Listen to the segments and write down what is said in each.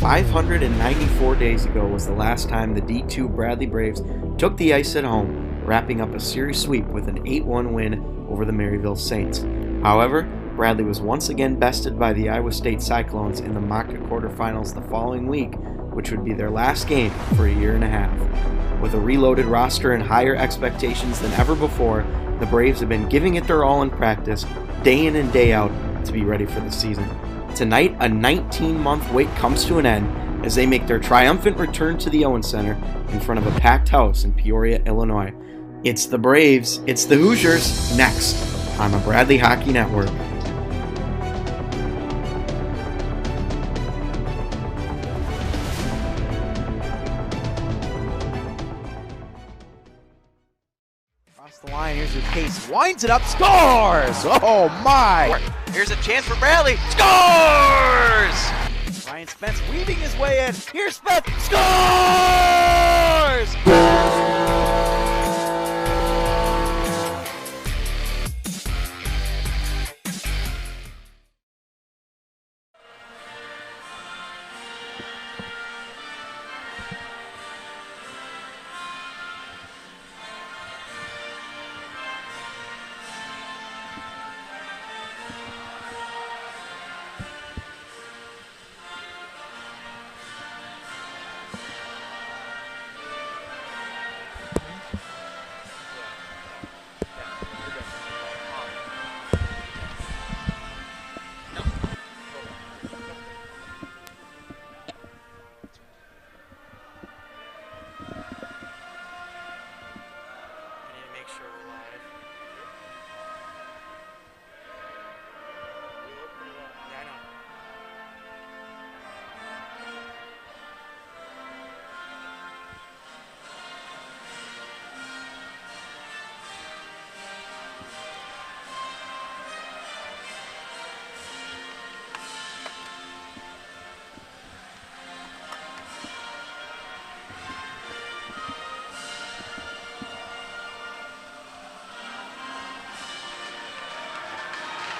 594 days ago was the last time the D2 Bradley Braves took the ice at home, wrapping up a series sweep with an 8-1 win over the Maryville Saints. However, Bradley was once again bested by the Iowa State Cyclones in the MACA quarterfinals the following week, which would be their last game for a year and a half. With a reloaded roster and higher expectations than ever before, the Braves have been giving it their all in practice, day in and day out, to be ready for the season. Tonight, a 19-month wait comes to an end as they make their triumphant return to the Owens Center in front of a packed house in Peoria, Illinois. It's the Braves, it's the Hoosiers, next on the Bradley Hockey Network. Across the line, here's your Case, winds it up, scores! Oh my! Here's a chance for Bradley, scores! Ryan Spence weaving his way in, here's Spence, scores!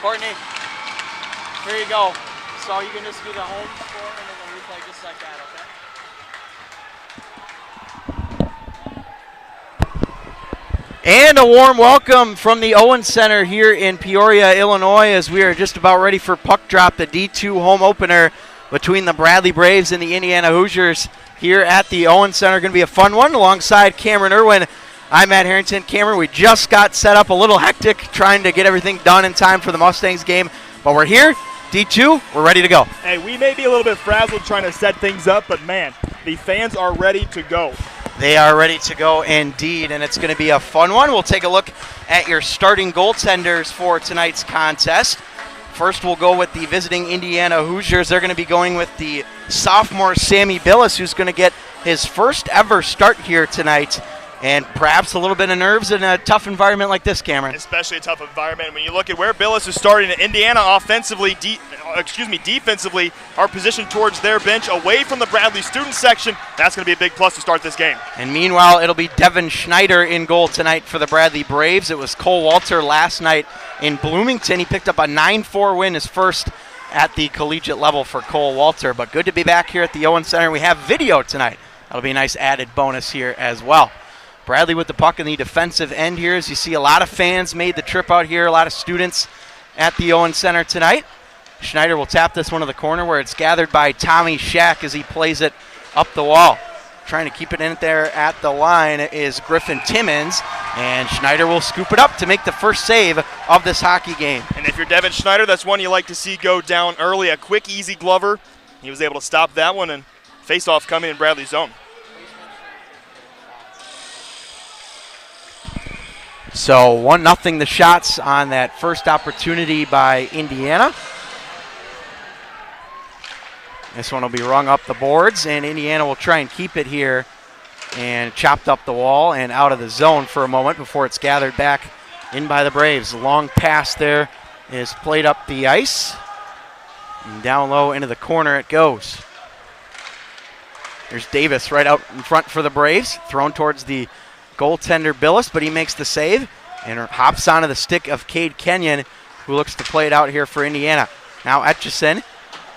Courtney, here you go. So you can just do the home score and then we'll replay just like that, okay? And a warm welcome from the Owens Center here in Peoria, Illinois, as we are just about ready for puck drop, the D2 home opener between the Bradley Braves and the Indiana Hoosiers here at the Owens Center. Going to be a fun one alongside Cameron Irwin. I'm at Harrington. Cameron, we just got set up, a little hectic trying to get everything done in time for the Mustangs game, but we're here. D2, we're ready to go. Hey, we may be a little bit frazzled trying to set things up, but man, the fans are ready to go. They are ready to go indeed, and it's going to be a fun one. We'll take a look at your starting goaltenders for tonight's contest. First, we'll go with the visiting Indiana Hoosiers. They're going to be going with the sophomore Sammy Billis, who's going to get his first ever start here tonight. And perhaps a little bit of nerves in a tough environment like this, Cameron. Especially a tough environment. When you look at where Billis is starting, Indiana offensively, defensively, are positioned towards their bench, away from the Bradley student section. That's going to be a big plus to start this game. And meanwhile, it'll be Devin Schneider in goal tonight for the Bradley Braves. It was Cole Walter last night in Bloomington. He picked up a 9-4 win, his first at the collegiate level for Cole Walter. But good to be back here at the Owens Center. We have video tonight. That'll be a nice added bonus here as well. Bradley with the puck in the defensive end here. As you see, a lot of fans made the trip out here, a lot of students at the Owens Center tonight. Schneider will tap this one to the corner where it's gathered by Tommy Shack as he plays it up the wall. Trying to keep it in there at the line is Griffin Timmons, and Schneider will scoop it up to make the first save of this hockey game. And if you're Devin Schneider, that's one you like to see go down early. A quick, easy glover. He was able to stop that one, and face-off coming in Bradley's zone. So 1-0 the shots on that first opportunity by Indiana. This one will be rung up the boards, and Indiana will try and keep it here and chopped up the wall and out of the zone for a moment before it's gathered back in by the Braves. A long pass there is played up the ice. And down low into the corner it goes. There's Davis right out in front for the Braves, thrown towards the goaltender Billis, but he makes the save and hops onto the stick of Cade Kenyon, who looks to play it out here for Indiana. Now Etchison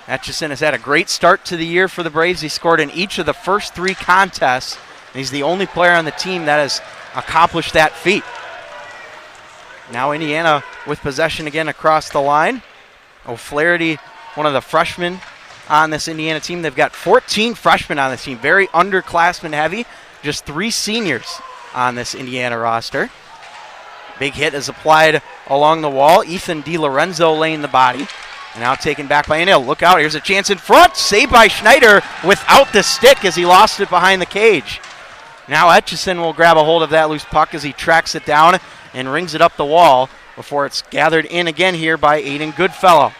Etchison has had a great start to the year for the Braves. He scored in each of the first 3 contests, and he's the only player on the team that has accomplished that feat. Now Indiana with possession again across the line. O'Flaherty, one of the freshmen on this Indiana team. They've got 14 freshmen on this team, very underclassmen heavy, just 3 seniors on this Indiana roster. Big hit is applied along the wall. Ethan DiLorenzo laying the body. And now taken back by Anil. Look out, here's a chance in front. Saved by Schneider without the stick as he lost it behind the cage. Now Etchison will grab a hold of that loose puck as he tracks it down and rings it up the wall before it's gathered in again here by Aiden Goodfellow.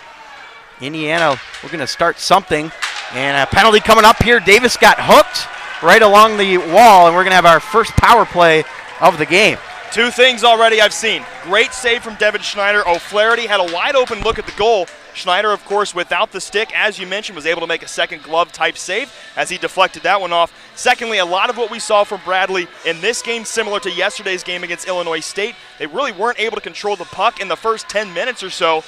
Indiana, we're going to start something. And a penalty coming up here. Davis got hooked right along the wall, and we're going to have our first power play of the game. 2 things already I've seen. Great save from Devin Schneider. O'Flaherty had a wide open look at the goal. Schneider, of course, without the stick, as you mentioned, was able to make a second glove type save as he deflected that one off. Secondly, a lot of what we saw from Bradley in this game, similar to yesterday's game against Illinois State, they really weren't able to control the puck in the first 10 minutes or so.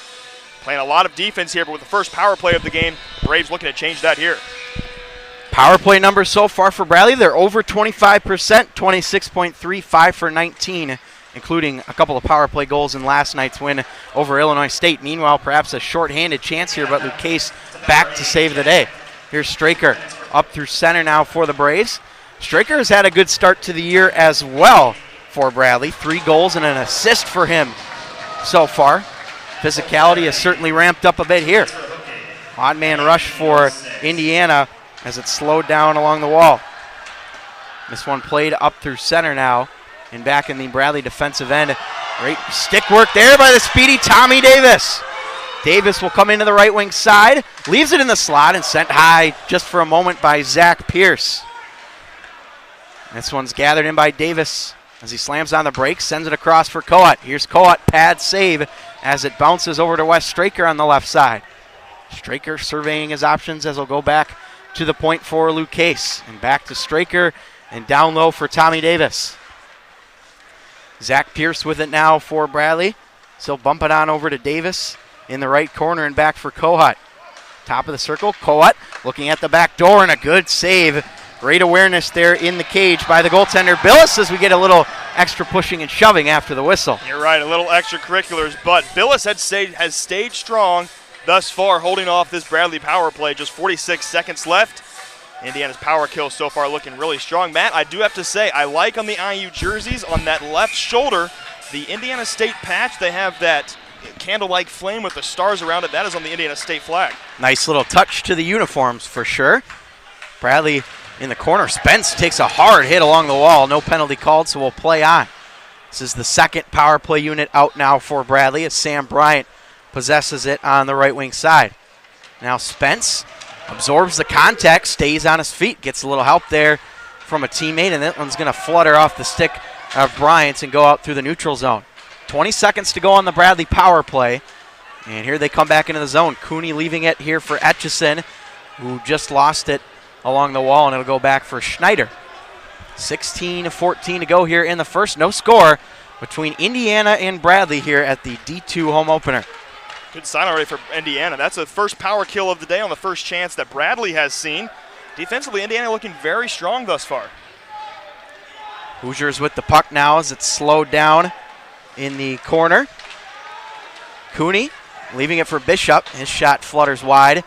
Playing a lot of defense here, but with the first power play of the game, Braves looking to change that here. Power play numbers so far for Bradley, they're over 25%, 26.3, 5 for 19, including a couple of power play goals in last night's win over Illinois State. Meanwhile, perhaps a shorthanded chance here, but Luke Case back to save the day. Here's Straker up through center now for the Braves. Straker has had a good start to the year as well for Bradley. 3 goals and an assist for him so far. Physicality has certainly ramped up a bit here. Odd man rush for Indiana as it's slowed down along the wall. This one played up through center now and back in the Bradley defensive end. Great stick work there by the speedy Tommy Davis. Davis will come into the right wing side, leaves it in the slot and sent high just for a moment by Zach Pierce. This one's gathered in by Davis as he slams on the brakes, sends it across for Coat. Here's Coat, pad save as it bounces over to Wes Straker on the left side. Straker surveying his options as he'll go back to the point for Luke Case. And back to Straker and down low for Tommy Davis. Zach Pierce with it now for Bradley. So bump it on over to Davis in the right corner and back for Coat. Top of the circle, Coat looking at the back door and a good save. Great awareness there in the cage by the goaltender Billis as we get a little extra pushing and shoving after the whistle. You're right, a little extracurriculars, but Billis has stayed strong thus far, holding off this Bradley power play. Just 46 seconds left. Indiana's power kill so far looking really strong. Matt, I do have to say, I like on the IU jerseys on that left shoulder, the Indiana State patch. They have that candle-like flame with the stars around it. That is on the Indiana State flag. Nice little touch to the uniforms for sure. Bradley in the corner. Spence takes a hard hit along the wall. No penalty called, so we'll play on. This is the second power play unit out now for Bradley as Sam Bryant possesses it on the right wing side. Now Spence absorbs the contact, stays on his feet, gets a little help there from a teammate, and that one's going to flutter off the stick of Bryant and go out through the neutral zone. 20 seconds to go on the Bradley power play, and here they come back into the zone. Cooney leaving it here for Etchison, who just lost it along the wall, and it'll go back for Schneider. 16-14 to go here in the first. No score between Indiana and Bradley here at the D2 home opener. Good sign already for Indiana. That's the first power kill of the day on the first chance that Bradley has seen. Defensively, Indiana looking very strong thus far. Hoosiers with the puck now as it's slowed down in the corner. Cooney leaving it for Bishop. His shot flutters wide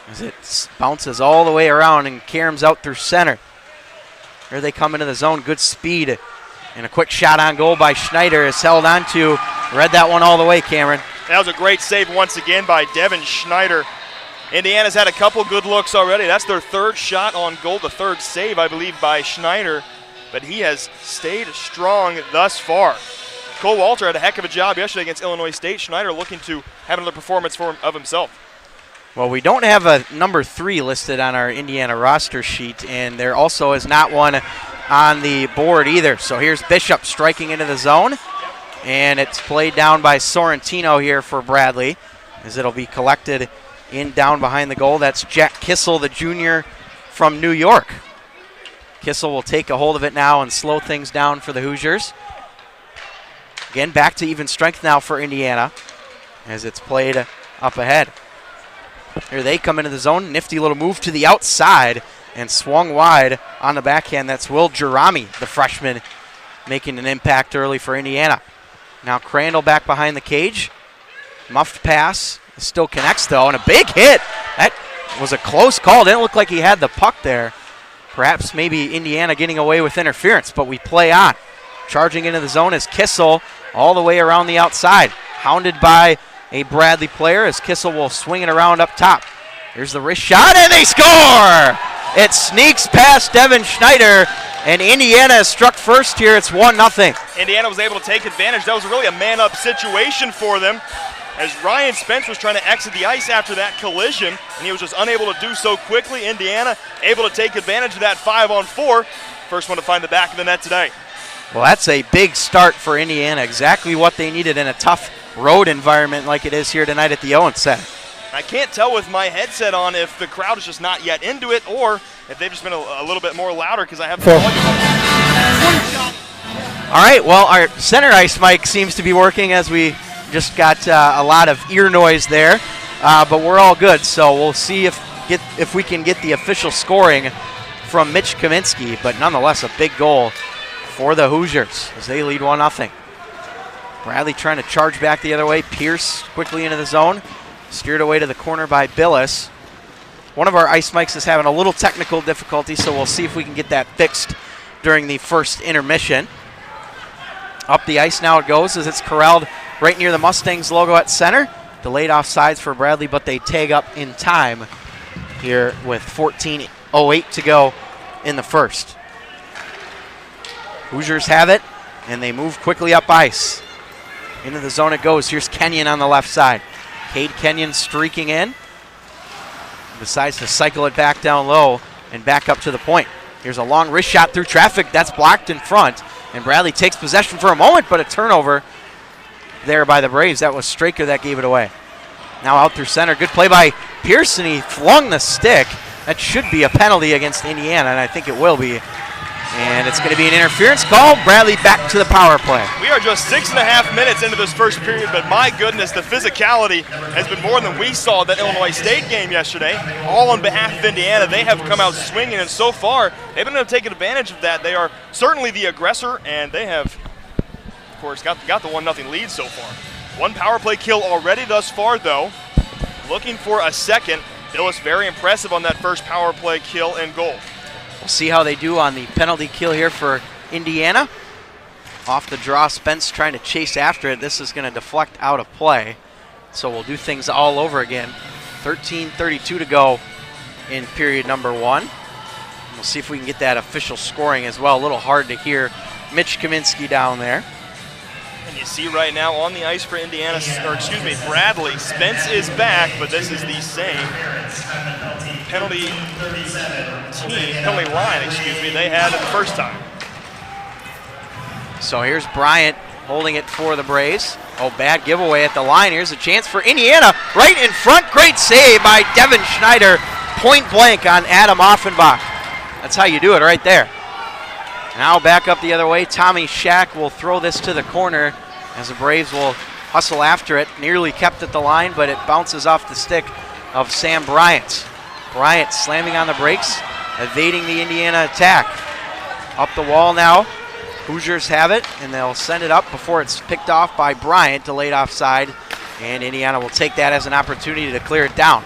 as it bounces all the way around and caroms out through center. Here they come into the zone. Good speed and a quick shot on goal by Schneider is held on to. Read that one all the way, Cameron. That was a great save once again by Devin Schneider. Indiana's had a couple good looks already. That's their third shot on goal, the third save, I believe, by Schneider. But he has stayed strong thus far. Cole Walter had a heck of a job yesterday against Illinois State. Schneider looking to have another performance of himself. Well, we don't have a number 3 listed on our Indiana roster sheet, and there also is not one on the board either. So here's Bishop striking into the zone, and it's played down by Sorrentino here for Bradley as it'll be collected in down behind the goal. That's Jack Kissel, the junior from New York. Kissel will take a hold of it now and slow things down for the Hoosiers. Again, back to even strength now for Indiana as it's played up ahead. Here they come into the zone. Nifty little move to the outside and swung wide on the backhand. That's Will Jerami, the freshman, making an impact early for Indiana. Now Crandall back behind the cage. Muffed pass. Still connects, though, and a big hit. That was a close call. Didn't look like he had the puck there. Perhaps maybe Indiana getting away with interference, but we play on. Charging into the zone is Kissel all the way around the outside. Hounded by a Bradley player as Kissel will swing it around up top. Here's the wrist shot, and they score! It sneaks past Devin Schneider, and Indiana is struck first here. It's 1-0. Indiana was able to take advantage. That was really a man-up situation for them, as Ryan Spence was trying to exit the ice after that collision, and he was just unable to do so quickly. Indiana able to take advantage of that 5-on-4. First one to find the back of the net today. Well, that's a big start for Indiana. Exactly what they needed in a tough road environment like it is here tonight at the Owens Center. I can't tell with my headset on if the crowd is just not yet into it or if they've just been a little bit more louder because I have the volume on. All right, well, our center ice mic seems to be working as we just got a lot of ear noise there, but we're all good. So we'll see if we can get the official scoring from Mitch Kaminski, but nonetheless a big goal for the Hoosiers as they lead 1-0. Bradley trying to charge back the other way. Pierce quickly into the zone. Steered away to the corner by Billis. One of our ice mics is having a little technical difficulty, so we'll see if we can get that fixed during the first intermission. Up the ice now it goes as it's corralled right near the Mustangs logo at center. Delayed offsides for Bradley, but they tag up in time here with 14:08 to go in the first. Hoosiers have it, and they move quickly up ice. Into the zone it goes. Here's Kenyon on the left side. Cade Kenyon streaking in. Decides to cycle it back down low and back up to the point. Here's a long wrist shot through traffic. That's blocked in front. And Bradley takes possession for a moment, but a turnover there by the Braves. That was Straker that gave it away. Now out through center. Good play by Pearson. He flung the stick. That should be a penalty against Indiana, and I think it will be. And it's going to be an interference call. Bradley back to the power play. We are just 6.5 minutes into this first period, but my goodness, the physicality has been more than we saw at that Illinois State game yesterday. All on behalf of Indiana, they have come out swinging, and so far, they've been able to take advantage of that. They are certainly the aggressor, and they have, of course, got the 1-0 lead so far. One power play kill already thus far, though. Looking for a second. Billis very impressive on that first power play kill and goal. We'll see how they do on the penalty kill here for Indiana. Off the draw, Spence trying to chase after it. This is going to deflect out of play. So we'll do things all over again. 13:32 to go in period number one. We'll see if we can get that official scoring as well. A little hard to hear Mitch Kaminski down there. And you see right now on the ice for Indiana, or excuse me, Bradley. Spence is back, but this is the same penalty line, they had it the first time. So here's Bryant holding it for the Braves. Oh, bad giveaway at the line. Here's a chance for Indiana right in front. Great save by Devin Schneider. Point blank on Adam Offenbach. That's how you do it right there. Now back up the other way. Tommy Shack will throw this to the corner as the Braves will hustle after it. Nearly kept at the line, but it bounces off the stick of Sam Bryant. Bryant slamming on the brakes, evading the Indiana attack. Up the wall now. Hoosiers have it, and they'll send it up before it's picked off by Bryant, delayed offside, and Indiana will take that as an opportunity to clear it down.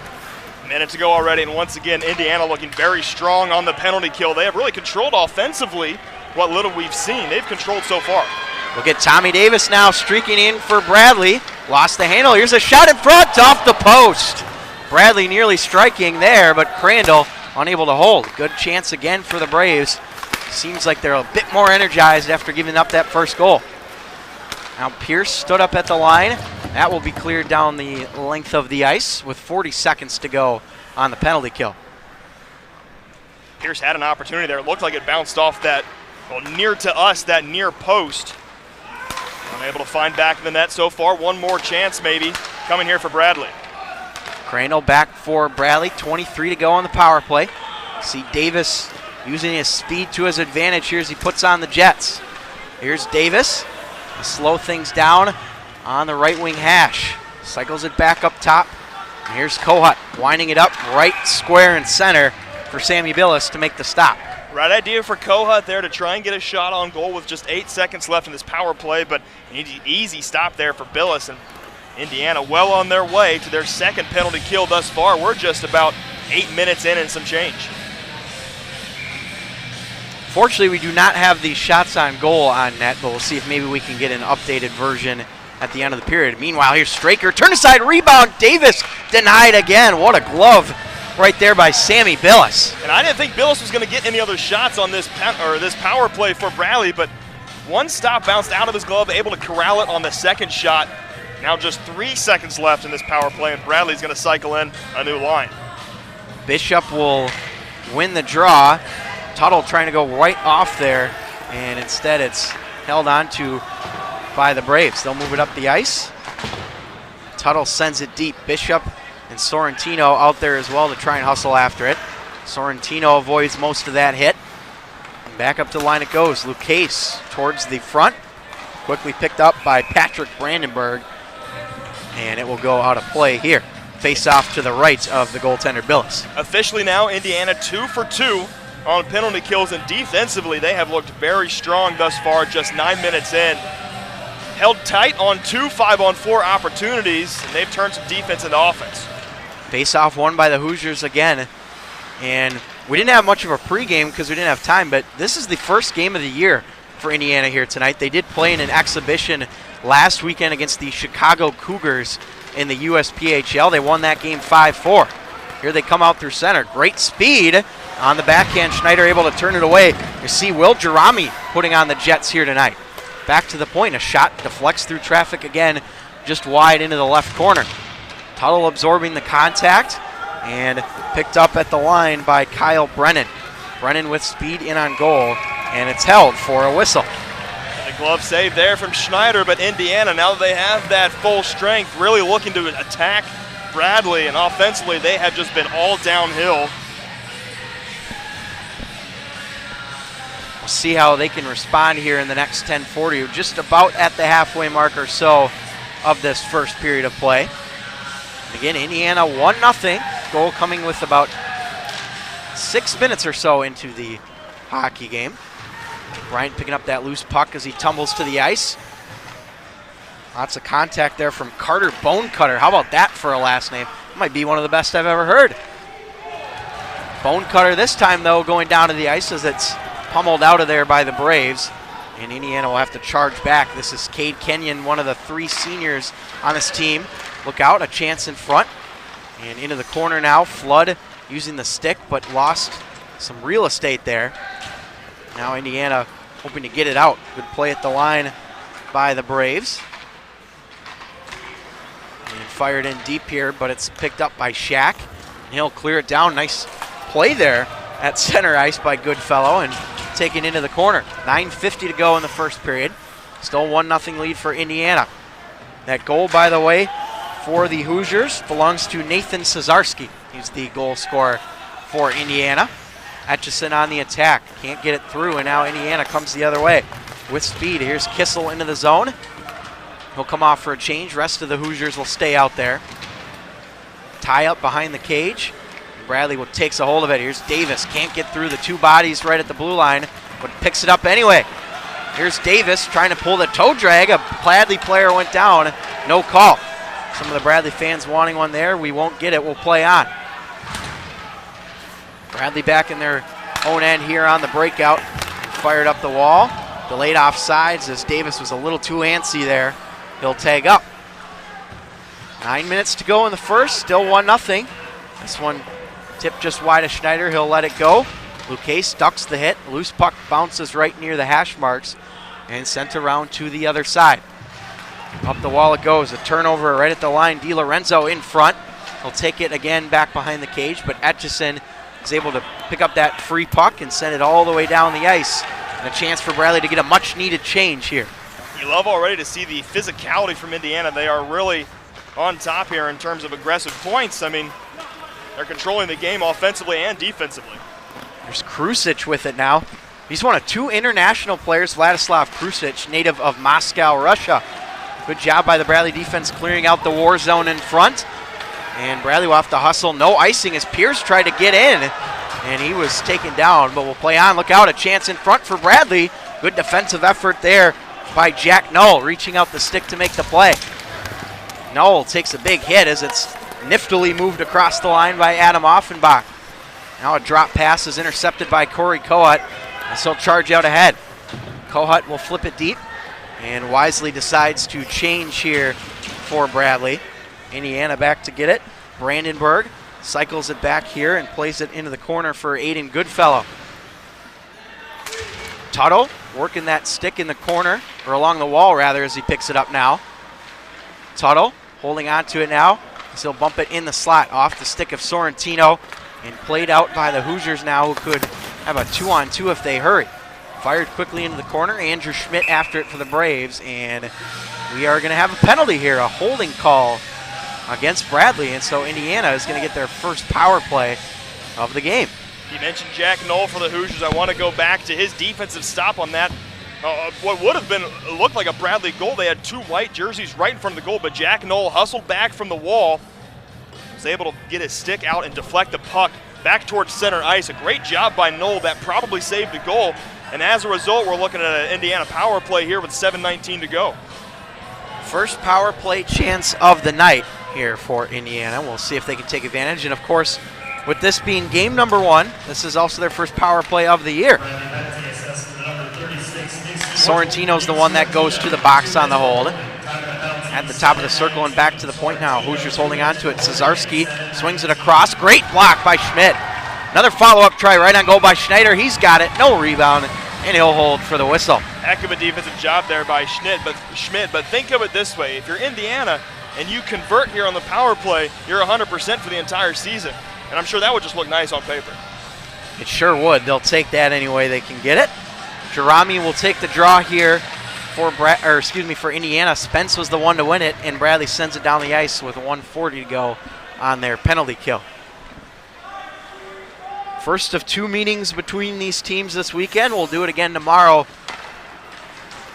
Minute to go already, and once again, Indiana looking very strong on the penalty kill. They have really controlled offensively what little we've seen. They've controlled so far. We'll get Tommy Davis now streaking in for Bradley. Lost the handle. Here's a shot in front off the post. Bradley nearly striking there, but Crandall unable to hold. Good chance again for the Braves. Seems like they're a bit more energized after giving up that first goal. Now Pierce stood up at the line. That will be cleared down the length of the ice with 40 seconds to go on the penalty kill. Pierce had an opportunity there. It looked like it bounced off that, well, near to us, that near post. Unable to find back in the net so far. One more chance maybe coming here for Bradley. Crandall back for Bradley. 23 to go on the power play. See Davis using his speed to his advantage here as he puts on the Jets. Here's Davis. Slow things down on the right wing hash. Cycles it back up top And here's Kohut winding it up right square and center for Sammy Billis to make the stop. Right idea for Kohut there to try and get a shot on goal with just 8 seconds left in this power play, but an easy stop there for Billis. And Indiana well on their way to their second penalty kill thus far. We're just about 8 minutes in and some change. Fortunately, we do not have the shots on goal on net, but we'll see if maybe we can get an updated version at the end of the period. Meanwhile, here's Straker, turn aside rebound, Davis denied again. What a glove right there by Sammy Billis. And I didn't think Billis was going to get any other shots on this power play for Bradley, but one stop bounced out of his glove, able to corral it on the second shot. Now just 3 seconds left in this power play, and Bradley's going to cycle in a new line. Bishop will win the draw. Tuttle trying to go right off there, and instead it's held on to by the Braves. They'll move it up the ice. Tuttle sends it deep. Bishop and Sorrentino out there as well to try and hustle after it. Sorrentino avoids most of that hit. And back up to the line it goes. Lucchese towards the front. Quickly picked up by Patrick Brandenburg. And it will go out of play here. Face off to the right of the goaltender Billis. Officially now, Indiana 2 for 2 on penalty kills, and defensively they have looked very strong thus far, just 9 minutes in. Held tight on 2 5-on-4 opportunities, and they've turned some defense into offense. Face-off won by the Hoosiers again. And we didn't have much of a pregame because we didn't have time, but this is the first game of the year for Indiana here tonight. They did play in an exhibition last weekend against the Chicago Cougars in the USPHL. They won that game 5-4. Here they come out through center. Great speed on the backhand. Schneider able to turn it away. You see Will Jerami putting on the Jets here tonight. Back to the point. A shot deflects through traffic again, just wide into the left corner. Tuttle absorbing the contact and picked up at the line by Kyle Brennan. Brennan with speed in on goal, and it's held for a whistle. And a glove save there from Schneider, but Indiana, now that they have that full strength, really looking to attack Bradley, and offensively they have just been all downhill. We'll see how they can respond here in the next 10:40. Just about at the halfway mark or so of this first period of play. Again, Indiana 1-0. Goal coming with about 6 minutes or so into the hockey game. Bryant picking up that loose puck as he tumbles to the ice. Lots of contact there from Carter Bonecutter. How about that for a last name? Might be one of the best I've ever heard. Bonecutter this time, though, going down to the ice as it's pummeled out of there by the Braves. And Indiana will have to charge back. This is Cade Kenyon, one of the 3 seniors on this team. Look out, a chance in front. And into the corner now. Flood using the stick, but lost some real estate there. Now Indiana hoping to get it out. Good play at the line by the Braves. And fired in deep here, but it's picked up by Shack. And he'll clear it down. Nice play there at center ice by Goodfellow and taken into the corner. 9:50 to go in the first period. Still 1-0 lead for Indiana. That goal, by the way, for the Hoosiers belongs to Nathan Cesarski. He's the goal scorer for Indiana. Etchison on the attack. Can't get it through, and now Indiana comes the other way with speed. Here's Kissel into the zone. He'll come off for a change. Rest of the Hoosiers will stay out there. Tie up behind the cage. Bradley takes a hold of it. Here's Davis. Can't get through the 2 bodies right at the blue line, but picks it up anyway. Here's Davis trying to pull the toe drag. A Bradley player went down. No call. Some of the Bradley fans wanting one there. We won't get it. We'll play on. Bradley back in their own end here on the breakout. Fired up the wall. Delayed offsides as Davis was a little too antsy there. He'll tag up. 9 minutes to go in the first. Still 1-0. This one tipped just wide of Schneider. He'll let it go. Lucchese ducks the hit. Loose puck bounces right near the hash marks and sent around to the other side. Up the wall it goes. A turnover right at the line. DiLorenzo in front. He'll take it again back behind the cage, but Etchison is able to pick up that free puck and send it all the way down the ice. And a chance for Bradley to get a much-needed change here. You love already to see the physicality from Indiana. They are really on top here in terms of aggressive points. I mean, they're controlling the game offensively and defensively. There's Krusic with it now. He's one of 2 international players, Vladislav Krusic, native of Moscow, Russia. Good job by the Bradley defense clearing out the war zone in front. And Bradley will have to hustle. No icing as Pierce tried to get in, and he was taken down, but we'll play on. Look out, a chance in front for Bradley. Good defensive effort there by Jack Knoll, reaching out the stick to make the play. Knoll takes a big hit as it's niftily moved across the line by Adam Offenbach. Now a drop pass is intercepted by Corey Kohut, and so he'll charge out ahead. Kohut will flip it deep, and wisely decides to change here for Bradley. Indiana back to get it. Brandenburg cycles it back here and plays it into the corner for Aiden Goodfellow. Tuttle working that stick in the corner, or along the wall rather, as he picks it up now. Tuttle holding on to it now, as he'll bump it in the slot off the stick of Sorrentino, and played out by the Hoosiers now, who could have a 2-on-2 if they hurry. Fired quickly into the corner. Andrew Schmidt after it for the Braves, and we are going to have a penalty here, a holding call against Bradley, and so Indiana is going to get their first power play of the game. You mentioned Jack Knoll for the Hoosiers. I want to go back to his defensive stop on that. What would have been looked like a Bradley goal. They had two white jerseys right in front of the goal, but Jack Knoll hustled back from the wall, was able to get his stick out and deflect the puck back towards center ice. A great job by Knoll. That probably saved the goal, and as a result, we're looking at an Indiana power play here with 7:19 to go. First power play chance of the night here for Indiana. We'll see if they can take advantage, and of course, with this being game number 1, this is also their first power play of the year. Sorrentino's the one that goes to the box on the hold. At the top of the circle and back to the point now. Hoosiers holding on to it. Cesarski swings it across. Great block by Schmidt. Another follow-up try right on goal by Schneider. He's got it. No rebound, and he'll hold for the whistle. Heck of a defensive job there by Schmidt, but think of it this way. If you're Indiana and you convert here on the power play, you're 100% for the entire season. And I'm sure that would just look nice on paper. It sure would. They'll take that any way they can get it. Jerami will take the draw here for Indiana. Spence was the one to win it, and Bradley sends it down the ice with 1:40 to go on their penalty kill. First of 2 meetings between these teams this weekend. We'll do it again tomorrow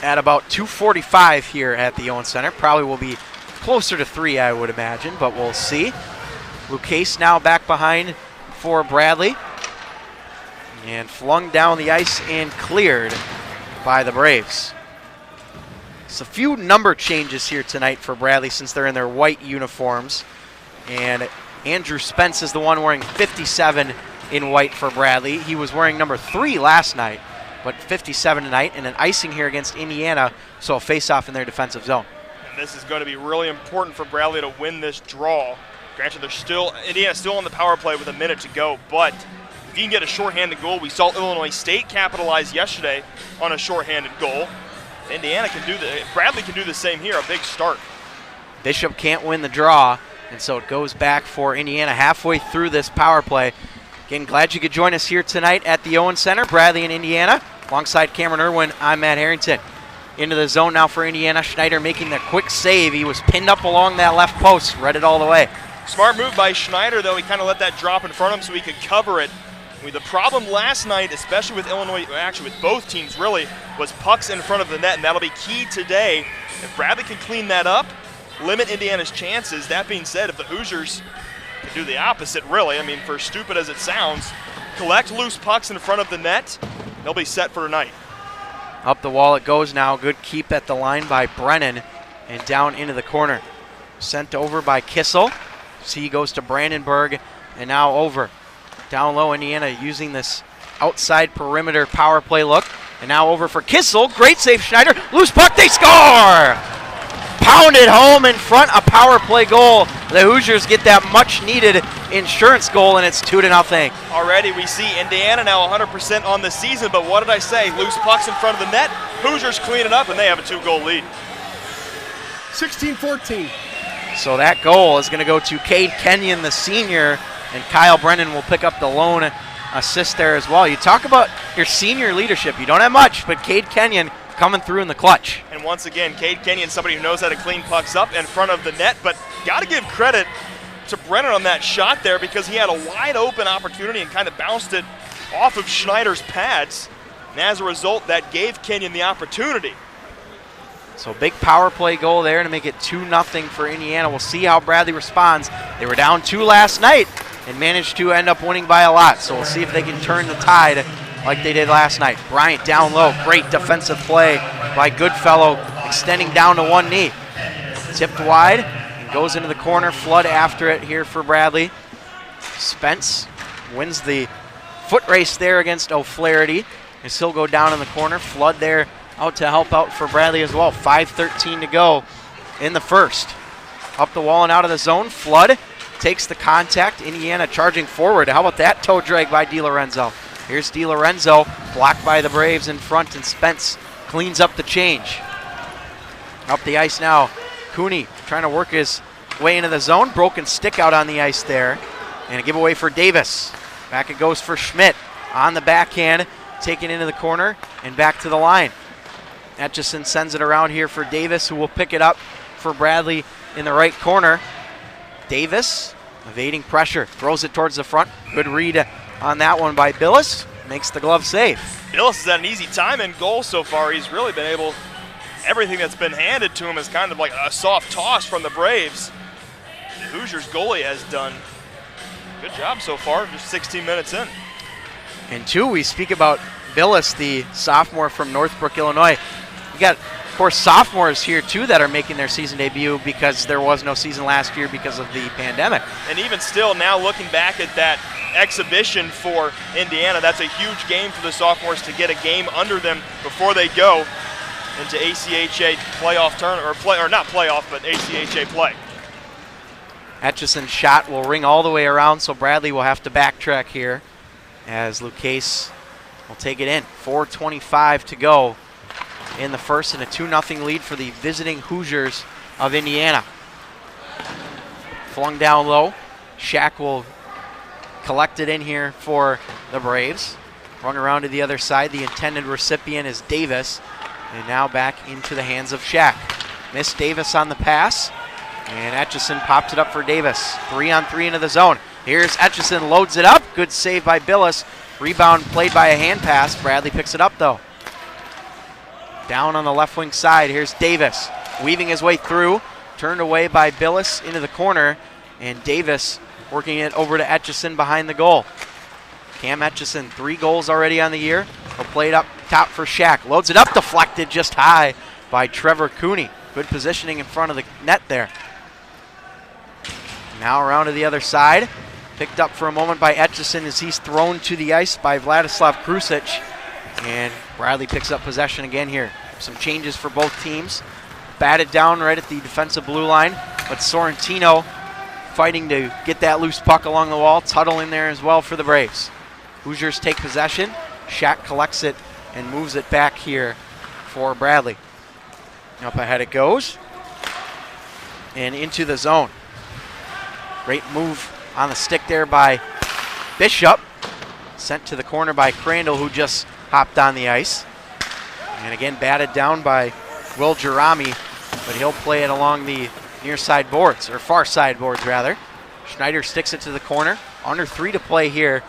at about 2:45 here at the Owens Center. Probably will be closer to 3, I would imagine, but we'll see. Lucchese now back behind for Bradley, and flung down the ice and cleared by the Braves. So a few number changes here tonight for Bradley since they're in their white uniforms. And Andrew Spence is the one wearing 57 in white for Bradley. He was wearing number 3 last night, but 57 tonight, and an icing here against Indiana, so a face-off in their defensive zone. And this is going to be really important for Bradley to win this draw. Granted, Indiana's still on the power play with a minute to go, but if you can get a shorthanded goal, we saw Illinois State capitalize yesterday on a shorthanded goal. Indiana can do Bradley can do the same here, a big start. Bishop can't win the draw, and so it goes back for Indiana halfway through this power play. Again, glad you could join us here tonight at the Owens Center, Bradley and Indiana. Alongside Cameron Irwin, I'm Matt Harrington. Into the zone now for Indiana. Schneider making the quick save. He was pinned up along that left post, read it all the way. Smart move by Schneider, though. He kind of let that drop in front of him so he could cover it. The problem last night, especially with Illinois, actually with both teams really, was pucks in front of the net, and that'll be key today. If Bradley can clean that up, limit Indiana's chances. That being said, if the Hoosiers can do the opposite, really, I mean, for stupid as it sounds, collect loose pucks in front of the net, they'll be set for tonight. Up the wall it goes now. Good keep at the line by Brennan, and down into the corner. Sent over by Kissel. C goes to Brandenburg, and now over. Down low, Indiana using this outside perimeter power play look. And now over for Kissel. Great save, Schneider. Loose puck, they score! Pounded home in front, a power play goal. The Hoosiers get that much-needed insurance goal, and it's 2-0. Already we see Indiana now 100% on the season, but what did I say? Loose pucks in front of the net. Hoosiers clean it up, and they have a 2-goal lead. 16-14. So that goal is going to go to Cade Kenyon, the senior, and Kyle Brennan will pick up the lone assist there as well. You talk about your senior leadership. You don't have much, but Cade Kenyon coming through in the clutch. And once again, Cade Kenyon, somebody who knows how to clean pucks up in front of the net, but got to give credit to Brennan on that shot there because he had a wide open opportunity and kind of bounced it off of Schneider's pads. And as a result, that gave Kenyon the opportunity So big power play goal there to make it 2-0 for Indiana. We'll see how Bradley responds. They were down 2 last night and managed to end up winning by a lot. So we'll see if they can turn the tide like they did last night. Bryant down low. Great defensive play by Goodfellow, extending down to one knee. Tipped wide and goes into the corner. Flood after it here for Bradley. Spence wins the foot race there against O'Flaherty. And he'll go down in the corner. Flood there out to help out for Bradley as well. 5:13 to go in the first. Up the wall and out of the zone. Flood takes the contact. Indiana charging forward. How about that toe drag by DiLorenzo? Here's DiLorenzo, blocked by the Braves in front, and Spence cleans up the change. Up the ice now. Cooney trying to work his way into the zone. Broken stick out on the ice there. And a giveaway for Davis. Back it goes for Schmidt. On the backhand, taken into the corner and back to the line. Etchison sends it around here for Davis, who will pick it up for Bradley in the right corner. Davis evading pressure, throws it towards the front. Good read on that one by Billis. Makes the glove save. Billis has had an easy time in goal so far. He's really been able, everything that's been handed to him is kind of like a soft toss from the Braves. The Hoosiers goalie has done a good job so far, just 16 minutes in. And two, we speak about Billis, the sophomore from Northbrook, Illinois. We got, of course, sophomores here too that are making their season debut because there was no season last year because of the pandemic. And even still, now looking back at that exhibition for Indiana, that's a huge game for the sophomores to get a game under them before they go into ACHA playoff not playoff, but ACHA play. Etchison's shot will ring all the way around, so Bradley will have to backtrack here as Lucchese will take it in. 4:25 to go in the first, and a 2-0 lead for the visiting Hoosiers of Indiana. Flung down low. Shack will collect it in here for the Braves. Run around to the other side. The intended recipient is Davis. And now back into the hands of Shack. Missed Davis on the pass. And Etchison popped it up for Davis. 3-on-3 into the zone. Here's Etchison, loads it up. Good save by Billis. Rebound played by a hand pass. Bradley picks it up though. Down on the left wing side, here's Davis. Weaving his way through. Turned away by Billis into the corner. And Davis working it over to Etchison behind the goal. Cam Etchison, 3 goals already on the year. He'll play it up top for Shack. Loads it up, deflected just high by Trevor Cooney. Good positioning in front of the net there. Now around to the other side. Picked up for a moment by Etchison as he's thrown to the ice by Vladislav Krusic. And Bradley picks up possession again here. Some changes for both teams. Batted down right at the defensive blue line, but Sorrentino fighting to get that loose puck along the wall. Tuttle in there as well for the Braves. Hoosiers take possession. Shack collects it and moves it back here for Bradley. Up ahead it goes. And into the zone. Great move on the stick there by Bishop. Sent to the corner by Crandall, who just hopped on the ice. And again batted down by Will Jerami, but he'll play it along the near side boards, or far side boards rather. Schneider sticks it to the corner. Under 3 to play here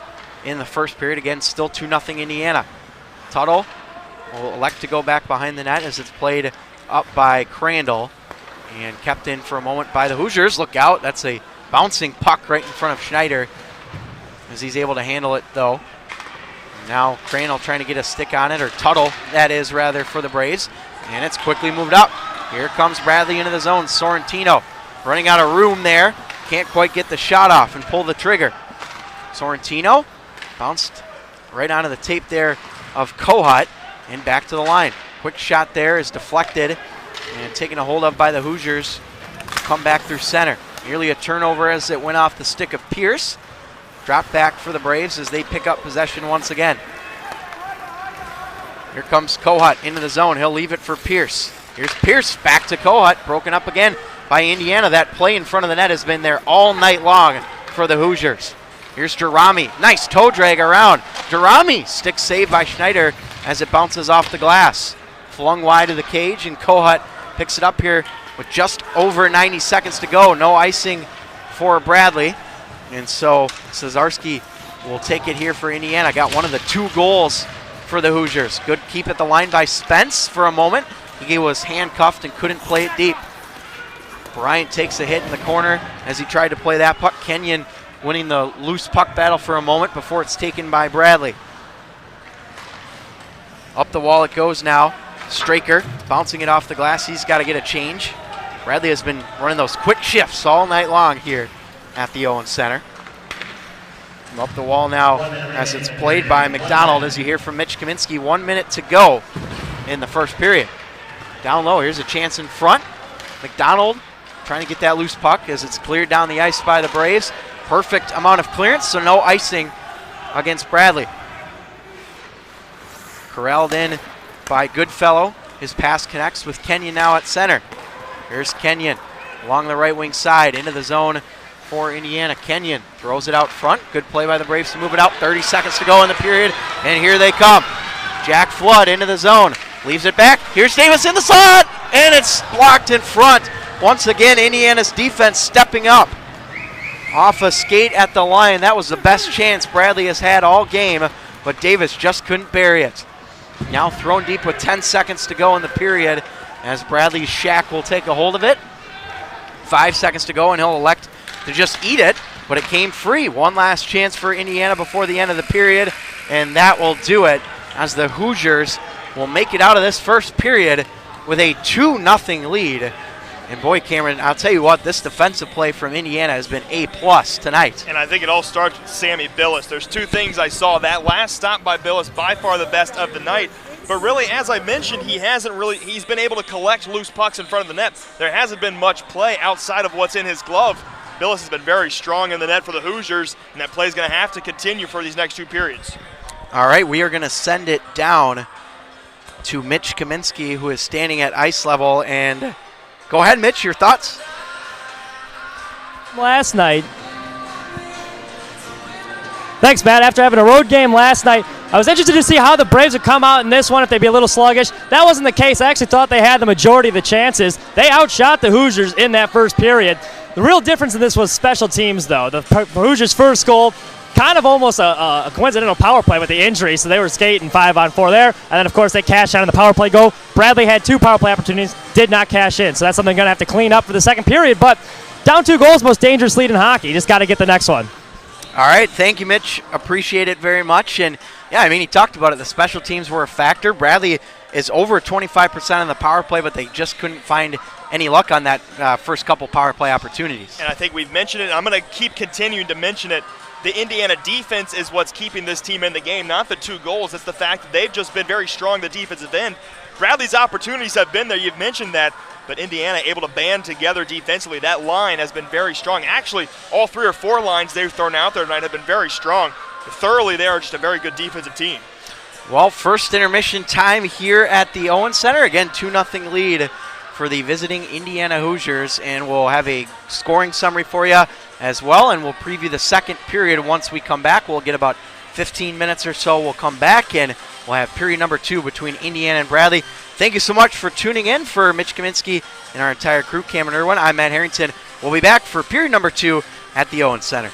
in the first period. Again, still 2-0 Indiana. Tuttle will elect to go back behind the net as it's played up by Crandall and kept in for a moment by the Hoosiers. Look out, that's a bouncing puck right in front of Schneider as he's able to handle it though. Now Crandall trying to get a stick on it, or Tuttle, that is rather, for the Braves. And it's quickly moved up. Here comes Bradley into the zone. Sorrentino running out of room there. Can't quite get the shot off and pull the trigger. Sorrentino bounced right onto the tape there of Kohut and back to the line. Quick shot there is deflected and taken a hold of by the Hoosiers. Come back through center. Nearly a turnover as it went off the stick of Pierce. Drop back for the Braves as they pick up possession once again. Here comes Kohut into the zone. He'll leave it for Pierce. Here's Pierce back to Kohut. Broken up again by Indiana. That play in front of the net has been there all night long for the Hoosiers. Here's Jerami. Nice toe drag around. Jerami, stick save by Schneider as it bounces off the glass. Flung wide of the cage, and Kohut picks it up here with just over 90 seconds to go. No icing for Bradley. And so Cesarski will take it here for Indiana. Got one of the 2 goals for the Hoosiers. Good keep at the line by Spence for a moment. he was handcuffed and couldn't play it deep. Bryant takes a hit in the corner as he tried to play that puck. Kenyon winning the loose puck battle for a moment before it's taken by Bradley. Up the wall it goes now. Straker bouncing it off the glass. He's got to get a change. Bradley has been running those quick shifts all night long here at the Owens Center. Up the wall now as it's played by McDonald, as you hear from Mitch Kaminski. 1 minute to go in the first period. Down low, here's a chance in front. McDonald trying to get that loose puck as it's cleared down the ice by the Braves. Perfect amount of clearance, so no icing against Bradley. Corralled in by Goodfellow. His pass connects with Kenyon now at center. Here's Kenyon along the right wing side into the zone for Indiana. Kenyon throws it out front. Good play by the Braves to move it out. 30 seconds to go in the period, and here they come. Jack Flood into the zone. Leaves it back. Here's Davis in the slot, and it's blocked in front. Once again, Indiana's defense stepping up. Off a skate at the line. That was the best chance Bradley has had all game, but Davis just couldn't bury it. Now thrown deep with 10 seconds to go in the period as Bradley's Shack will take a hold of it. 5 seconds to go, and he'll elect to just eat it, but it came free. One last chance for Indiana before the end of the period, and that will do it as the Hoosiers will make it out of this first period with a 2-0 lead. And boy, Cameron, I'll tell you what, this defensive play from Indiana has been A+ tonight. And I think it all starts with Sammy Billis. There's two things I saw. That last stop by Billis, by far the best of the night. But really, as I mentioned, he's been able to collect loose pucks in front of the net. There hasn't been much play outside of what's in his glove. Billis has been very strong in the net for the Hoosiers, and that play is going to have to continue for these next two periods. All right, we are going to send it down to Mitch Kaminski, who is standing at ice level. And go ahead, Mitch, your thoughts? Last night. Thanks, Matt. After having a road game last night, I was interested to see how the Braves would come out in this one, if they'd be a little sluggish. That wasn't the case. I actually thought they had the majority of the chances. They outshot the Hoosiers in that first period. The real difference in this was special teams, though. The Hoosiers' first goal, kind of almost a coincidental power play with the injury, so they were skating 5-on-4 there. And then, of course, they cashed out on the power play goal. Bradley had 2 power play opportunities, did not cash in. So that's something they're going to have to clean up for the second period. But down 2 goals, most dangerous lead in hockey. Just got to get the next one. All right, thank you, Mitch. Appreciate it very much. And, yeah, I mean, he talked about it. The special teams were a factor. Bradley is over 25% on the power play, but they just couldn't find any luck on that first couple power play opportunities. And I think we've mentioned it. I'm going to keep continuing to mention it. The Indiana defense is what's keeping this team in the game, not the 2 goals. It's the fact that they've just been very strong the defensive end. Bradley's opportunities have been there. You've mentioned that. But Indiana able to band together defensively. That line has been very strong. Actually, all 3 or 4 lines they've thrown out there tonight have been very strong. Thoroughly, they are just a very good defensive team. Well, first intermission time here at the Owens Center. Again, 2-0 lead for the visiting Indiana Hoosiers. And we'll have a scoring summary for you as well. And we'll preview the second period once we come back. We'll get about 15 minutes or so. We'll come back and we'll have period number 2 between Indiana and Bradley. Thank you so much for tuning in. For Mitch Kaminski and our entire crew, Cameron Irwin, I'm Matt Harrington. We'll be back for period number 2 at the Owens Center.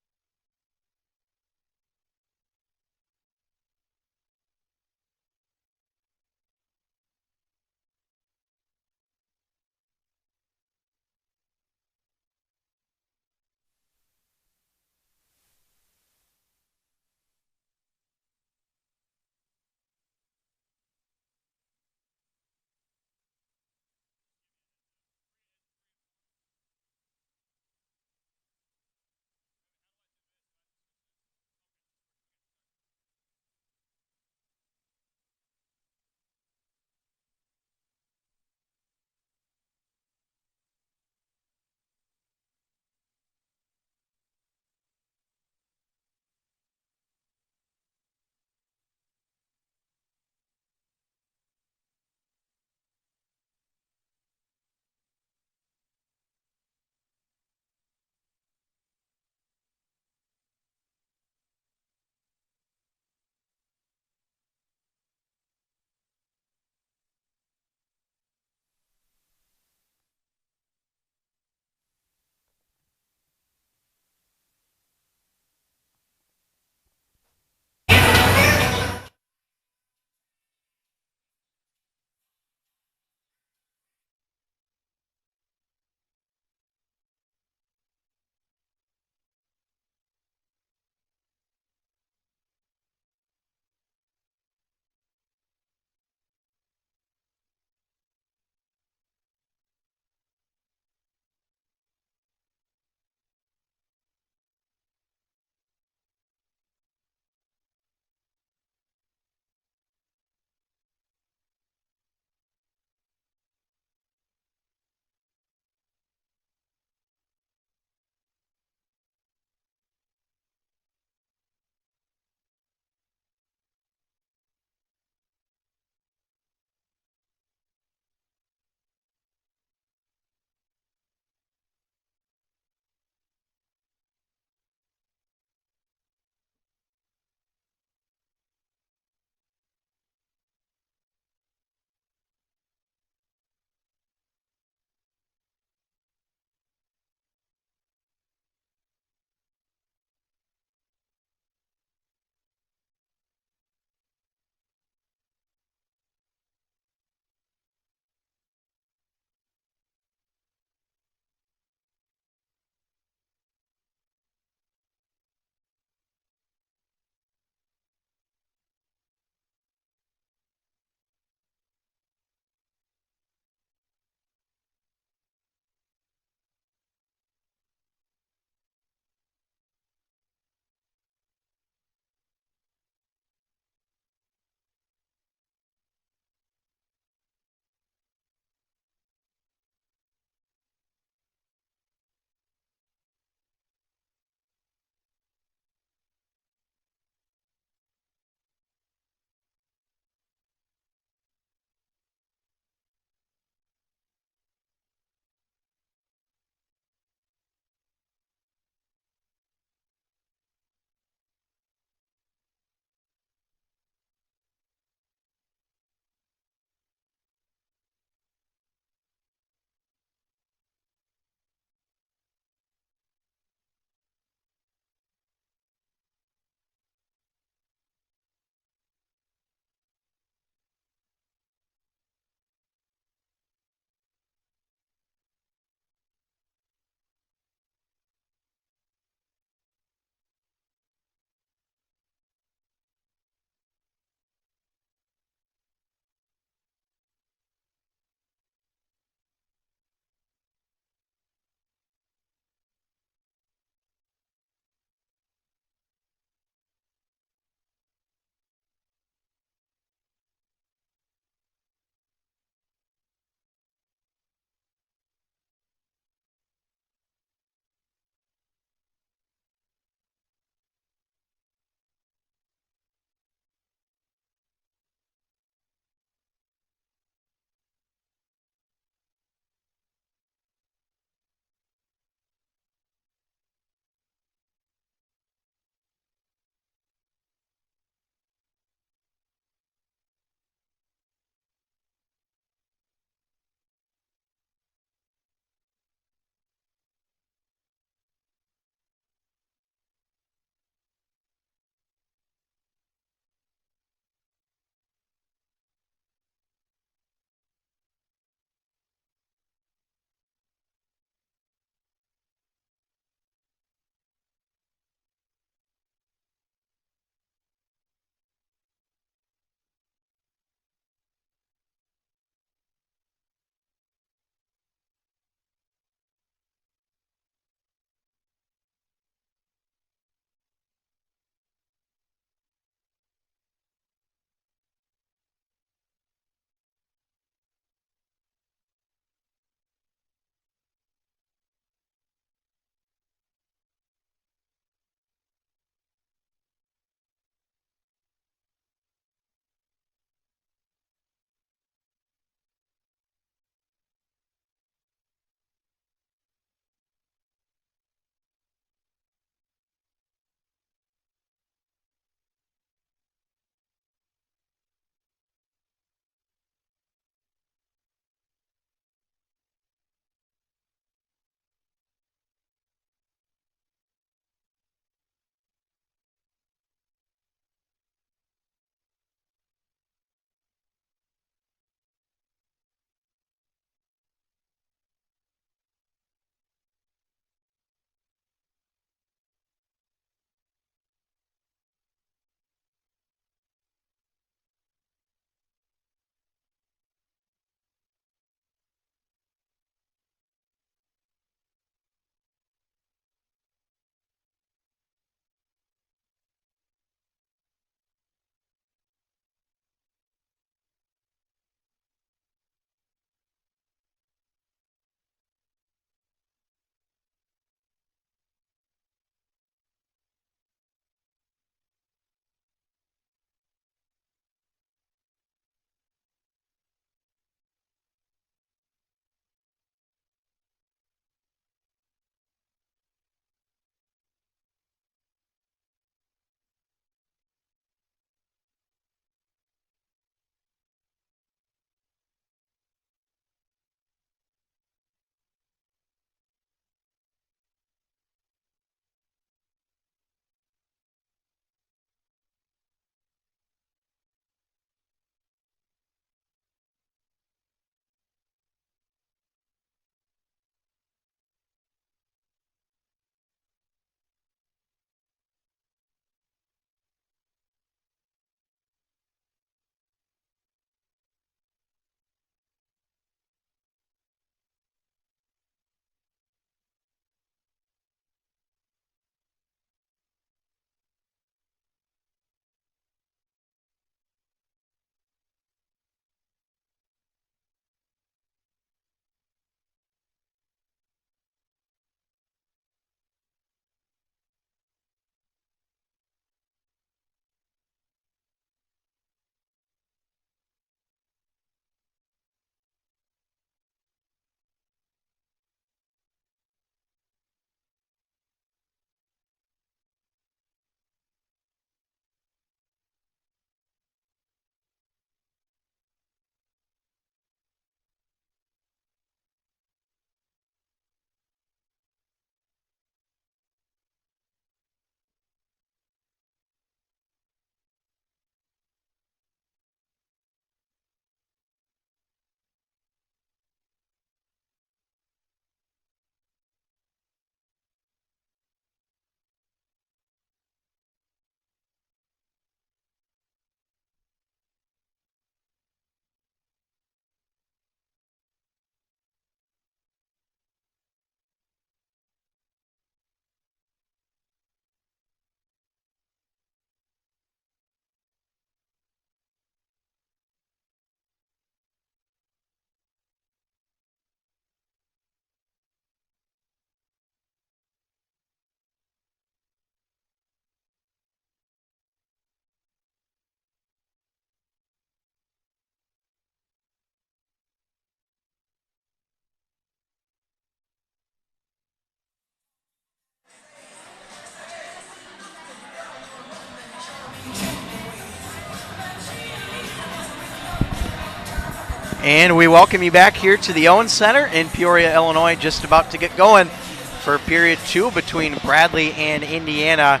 And we welcome you back here to the Owens Center in Peoria, Illinois, just about to get going for period 2 between Bradley and Indiana.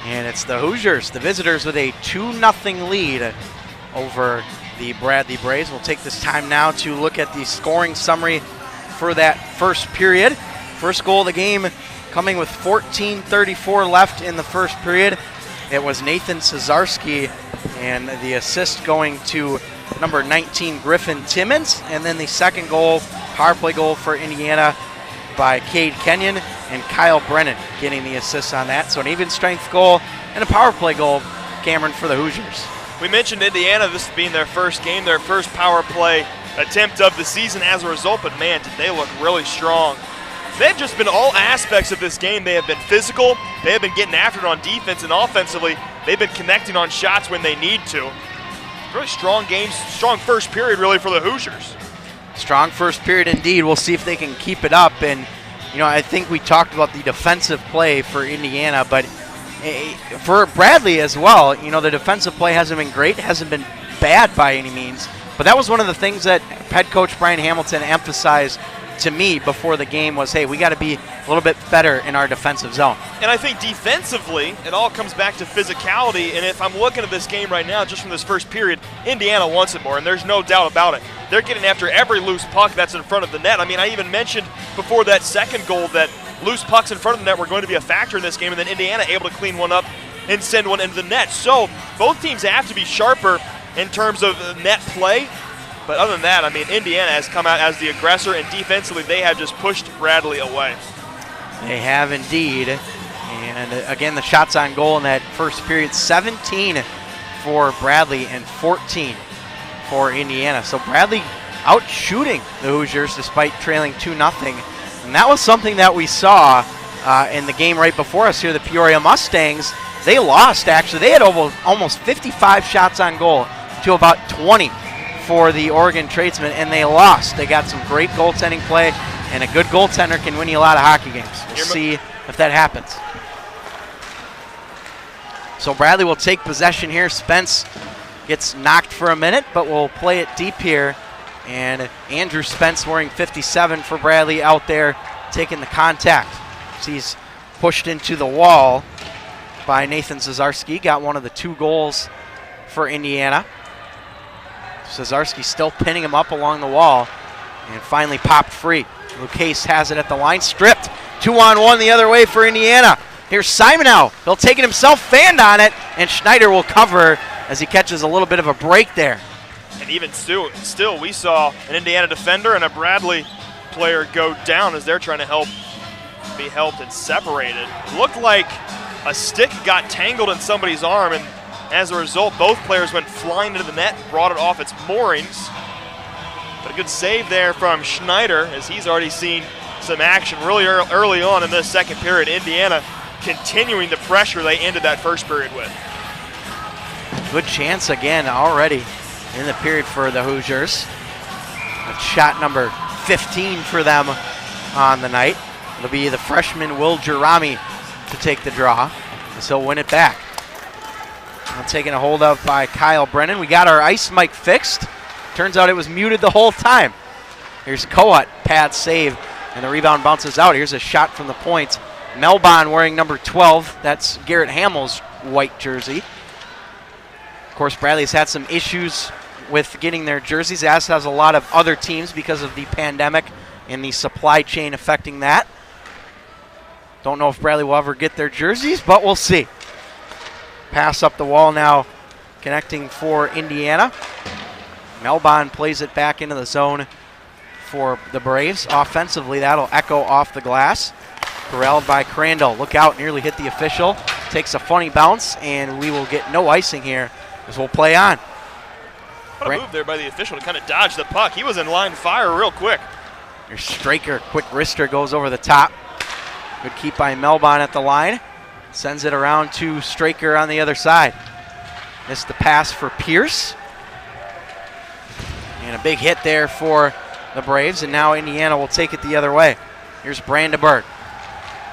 And it's the Hoosiers, the visitors, with a 2-0 lead over the Bradley Braves. We'll take this time now to look at the scoring summary for that first period. First goal of the game coming with 14:34 left in the first period. It was Nathan Cesarski, and the assist going to number 19, Griffin Timmons. And then the second goal, power play goal for Indiana by Cade Kenyon and Kyle Brennan getting the assist on that. So an even strength goal and a power play goal, Cameron, for the Hoosiers. We mentioned Indiana, this being their first game, their first power play attempt of the season as a result, but man, did they look really strong. They've just been all aspects of this game. They have been physical, they have been getting after it on defense, and offensively, they've been connecting on shots when they need to. Really strong games, strong first period really for the Hoosiers. Strong first period indeed. We'll see if they can keep it up. And, you know, I think we talked about the defensive play for Indiana, but for Bradley as well, you know, the defensive play hasn't been great, hasn't been bad by any means. But that was one of the things that head coach Brian Hamilton emphasized to me before the game was, hey, we got to be a little bit better in our defensive zone. And I think defensively, it all comes back to physicality. And if I'm looking at this game right now, just from this first period, Indiana wants it more, and there's no doubt about it. They're getting after every loose puck that's in front of the net. I mean, I even mentioned before that second goal that loose pucks in front of the net were going to be a factor in this game, and then Indiana able to clean one up and send one into the net. So both teams have to be sharper in terms of net play. But other than that, I mean, Indiana has come out as the aggressor, and defensively they have just pushed Bradley away. They have indeed. And again, the shots on goal in that first period, 17 for Bradley and 14 for Indiana. So Bradley out shooting the Hoosiers despite trailing 2-0. And that was something that we saw in the game right before us here, the Peoria Mustangs. They lost, actually. They had almost 55 shots on goal to about 20 for the Oregon Tradesmen, and they lost. They got some great goaltending play, and a good goaltender can win you a lot of hockey games. We'll see if that happens. So Bradley will take possession here. Spence gets knocked for a minute, but we'll play it deep here. And Andrew Spence, wearing 57 for Bradley, out there taking the contact. So he's pushed into the wall by Nathan Cesarski. Got one of the 2 goals for Indiana. Cesarski still pinning him up along the wall, and finally popped free. Lucchese has it at the line, stripped. 2-on-1 the other way for Indiana. Here's Simonow. He'll take it himself, fanned on it, and Schneider will cover as he catches a little bit of a break there. And even still, we saw an Indiana defender and a Bradley player go down as they're trying to be helped and separated. It looked like a stick got tangled in somebody's arm, and as a result, both players went flying into the net, brought it off its moorings. But a good save there from Schneider, as he's already seen some action really early on in this second period. Indiana continuing the pressure they ended that first period with. Good chance again already in the period for the Hoosiers. That's shot number 15 for them on the night. It'll be the freshman Will Jerami to take the draw, so win it back. Taken a hold of by Kyle Brennan. We got our ice mic fixed. Turns out it was muted the whole time. Here's Coat, pad save, and the rebound bounces out. Here's a shot from the point. Melbon wearing number 12. That's Garrett Hamill's white jersey. Of course, Bradley's had some issues with getting their jerseys, as has a lot of other teams because of the pandemic and the supply chain affecting that. Don't know if Bradley will ever get their jerseys, but we'll see. Pass up the wall now, connecting for Indiana. Melbon plays it back into the zone for the Braves. Offensively, that'll echo off the glass. Corralled by Crandall. Look out, nearly hit the official. Takes a funny bounce, and we will get no icing here as we'll play on. What a move there by the official to kind of dodge the puck. He was in line fire real quick. Your striker, quick wrister, goes over the top. Good keep by Melbon at the line. Sends it around to Straker on the other side. Missed the pass for Pierce. And a big hit there for the Braves, and now Indiana will take it the other way. Here's Brandenburg.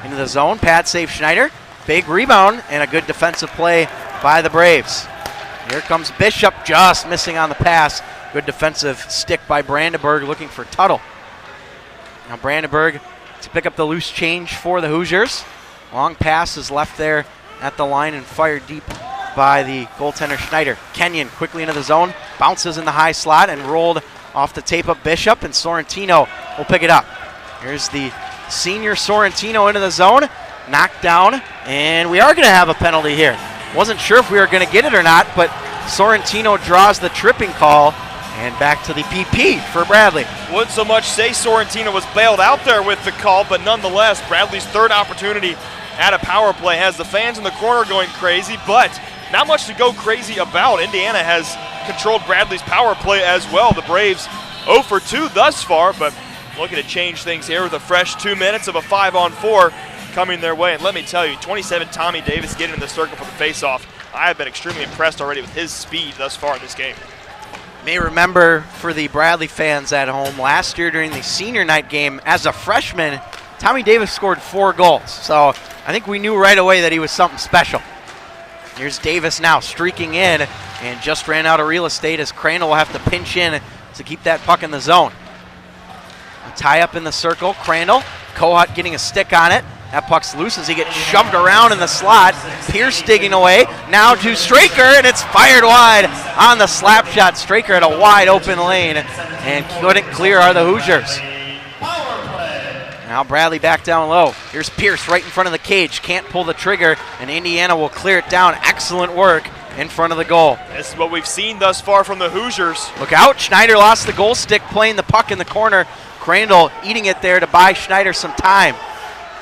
Into the zone, pad save Schneider. Big rebound and a good defensive play by the Braves. Here comes Bishop, just missing on the pass. Good defensive stick by Brandenburg looking for Tuttle. Now Brandenburg to pick up the loose change for the Hoosiers. Long pass is left there at the line and fired deep by the goaltender Schneider. Kenyon quickly into the zone, bounces in the high slot and rolled off the tape of Bishop, and Sorrentino will pick it up. Here's the senior Sorrentino into the zone, knocked down, and we are going to have a penalty here. Wasn't sure if we were going to get it or not, but Sorrentino draws the tripping call, and back to the PP for Bradley. Wouldn't so much say Sorrentino was bailed out there with the call, but nonetheless, Bradley's third opportunity at a power play has the fans in the corner going crazy, but not much to go crazy about. Indiana has controlled Bradley's power play as well. The Braves 0 for 2 thus far, but looking to change things here with a fresh 2 minutes of a 5-on-4 coming their way. And let me tell you, 27 Tommy Davis getting in the circle for the faceoff. I have been extremely impressed already with his speed thus far in this game. You may remember for the Bradley fans at home, last year during the senior night game, as a freshman, Tommy Davis scored 4 goals. So I think we knew right away that he was something special. Here's Davis now streaking in and just ran out of real estate as Crandall will have to pinch in to keep that puck in the zone. A tie up in the circle, Crandall, Kohut getting a stick on it. That puck's loose as he gets shoved around in the slot. Pierce digging away, now to Straker, and it's fired wide on the slap shot. Straker had a wide open lane and couldn't clear are the Hoosiers. Now Bradley back down low. Here's Pierce right in front of the cage. Can't pull the trigger, and Indiana will clear it down. Excellent work in front of the goal. This is what we've seen thus far from the Hoosiers. Look out, Schneider lost the goal stick playing the puck in the corner. Crandall eating it there to buy Schneider some time.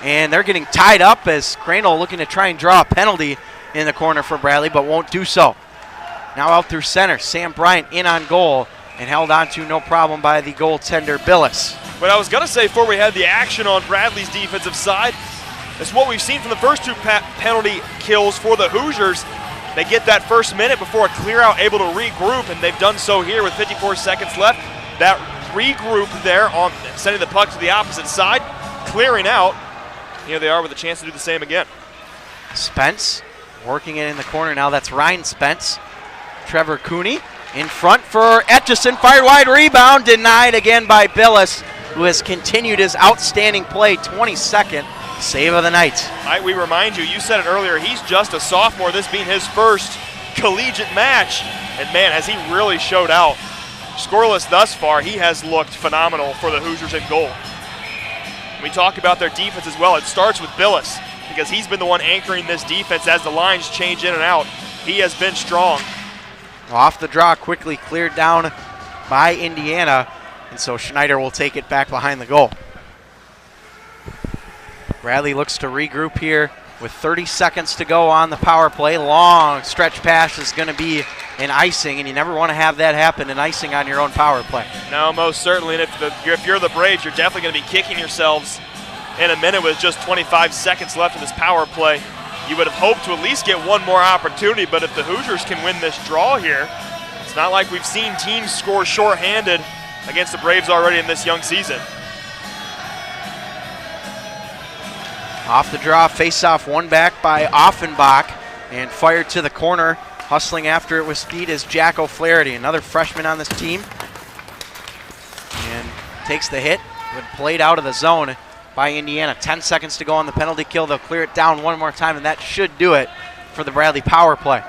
And they're getting tied up as Crandall looking to try and draw a penalty in the corner for Bradley, but won't do so. Now out through center, Sam Bryant in on goal and held on to no problem by the goaltender Billis. But I was going to say before we had the action on Bradley's defensive side, it's what we've seen from the first 2 penalty kills for the Hoosiers. They get that first minute before a clear out, able to regroup, and they've done so here with 54 seconds left. That regroup there on sending the puck to the opposite side, clearing out. Here they are with a chance to do the same again. Spence working it in the corner now. That's Ryan Spence. Trevor Cooney in front for Etchison. Fired wide, rebound denied again by Billis, who has continued his outstanding play. 22nd save of the night. We remind you, you said it earlier, he's just a sophomore, this being his first collegiate match. And man, has he really showed out. Scoreless thus far, he has looked phenomenal for the Hoosiers in goal. We talk about their defense as well. It starts with Billis because he's been the one anchoring this defense as the lines change in and out. He has been strong. Off the draw, quickly cleared down by Indiana, and so Schneider will take it back behind the goal. Bradley looks to regroup here with 30 seconds to go on the power play. Long stretch pass is going to be an icing, and you never want to have that happen, an icing on your own power play. No, most certainly, and if you're the Braves, you're definitely going to be kicking yourselves in a minute with just 25 seconds left in this power play. You would have hoped to at least get one more opportunity, but if the Hoosiers can win this draw here, it's not like we've seen teams score shorthanded against the Braves already in this young season. Off the draw, face-off, one back by Offenbach, and fired to the corner. Hustling after it with speed is Jack O'Flaherty, another freshman on this team. And takes the hit, but played out of the zone by Indiana. 10 seconds to go on the penalty kill. They'll clear it down one more time, and that should do it for the Bradley power play.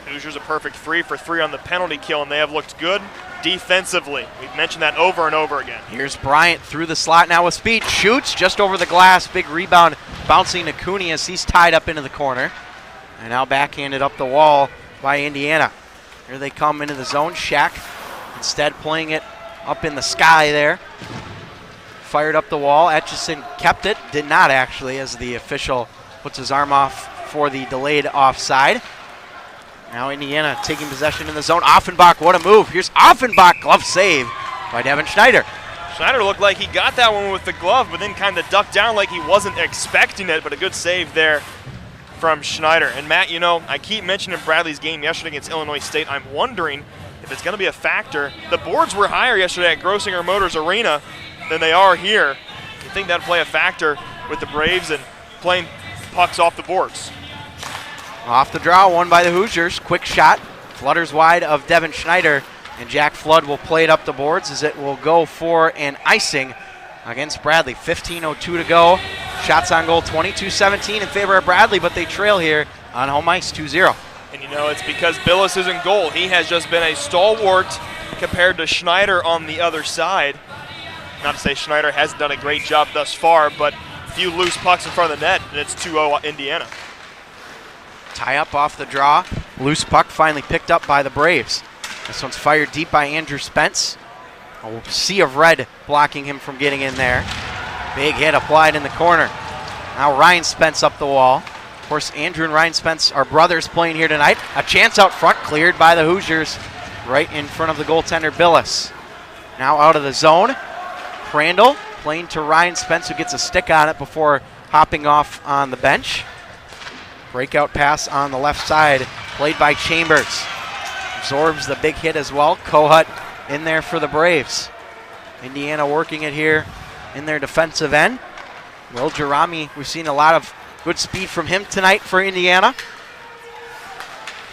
Hoosiers a perfect 3 for 3 on the penalty kill, and they have looked good defensively. We've mentioned that over and over again. Here's Bryant through the slot now with speed. Shoots just over the glass. Big rebound bouncing to Cooney as he's tied up into the corner. And now backhanded up the wall by Indiana. Here they come into the zone. Shack instead playing it up in the sky there. Fired up the wall. Etchison kept it. Did not actually, as the official puts his arm off for the delayed offside. Now Indiana taking possession in the zone. Offenbach, what a move. Here's Offenbach, glove save by Devin Schneider. Schneider looked like he got that one with the glove, but then kind of ducked down like he wasn't expecting it, but a good save there from Schneider. And Matt, you know, I keep mentioning Bradley's game yesterday against Illinois State. I'm wondering if it's going to be a factor. The boards were higher yesterday at Grossinger Motors Arena than they are here. You think that'd play a factor with the Braves and playing pucks off the boards? Off the draw, won by the Hoosiers. Quick shot, flutters wide of Devin Schneider, And Jack Flood will play it up the boards as it will go for an icing against Bradley. 15:02 to go. Shots on goal 22-17 in favor of Bradley, but they trail here on home ice 2-0. And you know, it's because Billis is in goal. He has just been a stalwart compared to Schneider on the other side. Not to say Schneider hasn't done a great job thus far, but a few loose pucks in front of the net, and it's 2-0 Indiana. Tie up off the draw. Loose puck finally picked up by the Braves. This one's fired deep by Andrew Spence. A sea of red blocking him from getting in there. Big hit applied in the corner. Now Ryan Spence up the wall. Of course, Andrew and Ryan Spence are brothers playing here tonight. A chance out front cleared by the Hoosiers right in front of the goaltender Billis. Now out of the zone. Crandall playing to Ryan Spence, who gets a stick on it before hopping off on the bench. Breakout pass on the left side played by Chambers. Absorbs the big hit as well. Kohut in there for the Braves. Indiana working it here in their defensive end. Will Jarami, we've seen a lot of good speed from him tonight for Indiana.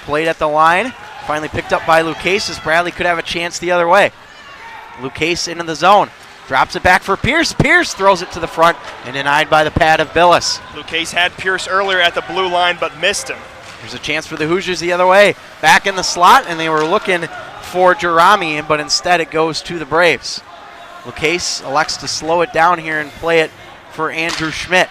Played at the line. Finally picked up by Lucas as Bradley could have a chance the other way. Lucas into the zone. Drops it back for Pierce. Pierce throws it to the front and denied by the pad of Billis. Lucas had Pierce earlier at the blue line but missed him. There's a chance for the Hoosiers the other way. Back in the slot, and they were looking for Jarami, but instead it goes to the Braves. Lucas elects to slow it down here and play it for Andrew Schmidt.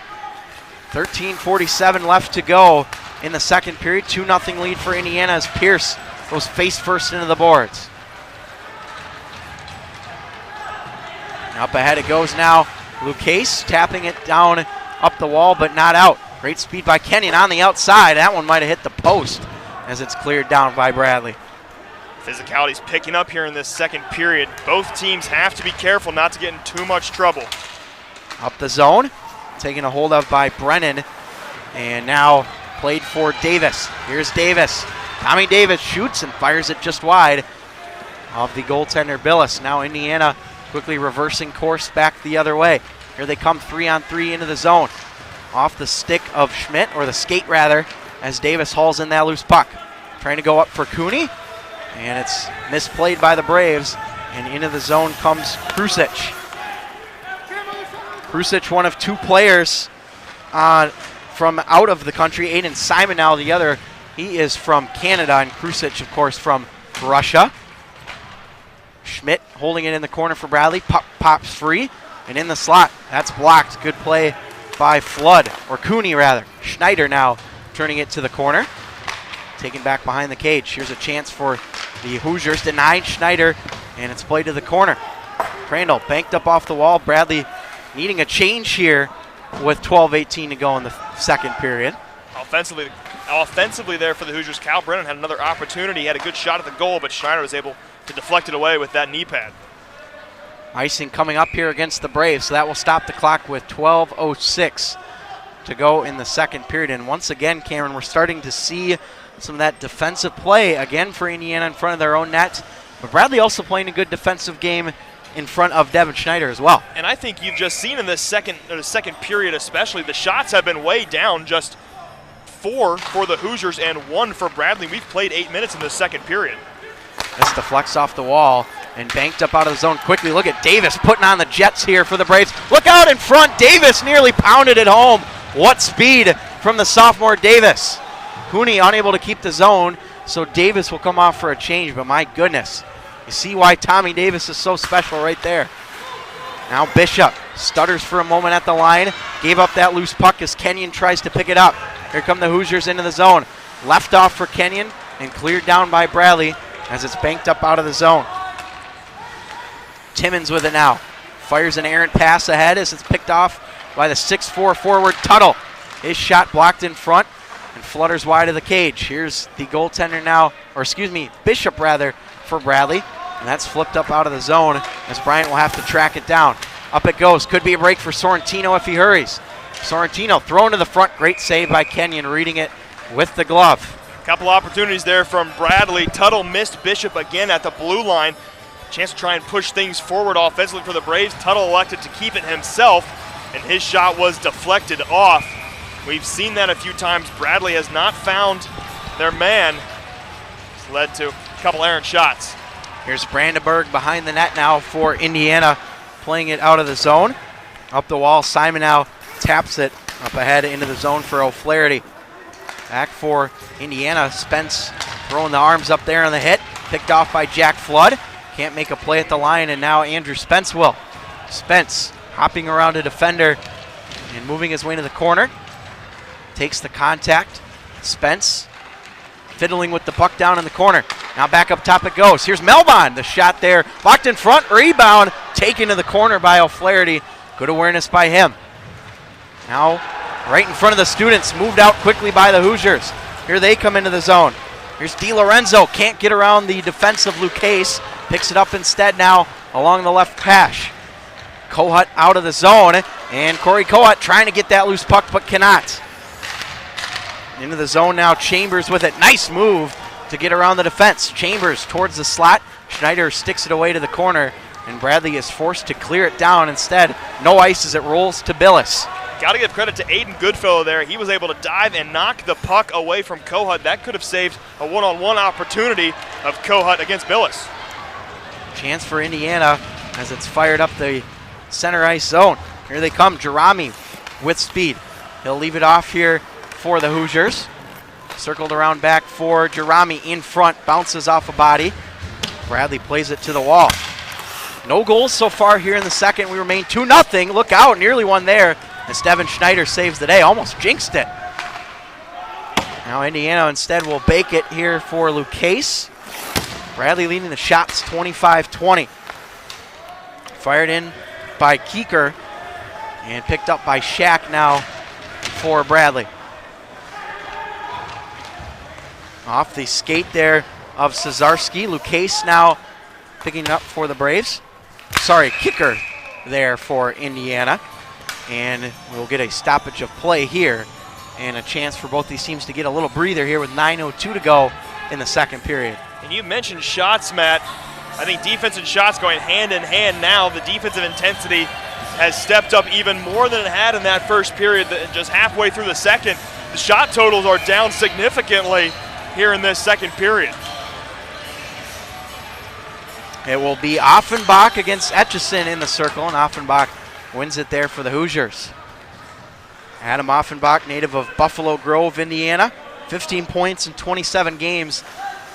13:47 left to go in the second period. 2-0 lead for Indiana as Pierce goes face first into the boards. Up ahead it goes now. Lucas tapping it down up the wall, but not out. Great speed by Kenyon on the outside. That one might have hit the post as it's cleared down by Bradley. Physicality's picking up here in this second period. Both teams have to be careful not to get in too much trouble. Up the zone, taken a hold of by Brennan, and now played for Davis. Here's Davis. Tommy Davis shoots and fires it just wide of the goaltender Billis. Now Indiana quickly reversing course back the other way. Here they come 3-on-3 into the zone. Off the stick of Schmidt, or the skate rather, as Davis hauls in that loose puck. Trying to go up for Cooney, and it's misplayed by the Braves, and into the zone comes Krusic. Krusic, one of two players from out of the country. Aiden Simon now the other. He is from Canada, and Krusic, of course, from Russia. Schmidt holding it in the corner for Bradley. Puck pops free, and in the slot. That's blocked. Good play by Flood, or Cooney rather. Schneider now turning it to the corner. Taken back behind the cage. Here's a chance for the Hoosiers. Denied Schneider, and it's played to the corner. Crandall banked up off the wall. Bradley needing a change here with 12:18 to go in the second period. Offensively there for the Hoosiers, Cal Brennan had another opportunity. He had a good shot at the goal, but Schneider was able to deflect it away with that knee pad. Icing coming up here against the Braves, so that will stop the clock with 12:06 to go in the second period. And once again, Cameron, we're starting to see some of that defensive play again for Indiana in front of their own net. But Bradley also playing a good defensive game in front of Devin Schneider as well. And I think you've just seen in the second period especially, the shots have been way down, just 4 for the Hoosiers and 1 for Bradley. We've played 8 minutes in the second period. This deflects off the wall and banked up out of the zone quickly. Look at Davis putting on the Jets here for the Braves. Look out in front. Davis nearly pounded it home. What speed from the sophomore Davis. Cooney unable to keep the zone, so Davis will come off for a change, but my goodness. You see why Tommy Davis is so special right there. Now Bishop stutters for a moment at the line. Gave up that loose puck as Kenyon tries to pick it up. Here come the Hoosiers into the zone. Left off for Kenyon and cleared down by Bradley as it's banked up out of the zone. Timmons with it now. Fires an errant pass ahead as it's picked off by the 6'4" forward Tuttle. His shot blocked in front and flutters wide of the cage. Here's the goaltender now, or excuse me, Bishop rather, for Bradley. And that's flipped up out of the zone as Bryant will have to track it down. Up it goes. Could be a break for Sorrentino if he hurries. Sorrentino thrown to the front. Great save by Kenyon, reading it with the glove. Couple opportunities there from Bradley. Tuttle missed Bishop again at the blue line. Chance to try and push things forward offensively for the Braves. Tuttle elected to keep it himself, and his shot was deflected off. We've seen that a few times. Bradley has not found their man. It's led to a couple errant shots. Here's Brandenburg behind the net now for Indiana, playing it out of the zone. Up the wall, Simon now taps it up ahead into the zone for O'Flaherty. Back for Indiana, Spence throwing the arms up there on the hit. Picked off by Jack Flood. Can't make a play at the line, and now Andrew Spence will. Spence hopping around a defender and moving his way to the corner. Takes the contact. Spence fiddling with the puck down in the corner. Now back up top it goes. Here's Melbon. The shot there. Blocked in front. Rebound. Taken to the corner by O'Flaherty. Good awareness by him. Now right in front of the students. Moved out quickly by the Hoosiers. Here they come into the zone. Here's DiLorenzo. Can't get around the defense of Lucchese. Picks it up instead now along the left hash. Kohut out of the zone. And Corey Kohut trying to get that loose puck but cannot. Into the zone now, Chambers with it. Nice move to get around the defense. Chambers towards the slot. Schneider sticks it away to the corner, and Bradley is forced to clear it down instead. No ice as it rolls to Billis. Got to give credit to Aiden Goodfellow there. He was able to dive and knock the puck away from Kohut. That could have saved a one-on-one opportunity of Kohut against Billis. Chance for Indiana as it's fired up the center ice zone. Here they come, Jerami with speed. He'll leave it off here for the Hoosiers. Circled around back for Jerami in front, bounces off a body. Bradley plays it to the wall. No goals so far here in the second. We remain 2-0. Look out, nearly one there as Devin Schneider saves the day. Almost jinxed it. Now Indiana instead will bake it here for Lucchese. Bradley leading the shots 25-20. Fired in by Keeker and picked up by Shack now for Bradley. Off the skate there of Cesarski. Lucchese now picking up for the Braves. Kicker there for Indiana. And we'll get a stoppage of play here and a chance for both these teams to get a little breather here with 9:02 to go in the second period. And you mentioned shots, Matt. I think defense and shots going hand in hand now. The defensive intensity has stepped up even more than it had in that first period. Just halfway through the second, the shot totals are down significantly here in this second period. It will be Offenbach against Etchison in the circle, and Offenbach wins it there for the Hoosiers. Adam Offenbach, native of Buffalo Grove, Indiana, 15 points in 27 games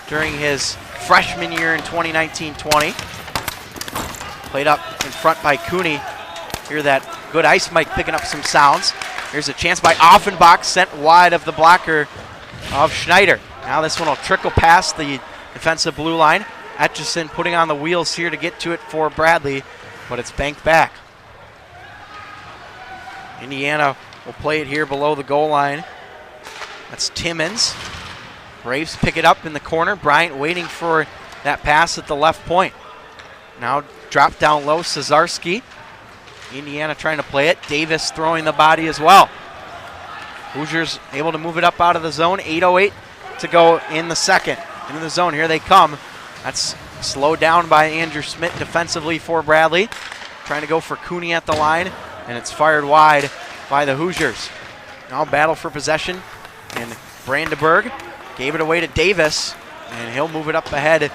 during his freshman year in 2019-20. Played up in front by Cooney. Hear that good ice mic picking up some sounds. Here's a chance by Offenbach, sent wide of the blocker of Schneider. Now this one will trickle past the defensive blue line. Etchison putting on the wheels here to get to it for Bradley, but it's banked back. Indiana will play it here below the goal line. That's Timmons. Braves pick it up in the corner. Bryant waiting for that pass at the left point. Now drop down low, Cesarski. Indiana trying to play it. Davis throwing the body as well. Hoosiers able to move it up out of the zone. 8:08 to go in the second. Into the zone, here they come. That's slowed down by Andrew Schmidt defensively for Bradley. Trying to go for Cooney at the line, and it's fired wide by the Hoosiers. Now battle for possession, and Brandenburg gave it away to Davis, and he'll move it up ahead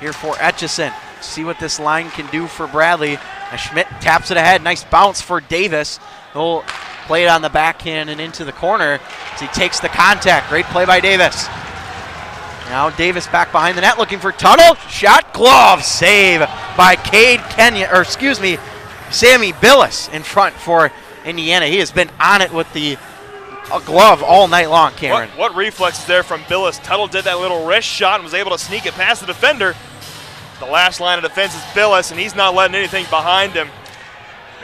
here for Etchison. See what this line can do for Bradley. As Schmidt taps it ahead. Nice bounce for Davis. He'll play it on the backhand and into the corner as he takes the contact. Great play by Davis. Now Davis back behind the net looking for Tuttle. Shot, glove, save by Sammy Billis in front for Indiana. He has been on it with the glove all night long, Cameron. What reflexes there from Billis. Tuttle did that little wrist shot and was able to sneak it past the defender. The last line of defense is Billis, and he's not letting anything behind him.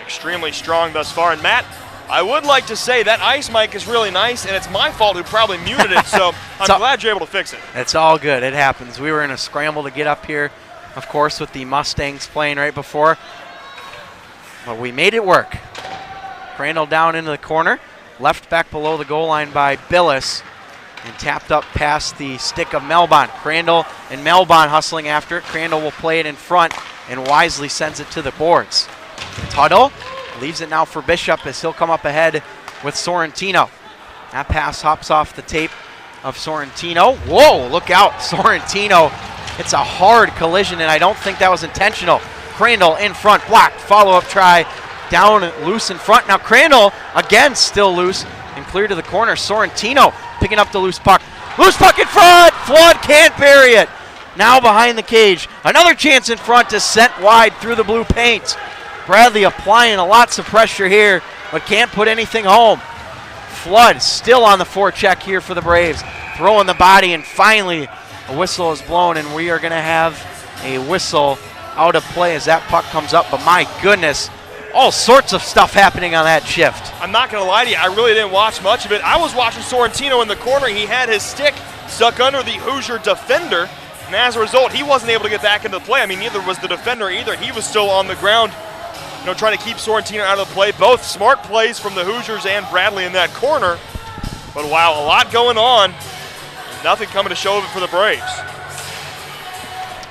Extremely strong thus far. And Matt, I would like to say that ice mic is really nice, and it's my fault who probably muted it, so I'm glad you're able to fix it. It's all good. It happens. We were in a scramble to get up here, of course, with the Mustangs playing right before. But we made it work. Crandall down into the corner. Left back below the goal line by Billis. And tapped up past the stick of Melbon. Crandall and Melbon hustling after it. Crandall will play it in front and wisely sends it to the boards. Tuttle leaves it now for Bishop as he'll come up ahead with Sorrentino. That pass hops off the tape of Sorrentino. Whoa, look out. Sorrentino It's a hard collision, and I don't think that was intentional. Crandall in front, blocked, follow-up try, down loose in front. Now Crandall, again, still loose, and clear to the corner. Sorrentino picking up the loose puck. Loose puck in front! Flood can't bury it. Now behind the cage. Another chance in front is sent wide through the blue paint. Bradley applying lots of pressure here, but can't put anything home. Flood still on the forecheck here for the Braves. Throwing the body, and finally a whistle is blown, and we are going to have a whistle out of play as that puck comes up. But my goodness, all sorts of stuff happening on that shift. I'm not going to lie to you, I really didn't watch much of it. I was watching Sorrentino in the corner. He had his stick stuck under the Hoosier defender, and as a result, he wasn't able to get back into the play. I mean, neither was the defender either. He was still on the ground, trying to keep Sorrentino out of the play. Both smart plays from the Hoosiers and Bradley in that corner. But wow, a lot going on. Nothing coming to show of it for the Braves.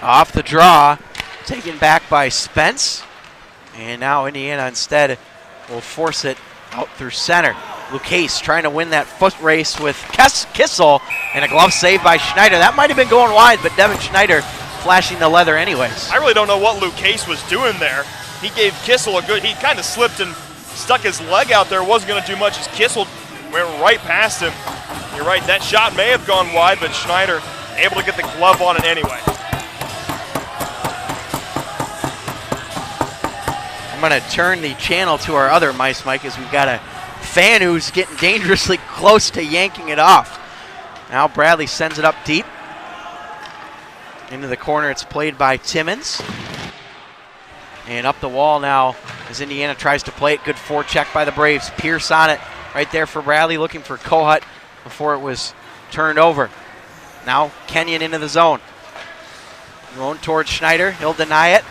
Off the draw, taken back by Spence. And now Indiana instead will force it out through center. Lucchese trying to win that foot race with Kissel, and a glove save by Schneider. That might have been going wide, but Devin Schneider flashing the leather anyways. I really don't know what Lucchese was doing there. He gave Kissel he kind of slipped and stuck his leg out there. Wasn't going to do much as Kissel went right past him. You're right, that shot may have gone wide, but Schneider able to get the glove on it anyway. I'm going to turn the channel to our other mice mic as we've got a fan who's getting dangerously close to yanking it off. Now Bradley sends it up deep. Into the corner, it's played by Timmons. And up the wall now as Indiana tries to play it. Good forecheck by the Braves. Pierce on it right there for Bradley, looking for Kohut before it was turned over. Now Kenyon into the zone. Going towards Schneider. He'll deny it.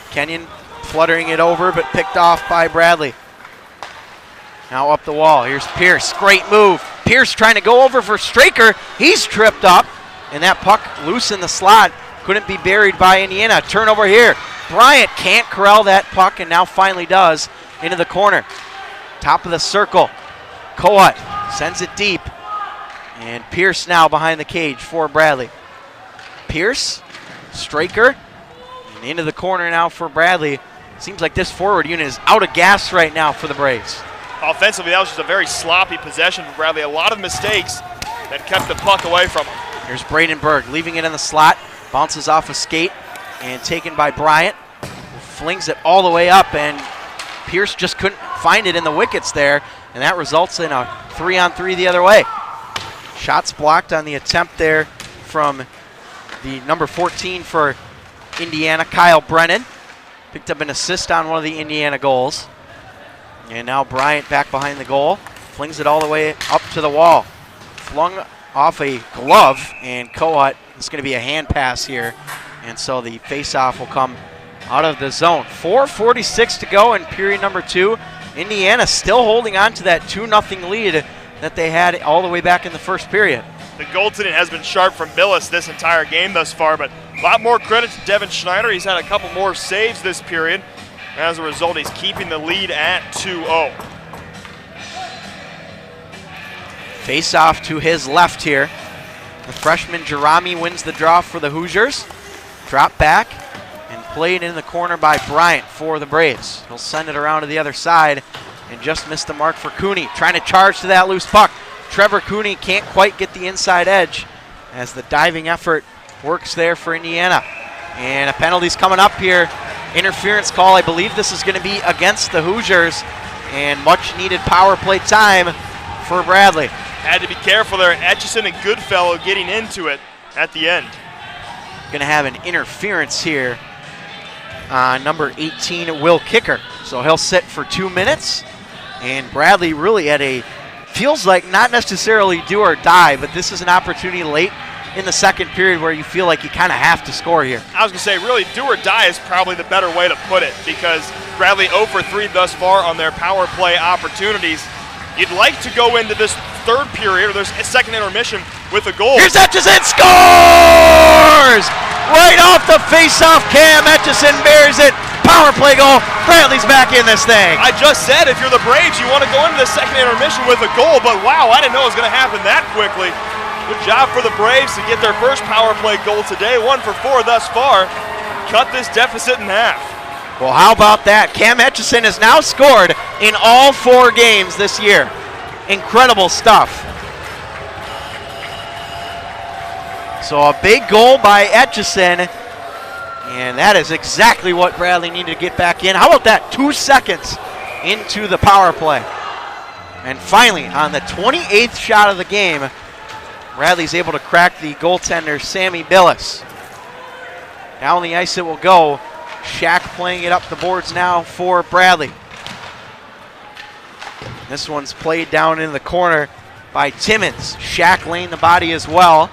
Kenyon fluttering it over, but picked off by Bradley. Now up the wall. Here's Pierce. Great move. Pierce trying to go over for Straker. He's tripped up, and that puck loose in the slot. Couldn't be buried by Indiana. Turnover here. Bryant can't corral that puck, and now finally does, into the corner. Top of the circle. Kohut sends it deep. And Pierce now behind the cage for Bradley. Pierce, Straker, and into the corner now for Bradley. Seems like this forward unit is out of gas right now for the Braves. Offensively, that was just a very sloppy possession for Bradley. A lot of mistakes that kept the puck away from him. Here's Bradenberg leaving it in the slot. Bounces off a skate and taken by Bryant. Flings it all the way up, and Pierce just couldn't find it in the wickets there, and that results in a 3-on-3 the other way. Shots blocked on the attempt there from the number 14 for Indiana, Kyle Brennan. Picked up an assist on one of the Indiana goals. And now Bryant back behind the goal. Flings it all the way up to the wall. Flung off a glove, and Kohut, it's going to be a hand pass here. And so the face-off will come out of the zone. 4:46 to go in period number 2. Indiana still holding on to that 2-0 lead that they had all the way back in the first period. The goaltending has been sharp from Billis this entire game thus far, but a lot more credit to Devin Schneider. He's had a couple more saves this period. As a result, he's keeping the lead at 2-0. Face off to his left here. The freshman Jerami wins the draw for the Hoosiers. Drop back and played in the corner by Bryant for the Braves. He'll send it around to the other side and just missed the mark for Cooney. Trying to charge to that loose puck. Trevor Cooney can't quite get the inside edge as the diving effort works there for Indiana. And a penalty's coming up here. Interference call. I believe this is going to be against the Hoosiers, and much needed power play time for Bradley. Had to be careful there. Etchison and Goodfellow getting into it at the end. Going to have an interference here on number 18, Will Kicker. So he'll sit for 2 minutes, and Bradley really at a, feels like not necessarily do or die, but this is an opportunity late in the second period where you feel like you kind of have to score here. I was going to say, really, do or die is probably the better way to put it, because Bradley 0 for 3 thus far on their power play opportunities. You'd like to go into this third period, or this second intermission, with a goal. Here's Etchison, scores! Right off the face-off, Cam Etchison buries it. Power play goal. Bradley's back in this thing. I just said, if you're the Braves, you want to go into the second intermission with a goal, but wow, I didn't know it was going to happen that quickly. Good job for the Braves to get their first power play goal today, 1 for 4 thus far. Cut this deficit in half. Well, how about that? Cam Etchison has now scored in all 4 games this year. Incredible stuff. So a big goal by Etchison, and that is exactly what Bradley needed to get back in. How about that? 2 seconds into the power play. And finally, on the 28th shot of the game, Bradley's able to crack the goaltender, Sammy Billis. Down the ice it will go. Shack playing it up the boards now for Bradley. This one's played down in the corner by Timmons. Shack laying the body as well.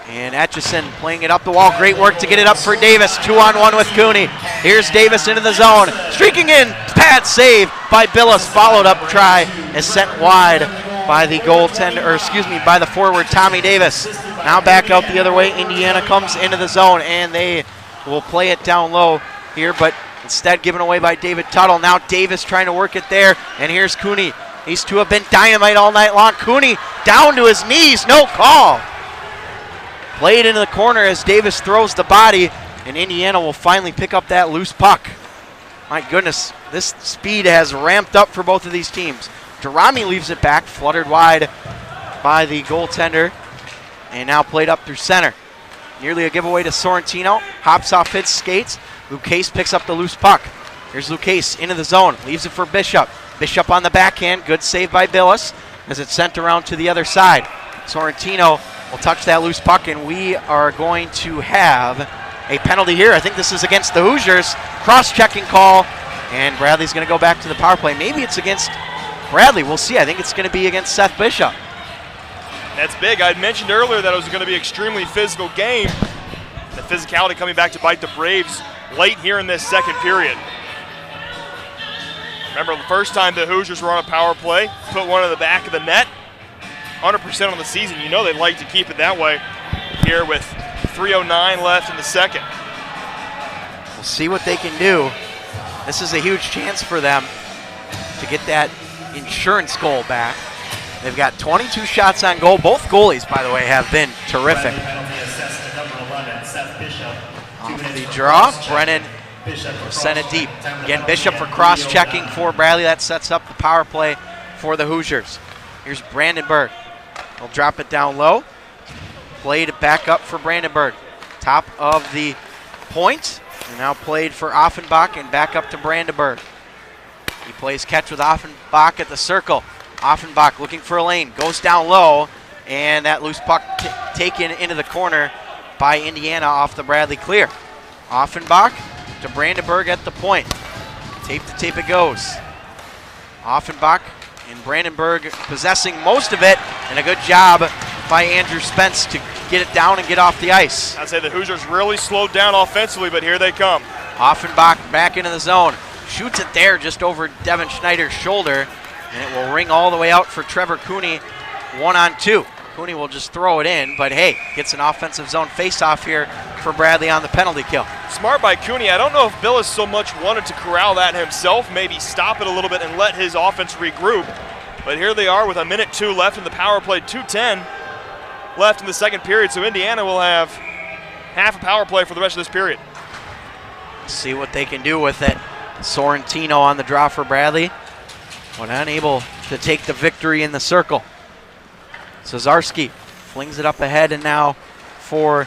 And Etchison playing it up the wall. Great work to get it up for Davis. 2-on-1 with Cooney. Here's Davis into the zone. Streaking in. Pad save by Billis. Followed up try is sent wide by the goaltender, or excuse me, by the forward Tommy Davis. Now back out the other way. Indiana comes into the zone and they will play it down low here, but instead given away by David Tuttle. Now Davis trying to work it there. And here's Cooney. These two have been dynamite all night long. Cooney down to his knees. No call. Played into the corner as Davis throws the body, and Indiana will finally pick up that loose puck. My goodness, this speed has ramped up for both of these teams. Durrami leaves it back, fluttered wide by the goaltender, and now played up through center. Nearly a giveaway to Sorrentino. Hops off his skates. Lucchese picks up the loose puck. Here's Lucchese into the zone, leaves it for Bishop. Bishop on the backhand, good save by Billis as it's sent around to the other side. Sorrentino will touch that loose puck, and we are going to have a penalty here. I think this is against the Hoosiers. Cross-checking call, and Bradley's going to go back to the power play. Maybe it's against Bradley. We'll see. I think it's going to be against Seth Bishop. That's big. I mentioned earlier that it was going to be an extremely physical game. The physicality coming back to bite the Braves late here in this second period. Remember the first time the Hoosiers were on a power play, put one in the back of the net. 100% on the season. You know they'd like to keep it that way here with 3:09 left in the second. We'll see what they can do. This is a huge chance for them to get that insurance goal back. They've got 22 shots on goal. Both goalies, by the way, have been terrific. Off the draw, Brennan sent it deep. Again, Bishop for cross-checking for Bradley. That sets up the power play for the Hoosiers. Here's Brandenburg. He'll drop it down low. Played it back up for Brandenburg. Top of the point. And now played for Offenbach and back up to Brandenburg. He plays catch with Offenbach at the circle. Offenbach looking for a lane. Goes down low. And that loose puck taken into the corner by Indiana off the Bradley clear. Offenbach to Brandenburg at the point. Tape to tape it goes. Offenbach and Brandenburg possessing most of it, and a good job by Andrew Spence to get it down and get off the ice. I'd say the Hoosiers really slowed down offensively, but here they come. Offenbach back into the zone. Shoots it there just over Devin Schneider's shoulder, and it will ring all the way out for Trevor Cooney, 1-on-2. Cooney will just throw it in, but hey, gets an offensive zone face-off here for Bradley on the penalty kill. Smart by Cooney. I don't know if Billis so much wanted to corral that himself, maybe stop it a little bit and let his offense regroup. But here they are with 1:02 left in the power play, 2:10 left in the second period, so Indiana will have half a power play for the rest of this period. See what they can do with it. Sorrentino on the draw for Bradley, but unable to take the victory in the circle. Cesarski flings it up ahead, and now for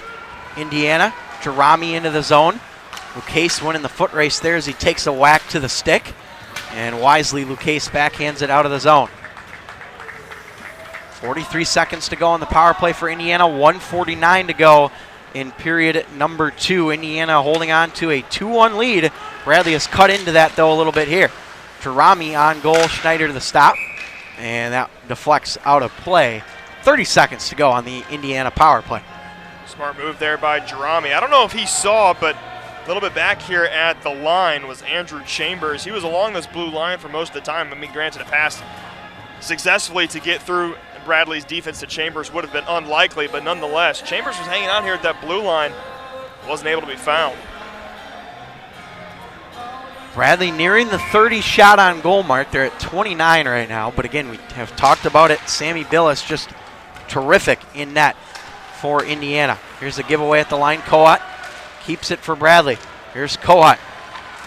Indiana, Durrami into the zone. Lucchese winning the foot race there as he takes a whack to the stick, and wisely Lucchese backhands it out of the zone. 43 seconds to go on the power play for Indiana, 1:49 to go in period number 2. Indiana holding on to a 2-1 lead. Bradley has cut into that though a little bit here. Durrami on goal, Schneider to the stop, and that deflects out of play. 30 seconds to go on the Indiana power play. Smart move there by Durrami. I don't know if he saw, but a little bit back here at the line was Andrew Chambers. He was along this blue line for most of the time. I mean, granted, it passed successfully to get through Bradley's defense to Chambers would have been unlikely, but nonetheless, Chambers was hanging out here at that blue line, wasn't able to be found. Bradley nearing the 30 shot on goal mark. They're at 29 right now, but again, we have talked about it. Sammy Billis just terrific in net for Indiana. Here's a giveaway at the line. Coat keeps it for Bradley. Here's Coat.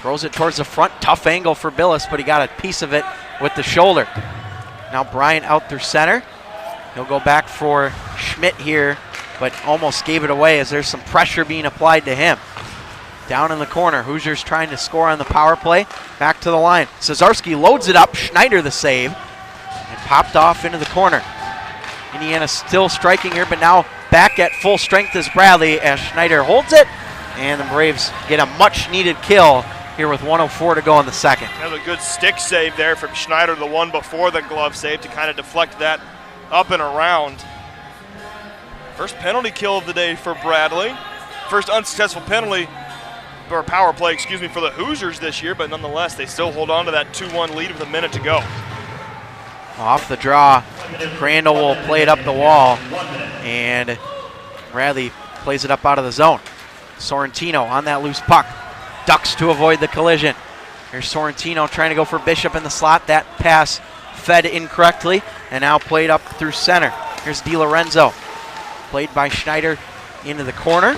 Throws it towards the front. Tough angle for Billis, but he got a piece of it with the shoulder. Now Bryant out through center. He'll go back for Schmidt here, but almost gave it away as there's some pressure being applied to him. Down in the corner, Hoosiers trying to score on the power play. Back to the line. Cesarski loads it up. Schneider the save. And popped off into the corner. Indiana still striking here, but now back at full strength is Bradley as Schneider holds it. And the Braves get a much-needed kill here with 1:04 to go in the second. That was a good stick save there from Schneider, the one before the glove save, to kind of deflect that up and around. First penalty kill of the day for Bradley. First unsuccessful penalty, or power play, excuse me, for the Hoosiers this year, but nonetheless, they still hold on to that 2-1 lead with a minute to go. Off the draw, Crandall will play it up the wall, and Bradley plays it up out of the zone. Sorrentino on that loose puck. Ducks to avoid the collision. Here's Sorrentino trying to go for Bishop in the slot. That pass fed incorrectly and now played up through center. Here's DiLorenzo. Played by Schneider into the corner.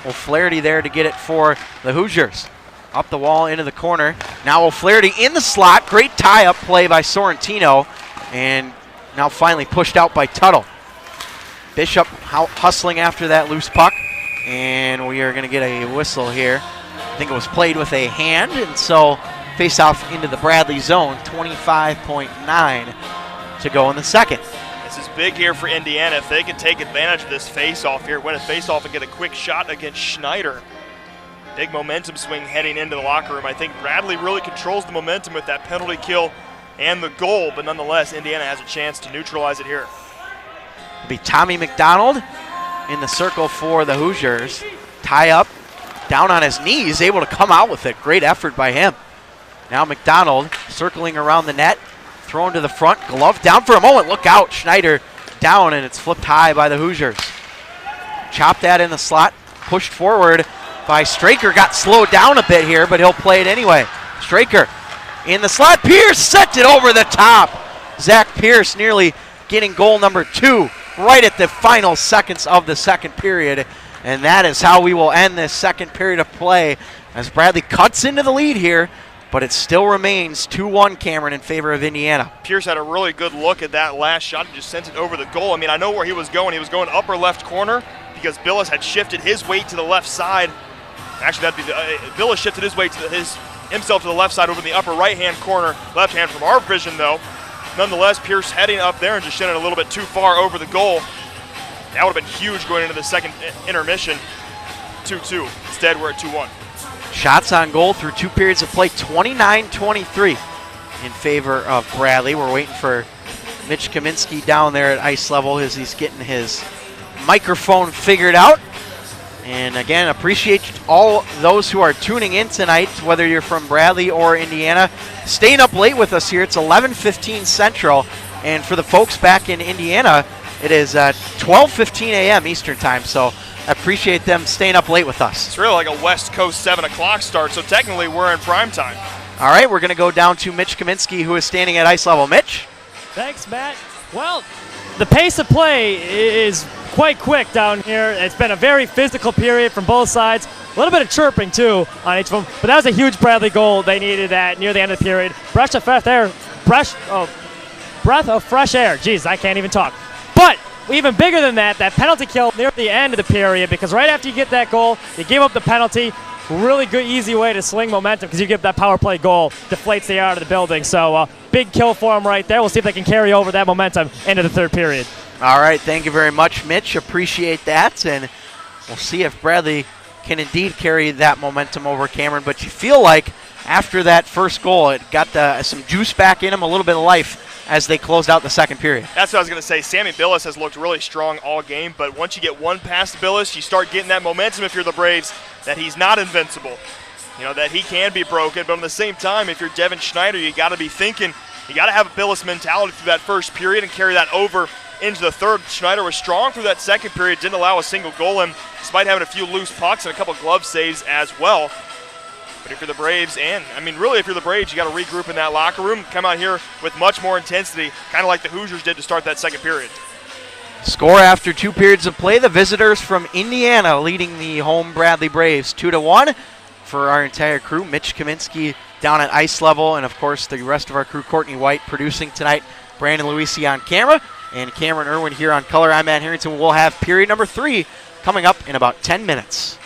O'Flaherty there to get it for the Hoosiers. Up the wall into the corner. Now O'Flaherty in the slot. Great tie-up play by Sorrentino. And now finally pushed out by Tuttle. Bishop hustling after that loose puck. And we are going to get a whistle here. I think it was played with a hand, and so face off into the Bradley zone. 25.9 to go in the second. This is big here for Indiana. If they can take advantage of this face-off here, win a face-off and get a quick shot against Schneider. Big momentum swing heading into the locker room. I think Bradley really controls the momentum with that penalty kill and the goal, but nonetheless, Indiana has a chance to neutralize it here. It'll be Tommy McDonald in the circle for the Hoosiers. Tie up. Down on his knees, able to come out with it. Great effort by him. Now McDonald circling around the net, thrown to the front, glove down for a moment. Look out, Schneider down, and it's flipped high by the Hoosiers. Chopped that in the slot, pushed forward by Straker. Got slowed down a bit here, but he'll play it anyway. Straker in the slot. Pierce sent it over the top. Zach Pierce nearly getting goal number 2 right at the final seconds of the second period. And that is how we will end this second period of play as Bradley cuts into the lead here, but it still remains 2-1, Cameron, in favor of Indiana. Pierce had a really good look at that last shot and just sent it over the goal. I mean, I know where he was going. He was going upper left corner because Billis had shifted his weight to the left side. Actually, that'd be Billis shifted his weight to himself to the left side over in the upper right-hand corner. Left hand from our vision, though. Nonetheless, Pierce heading up there and just sent it a little bit too far over the goal. That would have been huge going into the second intermission. 2-2. Instead, we're at 2-1. Shots on goal through 2 periods of play, 29-23 in favor of Bradley. We're waiting for Mitch Kaminski down there at ice level as he's getting his microphone figured out. And again, appreciate all those who are tuning in tonight, whether you're from Bradley or Indiana. Staying up late with us here. It's 11:15 Central. And for the folks back in Indiana, it is 12:15 a.m. Eastern time, so I appreciate them staying up late with us. It's really like a West Coast 7 o'clock start, so technically we're in prime time. All right, we're going to go down to Mitch Kaminski, who is standing at ice level. Mitch? Thanks, Matt. Well, the pace of play is quite quick down here. It's been a very physical period from both sides. A little bit of chirping, too, on each of them. But that was a huge Bradley goal. They needed that near the end of the period. Breath of fresh air. Jeez, I can't even talk. But even bigger than that, that penalty kill near the end of the period, because right after you get that goal, you give up the penalty. Really good, easy way to swing momentum because you give that power play goal, deflates the air out of the building. So big kill for them right there. We'll see if they can carry over that momentum into the third period. All right, thank you very much, Mitch. Appreciate that, and we'll see if Bradley can indeed carry that momentum over, Cameron. But you feel like after that first goal, it got some juice back in him, a little bit of life as they closed out the second period. That's what I was going to say. Sammy Billis has looked really strong all game, but once you get one past Billis, you start getting that momentum if you're the Braves, that he's not invincible, that he can be broken. But at the same time, if you're Devin Schneider, you got to be thinking, you got to have a Billis mentality through that first period and carry that over into the third. Schneider was strong through that second period, didn't allow a single goal in, despite having a few loose pucks and a couple glove saves as well. But if you're the Braves, really if you're the Braves, you got to regroup in that locker room, come out here with much more intensity, kind of like the Hoosiers did to start that second period. Score after 2 periods of play, the visitors from Indiana leading the home Bradley Braves 2-1. For our entire crew, Mitch Kaminski down at ice level, and of course the rest of our crew, Courtney White producing tonight, Brandon Luisi on camera, and Cameron Irwin here on color. I'm Matt Harrington. We'll have period number 3 coming up in about 10 minutes.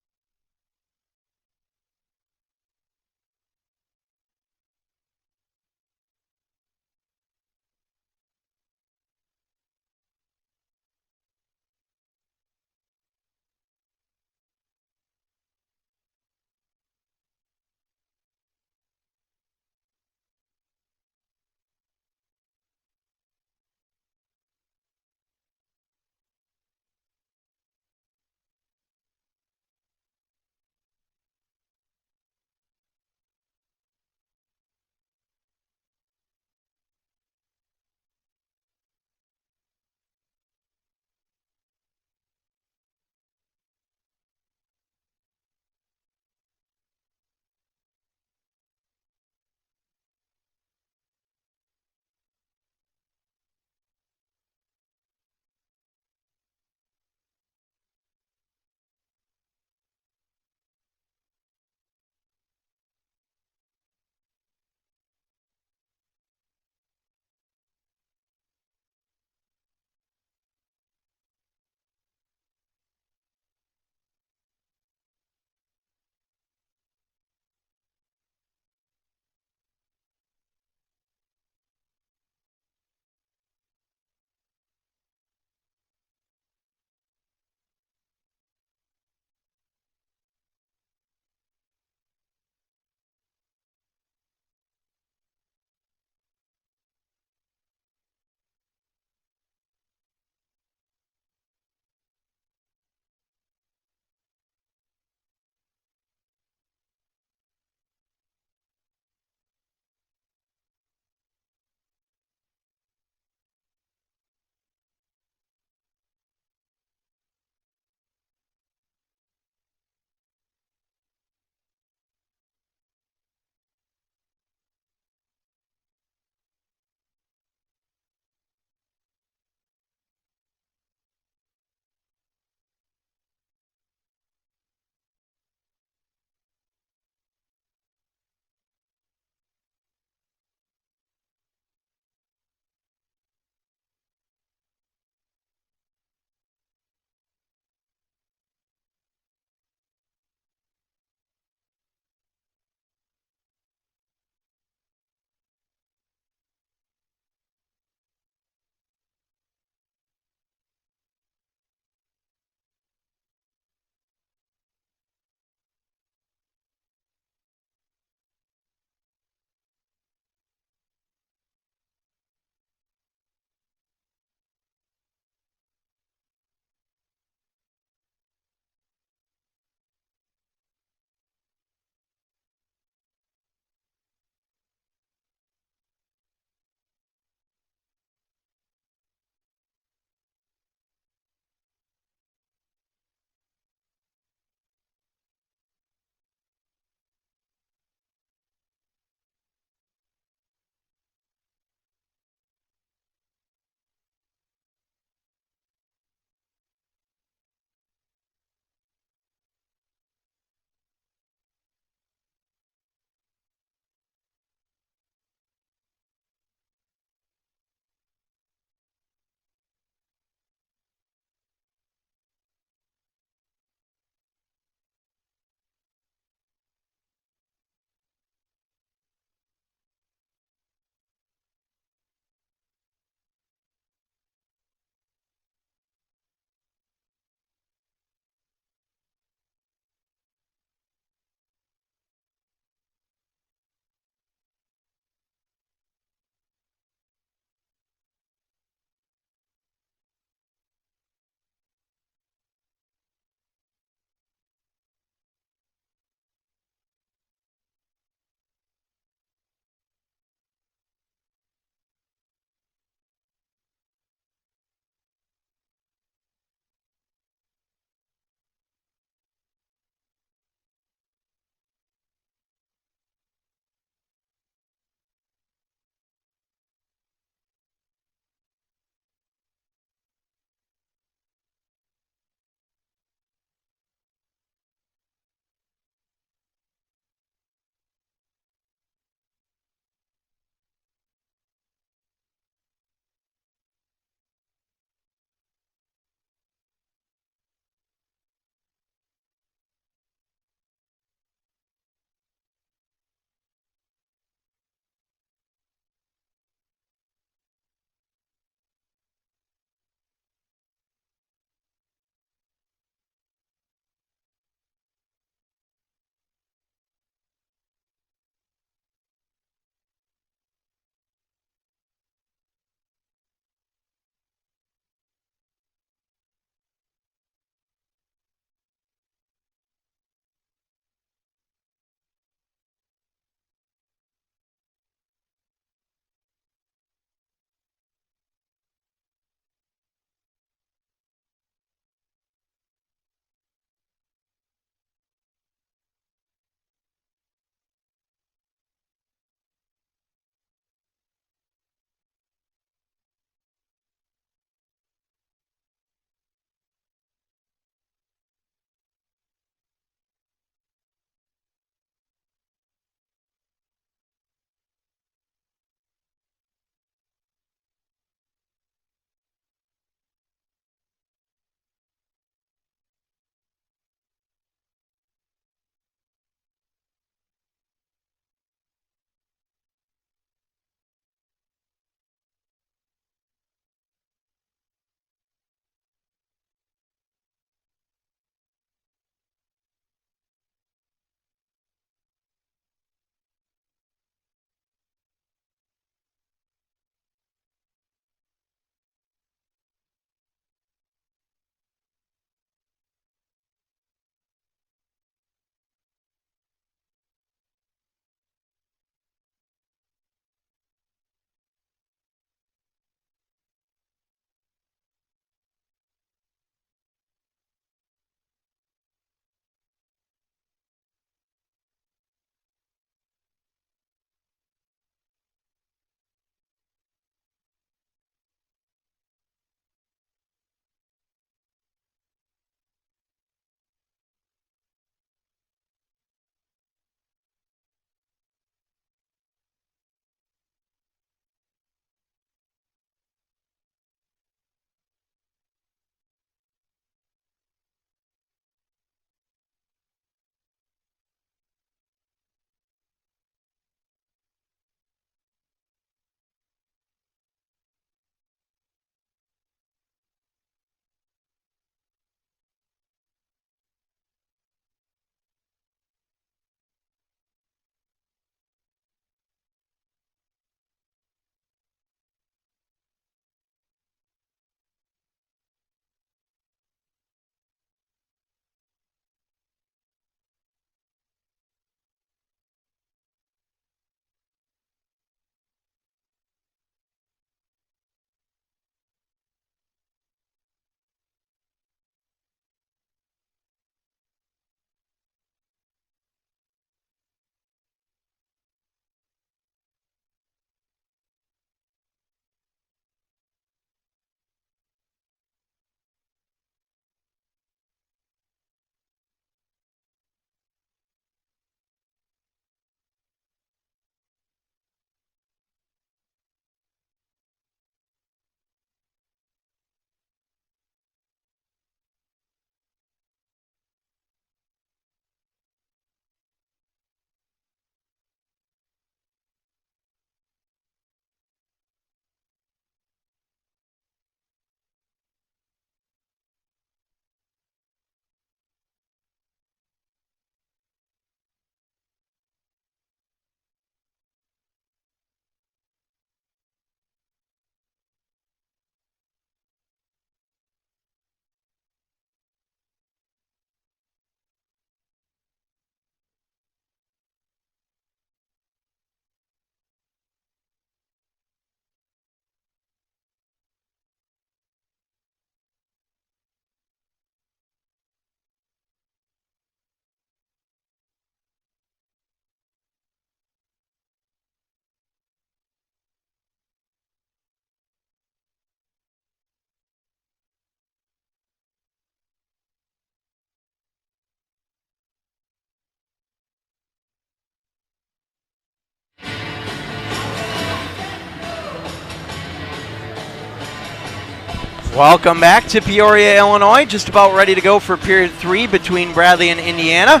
Welcome back to Peoria, Illinois. Just about ready to go for period 3 between Bradley and Indiana.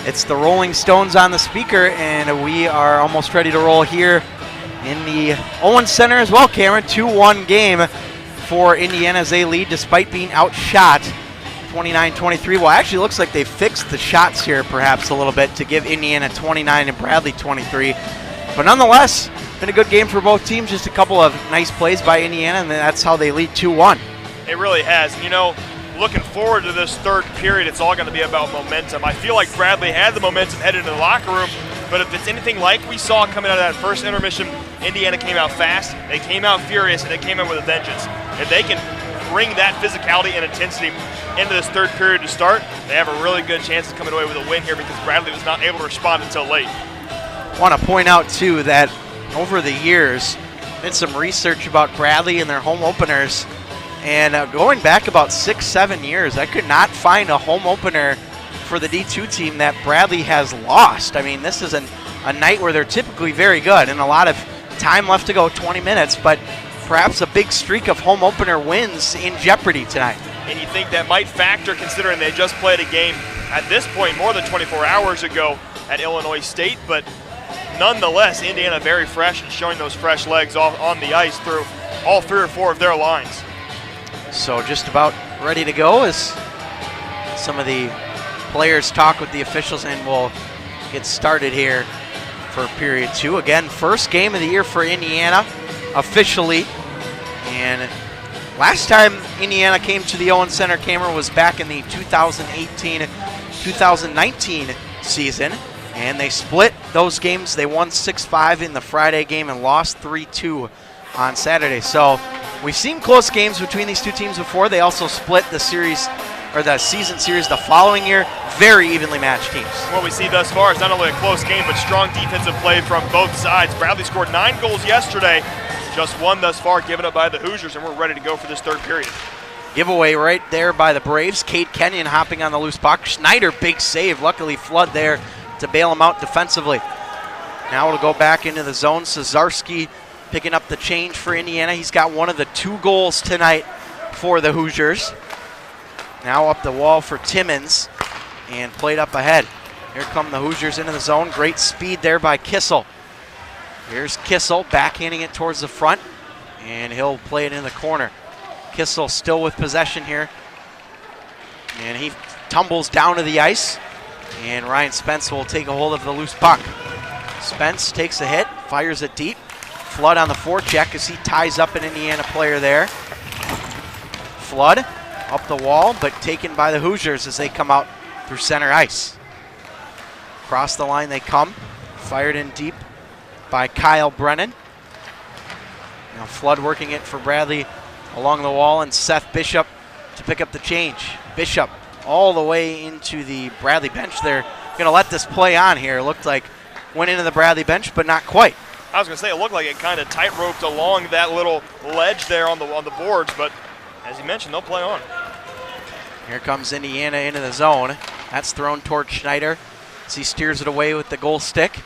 It's the Rolling Stones on the speaker, and we are almost ready to roll here in the Owens Center as well, Cameron. 2-1 game for Indiana as they lead despite being outshot 29-23. Well, actually looks like they fixed the shots here perhaps a little bit to give Indiana 29 and Bradley 23. But nonetheless, been a good game for both teams. Just a couple of nice plays by Indiana, and that's how they lead 2-1. It really has. You know, looking forward to this third period, it's all going to be about momentum. I feel like Bradley had the momentum headed into the locker room, but if it's anything like we saw coming out of that first intermission, Indiana came out fast, they came out furious, and they came in with a vengeance. If they can bring that physicality and intensity into this third period to start, they have a really good chance of coming away with a win here because Bradley was not able to respond until late. I want to point out, too, that over the years, been some research about Bradley and their home openers. And going back about 6-7 years, I could not find a home opener for the D2 team that Bradley has lost. I mean, this is a night where they're typically very good and a lot of time left to go, 20 minutes, but perhaps a big streak of home opener wins in jeopardy tonight. And you think that might factor considering they just played a game at this point more than 24 hours ago at Illinois State, but nonetheless, Indiana very fresh and showing those fresh legs on the ice through all 3 or 4 of their lines. So just about ready to go as some of the players talk with the officials, and we'll get started here for period 2. Again, first game of the year for Indiana officially. And last time Indiana came to the Owens Center, Cameron, was back in the 2018-2019 season. And they split those games. They won 6-5 in the Friday game and lost 3-2 on Saturday. So we've seen close games between these two teams before. They also split the series, or the season series, the following year. Very evenly matched teams. What we see thus far is not only a close game, but strong defensive play from both sides. Bradley scored 9 goals yesterday, just 1 thus far given up by the Hoosiers, and we're ready to go for this third period. Giveaway right there by the Braves. Cade Kenyon hopping on the loose puck. Schneider, big save. Luckily, Flood there to bail him out defensively. Now it'll go back into the zone. Cesarski picking up the change for Indiana. He's got one of the 2 goals tonight for the Hoosiers. Now up the wall for Timmons and played up ahead. Here come the Hoosiers into the zone. Great speed there by Kissel. Here's Kissel backhanding it towards the front, and he'll play it in the corner. Kissel still with possession here, and he tumbles down to the ice, and Ryan Spence will take a hold of the loose puck. Spence takes a hit, fires it deep. Flood on the forecheck as he ties up an Indiana player there. Flood up the wall, but taken by the Hoosiers as they come out through center ice. Across the line they come, fired in deep by Kyle Brennan. Now Flood working it for Bradley along the wall, and Seth Bishop to pick up the change. Bishop all the way into the Bradley bench. They're going to let this play on here. Looked like went into the Bradley bench, but not quite. I was going to say, it looked like it kind of tight-roped along that little ledge there on the boards, but as you mentioned, they'll play on. Here comes Indiana into the zone. That's thrown toward Schneider as he steers it away with the goal stick.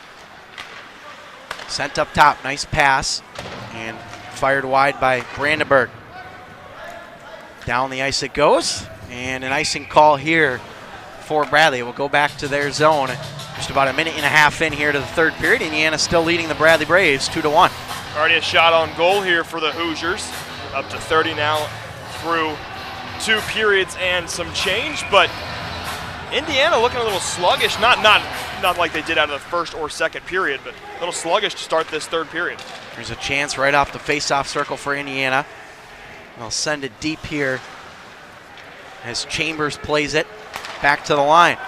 Sent up top, nice pass, and fired wide by Brandenburg. Down the ice it goes, and an icing call here for Bradley. We'll go back to their zone. Just about a minute and a half in here to the third period. Indiana still leading the Bradley Braves 2-1. Already a shot on goal here for the Hoosiers. Up to 30 now through 2 periods and some change, but Indiana looking a little sluggish. Not like they did out of the first or second period, but a little sluggish to start this third period. There's a chance right off the face-off circle for Indiana. They'll send it deep here as Chambers plays it back to the line.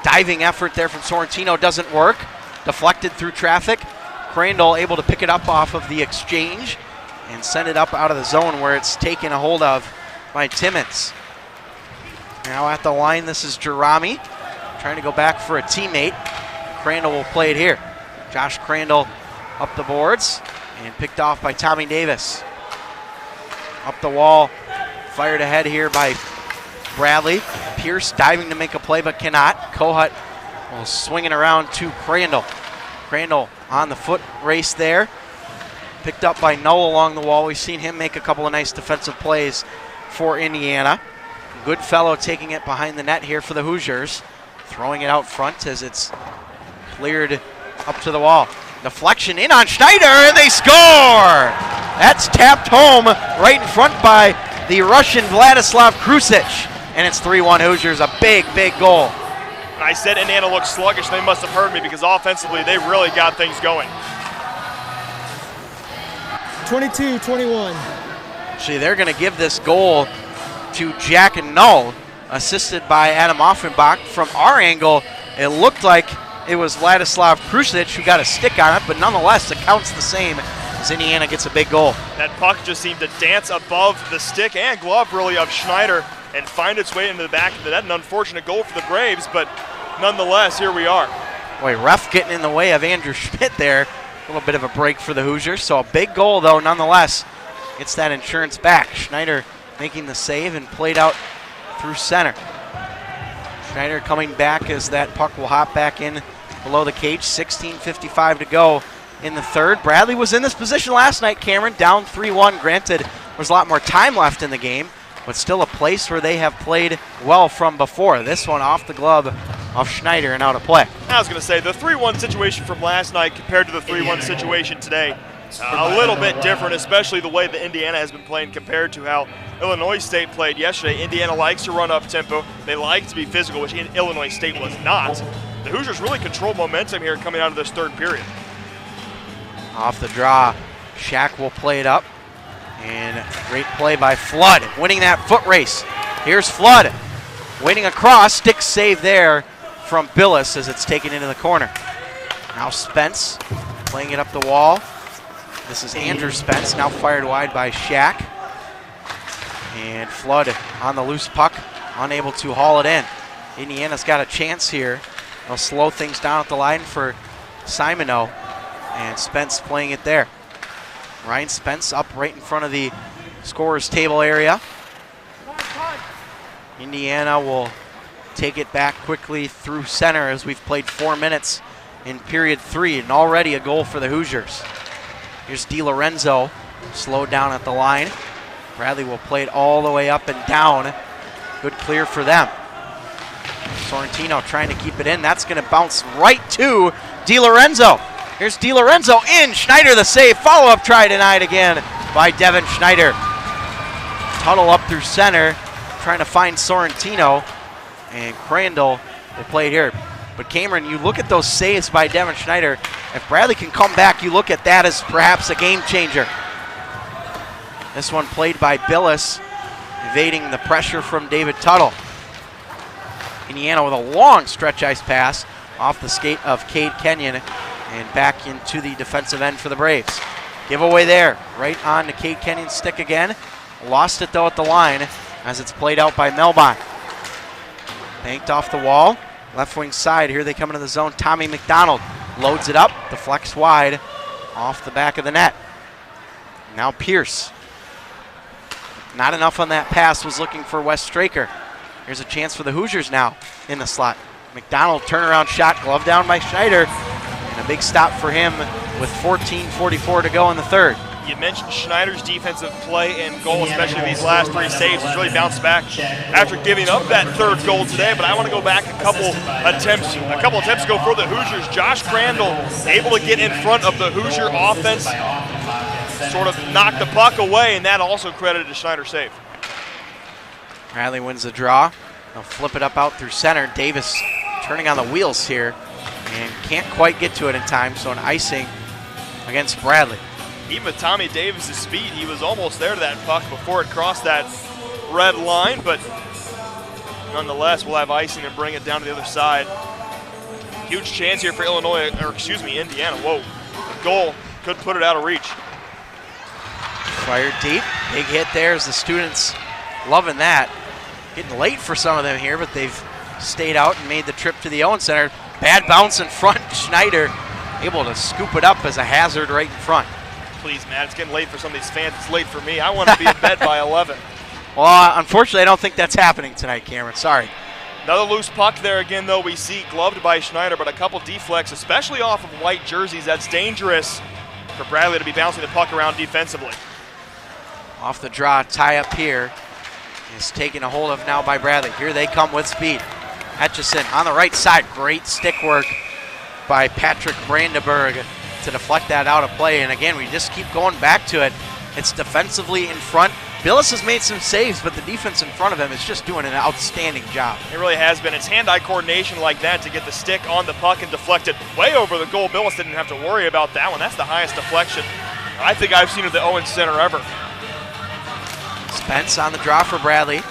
Diving effort there from Sorrentino doesn't work. Deflected through traffic. Crandall able to pick it up off of the exchange and send it up out of the zone where it's taken a hold of by Timmons. Now at the line, this is Jerami trying to go back for a teammate. Crandall will play it here. Josh Crandall up the boards and picked off by Tommy Davis. Up the wall, fired ahead here by Bradley. Pierce diving to make a play but cannot. Kohut will swing it around to Crandall. Crandall on the foot race there. Picked up by Null along the wall. We've seen him make a couple of nice defensive plays for Indiana. Goodfellow taking it behind the net here for the Hoosiers. Throwing it out front as it's cleared up to the wall. Deflection in on Schneider, and they score! That's tapped home right in front by the Russian Vladislav Krusic. And it's 3-1 Hoosiers, a big, big goal. I said Indiana looked sluggish. They must have heard me because offensively they really got things going. 22-21. See, they're going to give this goal to Jack and Null, assisted by Adam Offenbach. From our angle, it looked like it was Vladislav Krusic who got a stick on it, but nonetheless, it counts the same as Indiana gets a big goal. That puck just seemed to dance above the stick and glove, really, of Schneider and find its way into the back of the net. An unfortunate goal for the Braves, but nonetheless, here we are. Boy, ref getting in the way of Andrew Schmidt there. A little bit of a break for the Hoosiers, so a big goal, though, nonetheless. Gets that insurance back. Schneider making the save and played out through center. Schneider coming back as that puck will hop back in below the cage. 16:55 to go in the third. Bradley was in this position last night, Cameron, down 3-1. Granted, there's a lot more time left in the game, but still a place where they have played well from before. This one off the glove of Schneider and out of play. I was going to say, the 3-1 situation from last night compared to the 3-1 situation today, a little bit different, especially the way that Indiana has been playing compared to how Illinois State played yesterday. Indiana likes to run up tempo. They like to be physical, which Illinois State was not. The Hoosiers really control momentum here coming out of this third period. Off the draw, Shack will play it up. And great play by Flood, winning that foot race. Here's Flood, waiting across, stick save there from Billis as it's taken into the corner. Now Spence playing it up the wall. This is Andrew Spence, now fired wide by Shack. And Flood on the loose puck, unable to haul it in. Indiana's got a chance here. They'll slow things down at the line for Simoneau, and Spence playing it there. Ryan Spence up right in front of the scorer's table area. Indiana will take it back quickly through center as we've played 4 minutes in period 3, and already a goal for the Hoosiers. Here's DiLorenzo, slowed down at the line. Bradley will play it all the way up and down. Good clear for them. Sorrentino trying to keep it in. That's going to bounce right to DiLorenzo. Here's DiLorenzo in. Schneider the save. Follow-up try denied again by Devin Schneider. Tuttle up through center, trying to find Sorrentino. And Crandall will play it here. But Cameron, you look at those saves by Devin Schneider. If Bradley can come back, you look at that as perhaps a game changer. This one played by Billis, evading the pressure from David Tuttle. Indiana with a long stretch ice pass off the skate of Cade Kenyon and back into the defensive end for the Braves. Giveaway there, right on to Cade Kenyon's stick again. Lost it though at the line as it's played out by Melbon. Banked off the wall, left wing side. Here they come into the zone. Tommy McDonald loads it up, deflects wide off the back of the net. Now Pierce. Not enough on that pass, was looking for Wes Straker. Here's a chance for the Hoosiers now in the slot. McDonald turnaround shot, glove down by Schneider, and a big stop for him with 14:44 to go in the third. You mentioned Schneider's defensive play and goal, especially these last 3 saves. He's really bounced back after giving up that third goal today, but I want to go back a couple attempts ago for the Hoosiers. Josh Crandall able to get in front of the Hoosier offense, sort of knock the puck away, and that also credited to Schneider's save. Bradley wins the draw. They'll flip it up out through center. Davis turning on the wheels here and can't quite get to it in time, so an icing against Bradley. Even with Tommy Davis's speed, he was almost there to that puck before it crossed that red line, but nonetheless, we'll have icing and bring it down to the other side. Huge chance here for Indiana. Whoa, the goal could put it out of reach. Fired deep, big hit there as the students loving that. Getting late for some of them here, but they've stayed out and made the trip to the Owens Center. Bad bounce in front. Schneider able to scoop it up as a hazard right in front. Please, Matt, it's getting late for some of these fans. It's late for me. I want to be in bed by 11. Well, unfortunately, I don't think that's happening tonight, Cameron. Sorry. Another loose puck there again, though, we see gloved by Schneider, but a couple deflects, especially off of white jerseys. That's dangerous for Bradley to be bouncing the puck around defensively. Off the draw, tie up here. is taken a hold of now by Bradley. Here they come with speed. Hutchison on the right side. Great stick work by Patrick Brandenburg to deflect that out of play. And again, we just keep going back to it. It's defensively in front. Billis has made some saves, but the defense in front of him is just doing an outstanding job. It really has been. It's hand-eye coordination like that to get the stick on the puck and deflect it way over the goal. Billis didn't have to worry about that one. That's the highest deflection I think I've seen at the Owens Center ever. Spence on the draw for Bradley.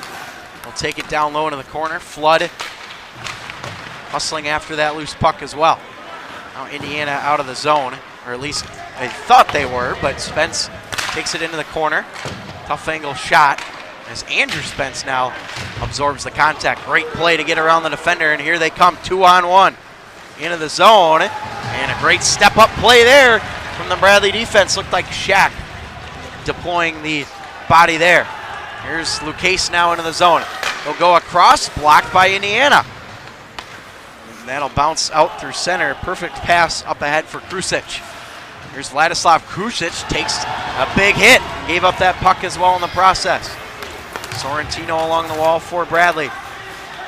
Will take it down low into the corner. Flood hustling after that loose puck as well. Now Indiana out of the zone, or at least they thought they were, but Spence takes it into the corner. Tough angle shot as Andrew Spence now absorbs the contact. Great play to get around the defender, and here they come 2-on-1 into the zone. And a great step-up play there from the Bradley defense. Looked like Shaq deploying the body there. Here's Lucchese now into the zone. They'll go across, blocked by Indiana. And that'll bounce out through center. Perfect pass up ahead for Krusic. Here's Vladislav Krusic, takes a big hit, gave up that puck as well in the process. Sorrentino along the wall for Bradley.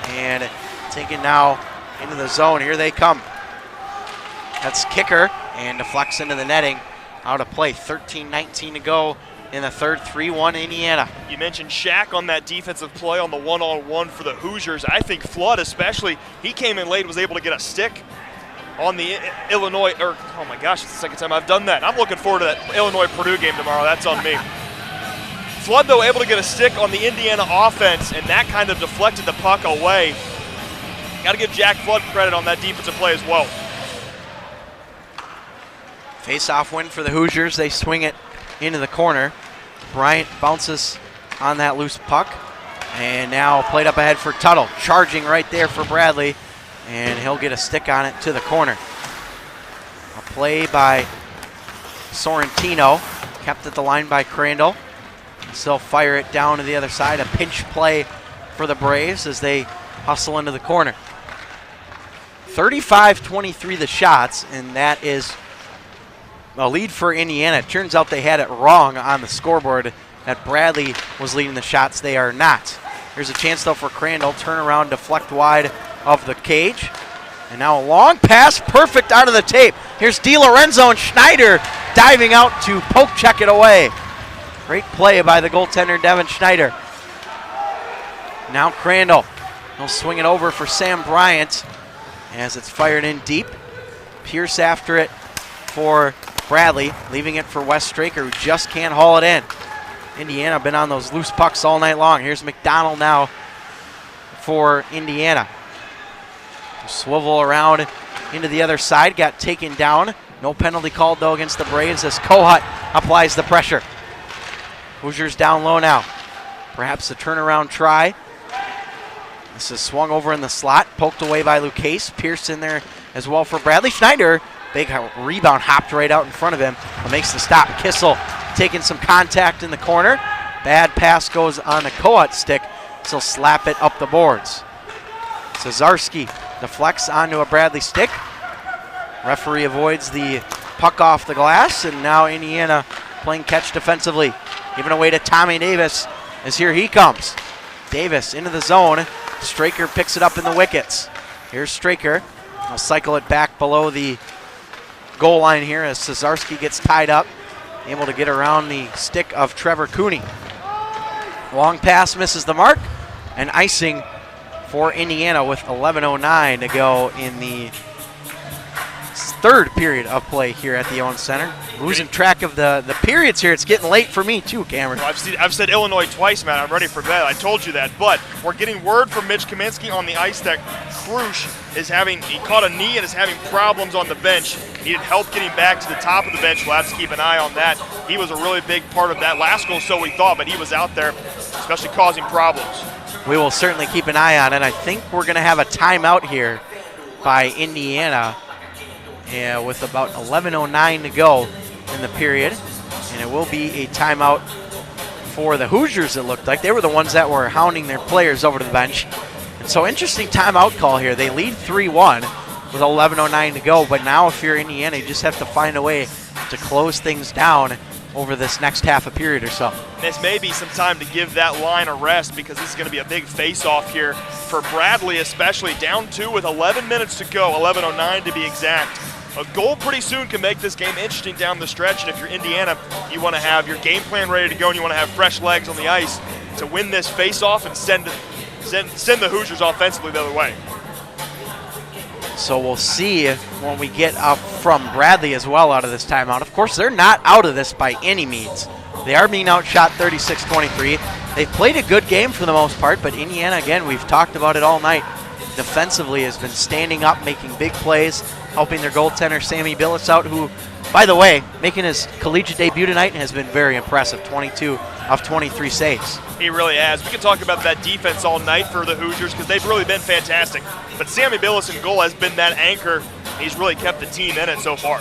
And taken now into the zone. Here they come. That's kicker and deflects into the netting. Out of play, 13-19 to go in the third, 3-1 Indiana. You mentioned Shaq on that defensive play on the one-on-one for the Hoosiers. I think Flood especially, he came in late, was able to get a stick on the Illinois, or oh my gosh, it's the second time I've done that. I'm looking forward to that Illinois-Purdue game tomorrow. That's on me. Flood, though, able to get a stick on the Indiana offense, and that kind of deflected the puck away. Got to give Jack Flood credit on that defensive play as well. Face-off win for the Hoosiers. They swing it into the corner. Bryant bounces on that loose puck, and now played up ahead for Tuttle. Charging right there for Bradley, and he'll get a stick on it to the corner. A play by Sorrentino, kept at the line by Crandall. Still fire it down to the other side. A pinch play for the Braves as they hustle into the corner. 35-23 the shots, and that is a lead for Indiana. It turns out they had it wrong on the scoreboard that Bradley was leading the shots. They are not. Here's a chance, though, for Crandall. Turn around, deflect wide of the cage. And now a long pass, perfect out of the tape. Here's DiLorenzo and Schneider diving out to poke check it away. Great play by the goaltender, Devin Schneider. Now Crandall. He'll swing it over for Sam Bryant as it's fired in deep. Pierce after it for Bradley, leaving it for Wes Straker, who just can't haul it in. Indiana been on those loose pucks all night long. Here's McDonald now for Indiana. Swivel around into the other side, got taken down. No penalty called, though, against the Braves as Kohut applies the pressure. Hoosiers down low now. Perhaps a turnaround try. This is swung over in the slot, poked away by Lucchese. Pierce in there as well for Bradley. Schneider, big rebound, hopped right out in front of him. Makes the stop. Kissel taking some contact in the corner. Bad pass goes on the Kohut stick, so slap it up the boards. Cesarski deflects onto a Bradley stick. Referee avoids the puck off the glass, and now Indiana playing catch defensively. Giving away to Tommy Davis as here he comes. Davis into the zone. Straker picks it up in the wickets. Here's Straker. He'll cycle it back below the goal line here as Cesarski gets tied up. Able to get around the stick of Trevor Cooney. Long pass misses the mark, and icing for Indiana with 11:09 to go in the third period of play here at the Owens Center. Losing track of the periods here. It's getting late for me too, Cameron. Well, I've said Illinois twice, man. I'm ready for that. I told you that. But we're getting word from Mitch Kaminski on the ice that Krush is he caught a knee and is having problems on the bench. Needed help getting back to the top of the bench. We'll have to keep an eye on that. He was a really big part of that last goal, so we thought, but he was out there, especially causing problems. We will certainly keep an eye on it. I think we're going to have a timeout here by Indiana with about 11:09 to go in the period. And it will be a timeout for the Hoosiers, it looked like. They were the ones that were hounding their players over to the bench. And so interesting timeout call here. They lead 3-1 with 11:09 to go. But now if you're Indiana, you just have to find a way to close things down over this next half a period or so. This may be some time to give that line a rest because this is going to be a big face-off here for Bradley, especially down 2 with 11 minutes to go, 11:09 to be exact. A goal pretty soon can make this game interesting down the stretch, and if you're Indiana, you want to have your game plan ready to go and you want to have fresh legs on the ice to win this face-off and send the Hoosiers offensively the other way. So we'll see when we get up from Bradley as well out of this timeout. Of course, they're not out of this by any means. They are being outshot 36-23. They've played a good game for the most part, but Indiana, again, we've talked about it all night, defensively has been standing up, making big plays, helping their goaltender Sammy Billis out, who, by the way, making his collegiate debut tonight has been very impressive, 22 of 23 saves. He really has. We can talk about that defense all night for the Hoosiers because they've really been fantastic. But Sammy Billis in goal has been that anchor. He's really kept the team in it so far.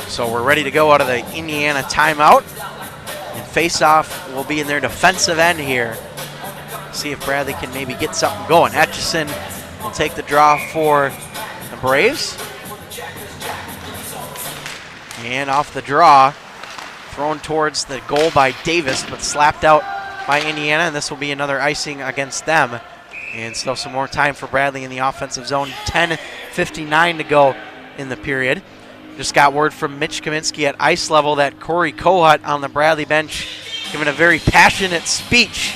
So we're ready to go out of the Indiana timeout. And face-off will be in their defensive end here. See if Bradley can maybe get something going. Hutchison will take the draw for the Braves. And off the draw, thrown towards the goal by Davis, but slapped out by Indiana, and this will be another icing against them. And still some more time for Bradley in the offensive zone. 10:59 to go in the period. Just got word from Mitch Kaminski at ice level that Corey Kohut on the Bradley bench giving a very passionate speech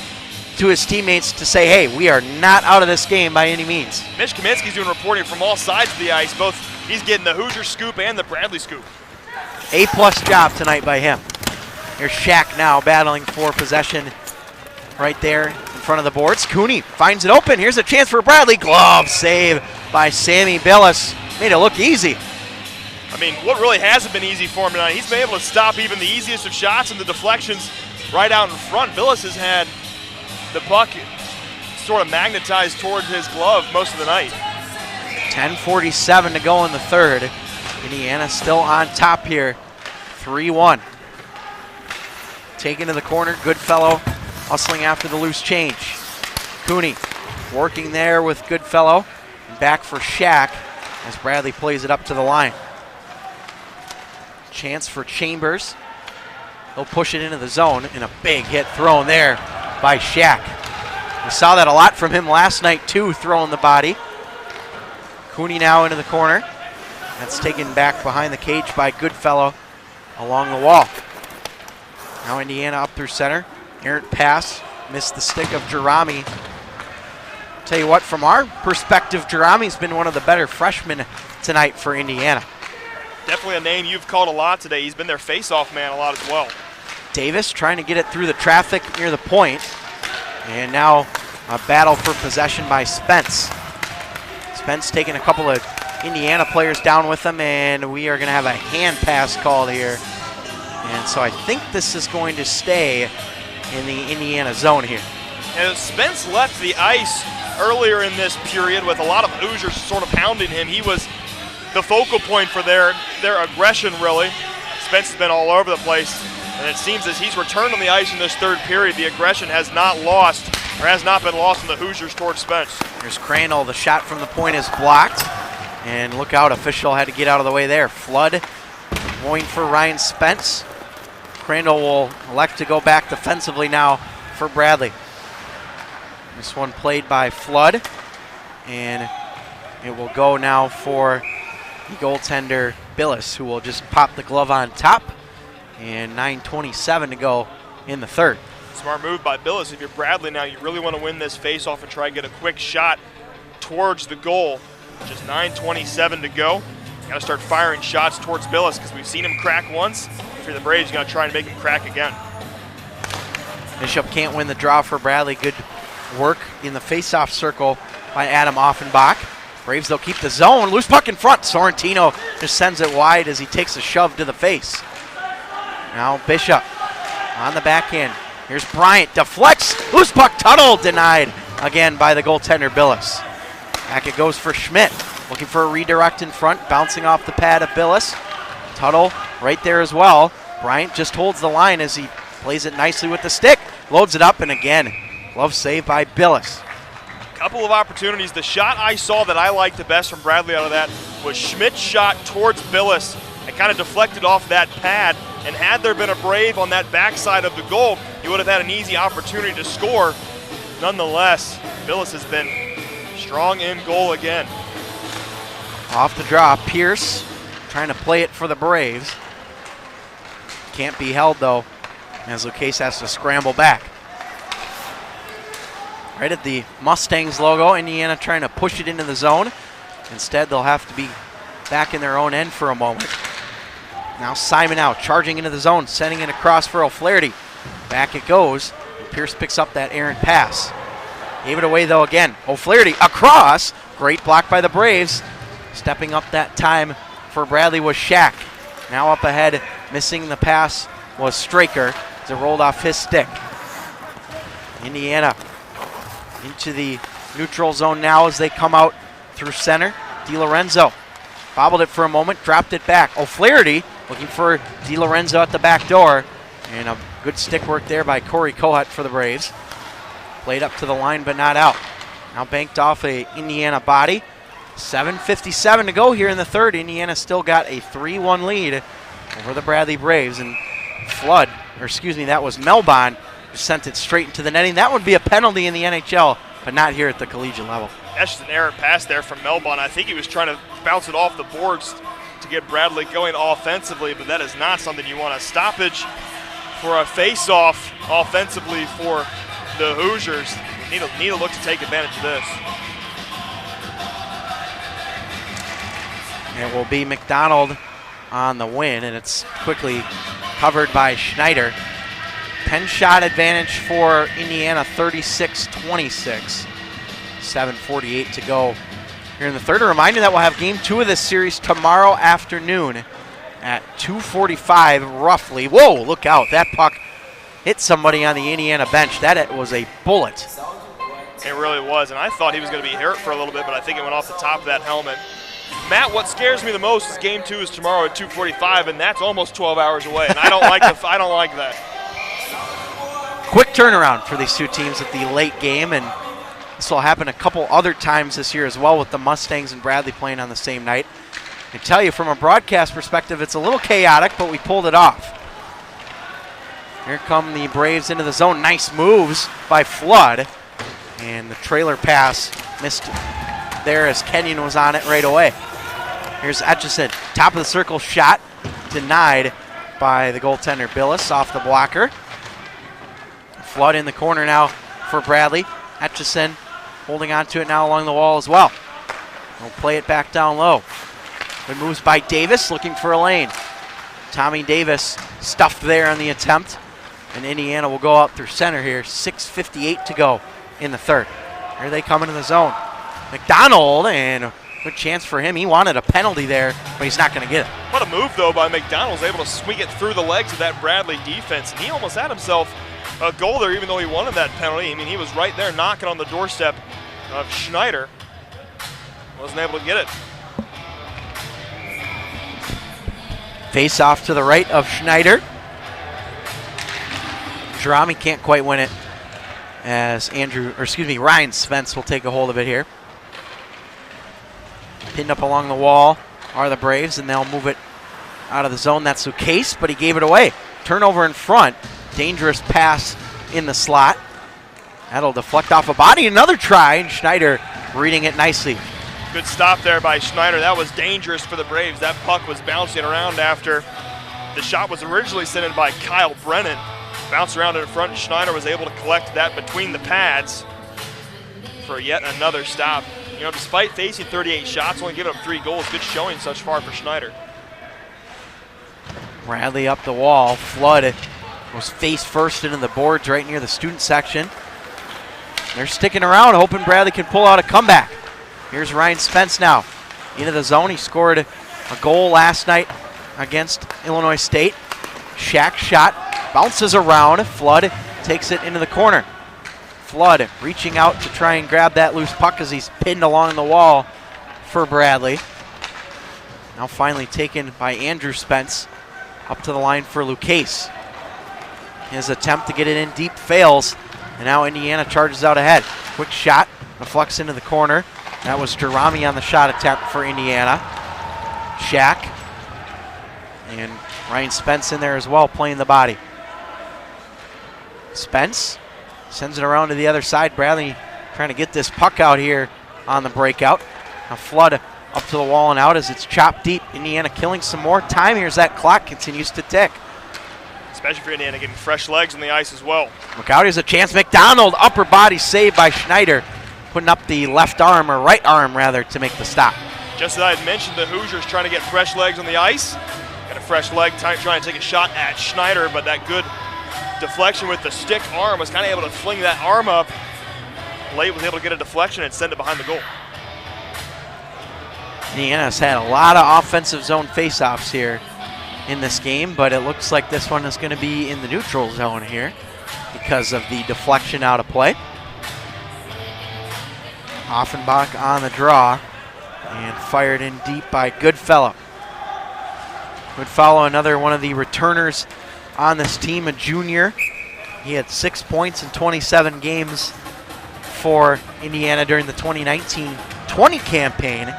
to his teammates to say, hey, we are not out of this game by any means. Mitch Kaminski's doing reporting from all sides of the ice. Both he's getting the Hoosier scoop and the Bradley scoop. A-plus job tonight by him. Here's Shaq now battling for possession right there in front of the boards. Cooney finds it open. Here's a chance for Bradley. Glove save by Sammy Billis. Made it look easy. I mean, what really hasn't been easy for him tonight, he's been able to stop even the easiest of shots and the deflections right out in front. Billis has had the puck sort of magnetized towards his glove most of the night. 10:47 to go in the third. Indiana still on top here, 3-1. Taken to the corner, Goodfellow hustling after the loose change. Cooney working there with Goodfellow. And back for Shaq as Bradley plays it up to the line. Chance for Chambers. He'll push it into the zone, and a big hit thrown there by Shaq. We saw that a lot from him last night too, throwing the body. Cooney now into the corner. That's taken back behind the cage by Goodfellow along the wall. Now Indiana up through center. Errant pass, missed the stick of Jerami. Tell you what, from our perspective, Jerami's been one of the better freshmen tonight for Indiana. Definitely a name you've called a lot today. He's been their face-off man a lot as well. Davis trying to get it through the traffic near the point. And now a battle for possession by Spence. Spence taking a couple of Indiana players down with him, and we are going to have a hand pass called here. And so I think this is going to stay in the Indiana zone here. And Spence left the ice earlier in this period with a lot of Hoosiers sort of hounding him. He was the focal point for their aggression, really. Spence has been all over the place, and it seems as he's returned on the ice in this third period, the aggression has not been lost from the Hoosiers towards Spence. Here's Crandall. The shot from the point is blocked. And look out, official had to get out of the way there. Flood going for Ryan Spence. Crandall will elect to go back defensively now for Bradley. This one played by Flood. And it will go now for the goaltender Billis, who will just pop the glove on top. And 9:27 to go in the third. Smart move by Billis. If you're Bradley now, you really want to win this face-off and try and get a quick shot towards the goal. Just 9:27 to go. Got to start firing shots towards Billis because we've seen him crack once. If you're the Braves, you got to try and make him crack again. Bishop can't win the draw for Bradley. Good work in the face-off circle by Adam Offenbach. Braves, they'll keep the zone. Loose puck in front. Sorrentino just sends it wide as he takes a shove to the face. Now Bishop on the backhand. Here's Bryant. Deflects. Loose puck. Tuttle denied again by the goaltender Billis. Back it goes for Schmidt. Looking for a redirect in front. Bouncing off the pad of Billis. Tuttle right there as well. Bryant just holds the line as he plays it nicely with the stick. Loads it up, and again, glove save by Billis. Couple of opportunities. The shot I saw that I liked the best from Bradley out of that was Schmidt's shot towards Billis. It kind of deflected off that pad, And had there been a Brave on that backside of the goal, he would have had an easy opportunity to score. Nonetheless, Billis has been strong in goal again. Off the draw, Pierce trying to play it for the Braves. Can't be held though, as Lucchese has to scramble back. Right at the Mustangs logo, Indiana trying to push it into the zone. Instead, they'll have to be back in their own end for a moment. Now Simon out, charging into the zone, sending it across for O'Flaherty. Back it goes. Pierce picks up that errant pass. Gave it away though again. O'Flaherty across. Great block by the Braves. Stepping up that time for Bradley was Shack. Now up ahead, missing the pass was Straker as it rolled off his stick. Indiana into the neutral zone now as they come out through center. DiLorenzo bobbled it for a moment, dropped it back. O'Flaherty looking for DiLorenzo at the back door. And a good stick work there by Corey Kohut for the Braves. Played up to the line but not out. Now banked off a Indiana body. 7:57 to go here in the third. Indiana still got a 3-1 lead over the Bradley Braves. And that was Melbon who sent it straight into the netting. That would be a penalty in the NHL, but not here at the collegiate level. That's just an errant pass there from Melbon. I think he was trying to bounce it off the boards to get Bradley going offensively, but that is not something you want. A stoppage for a face-off offensively for the Hoosiers. Need to look to take advantage of this. It will be McDonald on the win, and it's quickly covered by Schneider. 10-shot advantage for Indiana, 36-26. 7:48 to go here in the third. A reminder that we'll have game 2 of this series tomorrow afternoon at 2:45 roughly. Whoa, look out. That puck hit somebody on the Indiana bench. That was a bullet. It really was, and I thought he was going to be hurt for a little bit, but I think it went off the top of that helmet. Matt, what scares me the most is game 2 is tomorrow at 2:45, and that's almost 12 hours away, and I don't like that. Quick turnaround for these two teams at the late game, and this will happen a couple other times this year as well with the Mustangs and Bradley playing on the same night. I can tell you from a broadcast perspective, it's a little chaotic, but we pulled it off. Here come the Braves into the zone. Nice moves by Flood, and the trailer pass missed there as Kenyon was on it right away. Here's Etchison, top of the circle shot, denied by the goaltender Billis off the blocker. Flood in the corner now for Bradley. Etchison holding on to it now along the wall as well. We'll play it back down low. Good moves by Davis, looking for a lane. Tommy Davis stuffed there on the attempt, and Indiana will go out through center here. 6:58 to go in the third. Here they come into the zone. McDonald, and a good chance for him. He wanted a penalty there, but he's not going to get it. What a move, though, by McDonald. Was able to swing it through the legs of that Bradley defense, and he almost had himself a goal there, even though he wanted that penalty. I mean, he was right there knocking on the doorstep of Schneider. Wasn't able to get it. Face off to the right of Schneider. Jerami can't quite win it as Ryan Spence will take a hold of it here. Pinned up along the wall are the Braves, and they'll move it out of the zone. That's Lucchese, but he gave it away. Turnover in front. Dangerous pass in the slot. That'll deflect off a body. Another try, and Schneider reading it nicely. Good stop there by Schneider. That was dangerous for the Braves. That puck was bouncing around after the shot was originally sent in by Kyle Brennan. Bounced around in front, and Schneider was able to collect that between the pads for yet another stop. You know, despite facing 38 shots, only giving up 3 goals, good showing such far for Schneider. Bradley up the wall. Flood was face first into the boards right near the student section. They're sticking around, hoping Bradley can pull out a comeback. Here's Ryan Spence now into the zone. He scored a goal last night against Illinois State. Shack shot, bounces around. Flood takes it into the corner. Flood reaching out to try and grab that loose puck as he's pinned along the wall for Bradley. Now finally taken by Andrew Spence up to the line for Lucchese. His attempt to get it in deep fails, and now Indiana charges out ahead. Quick shot, deflects into the corner. That was Jerami on the shot attempt for Indiana. Shack, and Ryan Spence in there as well, playing the body. Spence sends it around to the other side. Bradley trying to get this puck out here on the breakout. A flood up to the wall and out as it's chopped deep. Indiana killing some more time here as that clock continues to tick. Especially for Indiana getting fresh legs on the ice as well. Look out, here's a chance. McDonald, upper body save by Schneider, putting up the left arm, or right arm rather, to make the stop. Just as I had mentioned, the Hoosiers trying to get fresh legs on the ice. Got a fresh leg, trying to take a shot at Schneider, but that good deflection with the stick arm was kind of able to fling that arm up. Late was able to get a deflection and send it behind the goal. Indiana's had a lot of offensive zone faceoffs here in this game, but it looks like this one is going to be in the neutral zone here because of the deflection out of play. Offenbach on the draw and fired in deep by Goodfellow. Goodfellow, another one of the returners on this team, a junior. He had 6 points in 27 games for Indiana during the 2019-20 campaign,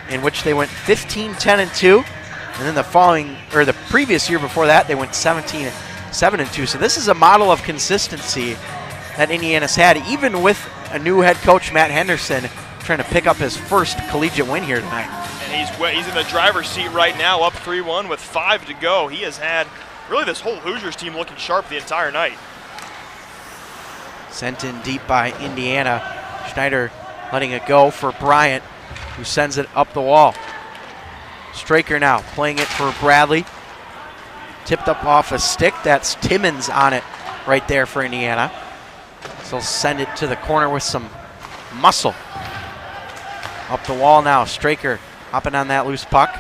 in which they went 15-10-2. And then the previous year before that, they went 17-7-2. So this is a model of consistency that Indiana's had, even with a new head coach, Matt Henderson, trying to pick up his first collegiate win here tonight. And he's in the driver's seat right now, up 3-1 with 5 to go. He has had really this whole Hoosiers team looking sharp the entire night. Sent in deep by Indiana. Schneider letting it go for Bryant, who sends it up the wall. Straker now playing it for Bradley. Tipped up off a stick. That's Timmons on it right there for Indiana. So send it to the corner with some muscle. Up the wall now. Straker hopping on that loose puck.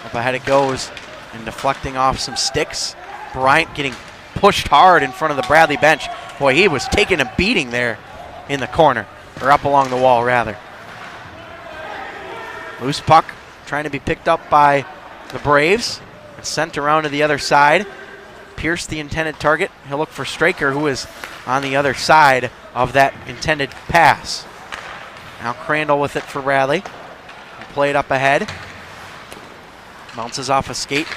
Up ahead it goes and deflecting off some sticks. Bryant getting pushed hard in front of the Bradley bench. Boy, he was taking a beating there in the corner, or up along the wall rather. Loose puck trying to be picked up by the Braves and sent around to the other side. Pierced the intended target. He'll look for Straker, who is on the other side of that intended pass. Now Crandall with it for Bradley. Play it up ahead. Bounces off a skate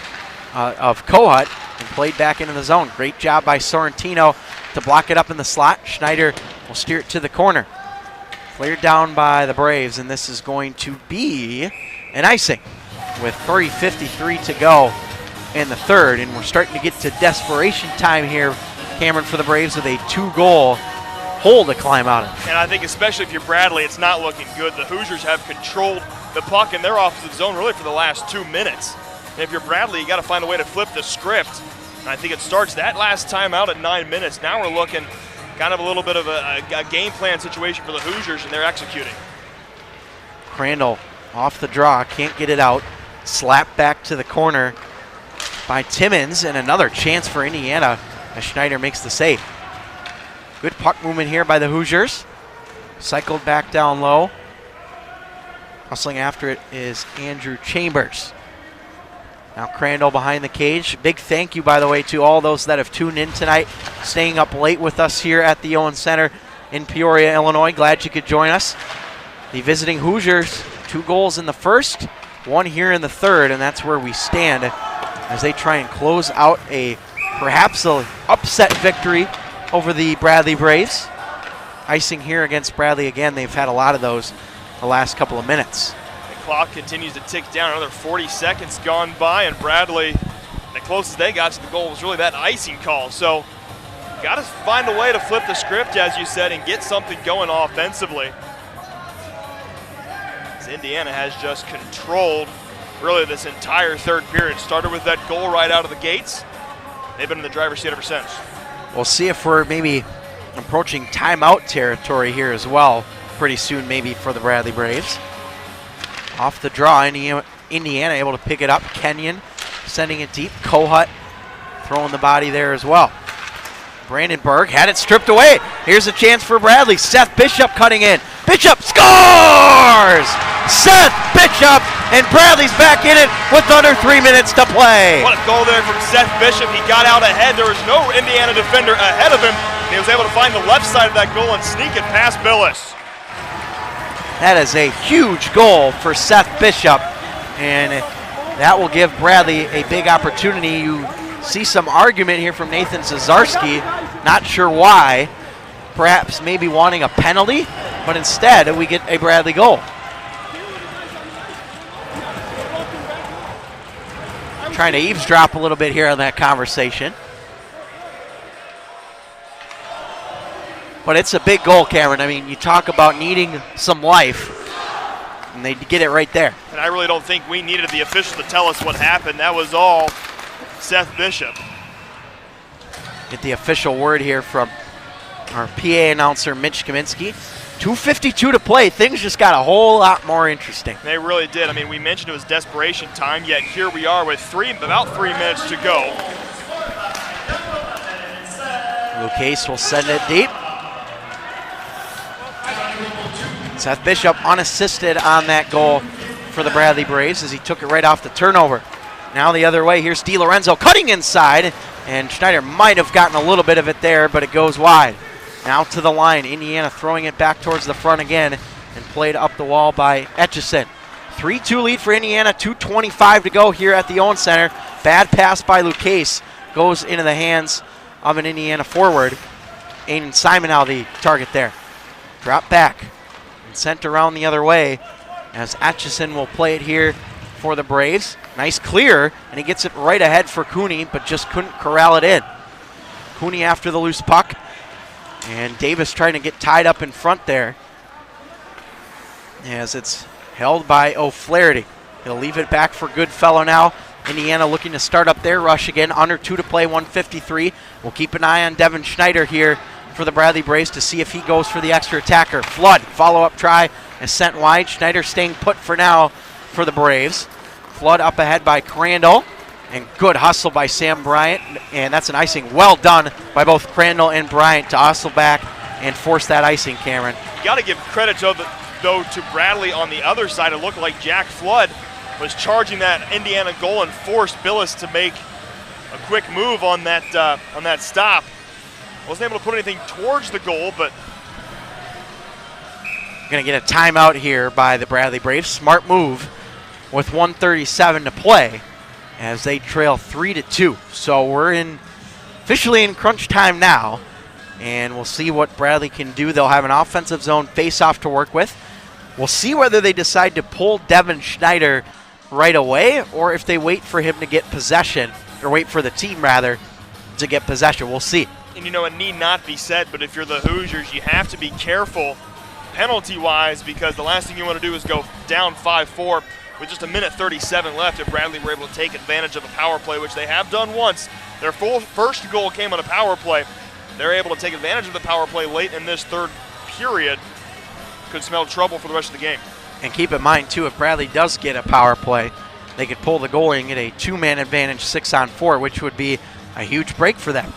of Kohut and played back into the zone. Great job by Sorrentino to block it up in the slot. Schneider will steer it to the corner. Cleared down by the Braves, and this is going to be an icing with 3:53 to go in the third, and we're starting to get to desperation time here, Cameron, for the Braves with a 2-goal hole to climb out of. And I think especially if you're Bradley, it's not looking good. The Hoosiers have controlled the puck in their offensive zone really for the last 2 minutes. And if you're Bradley, you got to find a way to flip the script. And I think it starts that last time out at 9 minutes. Now we're looking kind of a little bit of a game plan situation for the Hoosiers, and they're executing. Crandall off the draw, can't get it out. Slapped back to the corner by Timmons, and another chance for Indiana as Schneider makes the save. Good puck movement here by the Hoosiers. Cycled back down low. Hustling after it is Andrew Chambers. Now Crandall behind the cage. Big thank you, by the way, to all those that have tuned in tonight, staying up late with us here at the Owens Center in Peoria, Illinois. Glad you could join us. The visiting Hoosiers, 2 goals in the first, 1 here in the third, and that's where we stand as they try and close out perhaps an upset victory over the Bradley Braves. Icing here against Bradley again. They've had a lot of those the last couple of minutes. Clock continues to tick down. Another 40 seconds gone by, and Bradley, the closest they got to the goal was really that icing call. So got to find a way to flip the script, as you said, and get something going offensively. As Indiana has just controlled really this entire third period. Started with that goal right out of the gates. They've been in the driver's seat ever since. We'll see if we're maybe approaching timeout territory here as well pretty soon, maybe, for the Bradley Braves. Off the draw, Indiana able to pick it up. Kenyon sending it deep. Kohut throwing the body there as well. Brandenburg had it stripped away. Here's a chance for Bradley. Seth Bishop cutting in. Bishop scores! Seth Bishop, and Bradley's back in it with under 3 minutes to play. What a goal there from Seth Bishop. He got out ahead. There was no Indiana defender ahead of him. He was able to find the left side of that goal and sneak it past Billis. That is a huge goal for Seth Bishop, and that will give Bradley a big opportunity. You see some argument here from Nathan Cesarski. Not sure why. Perhaps maybe wanting a penalty, but instead we get a Bradley goal. Trying to eavesdrop a little bit here on that conversation. But it's a big goal, Cameron. I mean, you talk about needing some life, and they get it right there. And I really don't think we needed the official to tell us what happened. That was all Seth Bishop. Get the official word here from our PA announcer, Mitch Kaminski. 2:52 to play. Things just got a whole lot more interesting. They really did. I mean, we mentioned it was desperation time, yet here we are with about 3 minutes to go. Lucas will send it deep. Seth Bishop unassisted on that goal for the Bradley Braves as he took it right off the turnover. Now the other way, here's DiLorenzo cutting inside, and Schneider might have gotten a little bit of it there, but it goes wide. Now to the line, Indiana throwing it back towards the front again and played up the wall by Etchison. 3-2 lead for Indiana, 2:25 to go here at the Owens Center. Bad pass by Lucas goes into the hands of an Indiana forward. Aiden Simon now the target there. Drop back and sent around the other way as Etchison will play it here for the Braves. Nice clear, and he gets it right ahead for Cooney, but just couldn't corral it in. Cooney after the loose puck, and Davis trying to get tied up in front there as it's held by O'Flaherty. He'll leave it back for Goodfellow now. Indiana looking to start up their rush again. Under 2 to play, 1:53. We'll keep an eye on Devin Schneider here for the Bradley Braves to see if he goes for the extra attacker. Flood, follow-up try, is sent wide. Schneider staying put for now for the Braves. Flood up ahead by Crandall, and good hustle by Sam Bryant, and that's an icing well done by both Crandall and Bryant to hustle back and force that icing, Cameron. You got to give credit, though, to Bradley on the other side. It looked like Jack Flood was charging that Indiana goal and forced Billis to make a quick move on that stop. Wasn't able to put anything towards the goal, but going to get a timeout here by the Bradley Braves. Smart move with 1:37 to play as they trail 3-2. So we're officially in crunch time now, and we'll see what Bradley can do. They'll have an offensive zone face-off to work with. We'll see whether they decide to pull Devin Schneider right away or if they wait for him to get possession, or wait for the team, rather, to get possession. We'll see. And it need not be said, but if you're the Hoosiers, you have to be careful penalty-wise, because the last thing you want to do is go down 5-4 with just 1:37 left. If Bradley were able to take advantage of a power play, which they have done once, their first goal came on a power play. They're able to take advantage of the power play late in this third period. Could smell trouble for the rest of the game. And keep in mind, too, if Bradley does get a power play, they could pull the goalie and get a two-man advantage 6-on-4, which would be a huge break for them.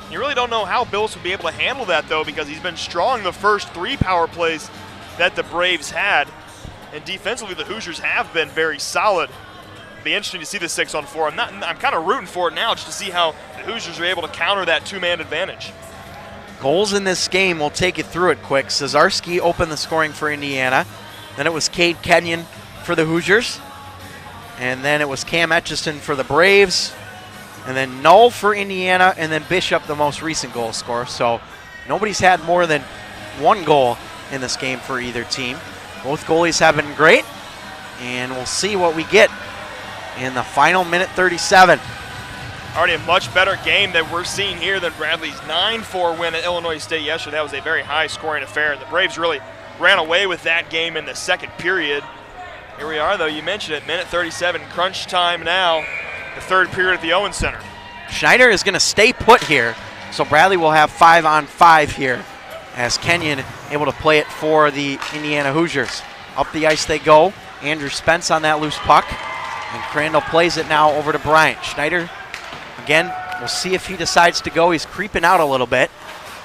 You really don't know how Billis would be able to handle that, though, because he's been strong the first 3 power plays that the Braves had. And defensively, the Hoosiers have been very solid. Be interesting to see the 6-on-4. I'm kind of rooting for it now just to see how the Hoosiers are able to counter that two-man advantage. Goals in this game, we'll take you through it quick. Cesarski opened the scoring for Indiana. Then it was Cade Kenyon for the Hoosiers. And then it was Cam Etchison for the Braves. And then Null for Indiana, and then Bishop, the most recent goal scorer. So nobody's had more than 1 goal in this game for either team. Both goalies have been great, and we'll see what we get in the final minute 37. Already a much better game that we're seeing here than Bradley's 9-4 win at Illinois State yesterday. That was a very high-scoring affair, and the Braves really ran away with that game in the second period. Here we are, though. You mentioned it, minute 37, crunch time now. The third period at the Owens Center. Schneider is going to stay put here, so Bradley will have 5-on-5 here as Kenyon able to play it for the Indiana Hoosiers. Up the ice they go. Andrew Spence on that loose puck, and Crandall plays it now over to Bryant. Schneider, again, we'll see if he decides to go. He's creeping out a little bit,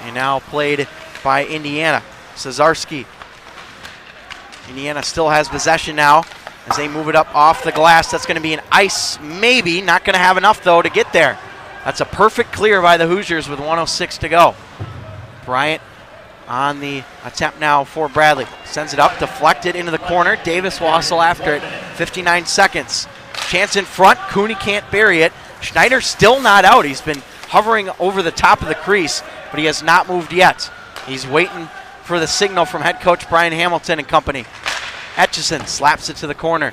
and now played by Indiana. Cesarski. Indiana still has possession now as they move it up off the glass. That's going to be an ice, maybe. Not going to have enough, though, to get there. That's a perfect clear by the Hoosiers with 1:06 to go. Bryant on the attempt now for Bradley. Sends it up, deflected into the corner. Davis will hustle after it. 59 seconds. Chance in front. Cooney can't bury it. Schneider still not out. He's been hovering over the top of the crease, but he has not moved yet. He's waiting for the signal from head coach Brian Hamilton and company. Etchison slaps it to the corner.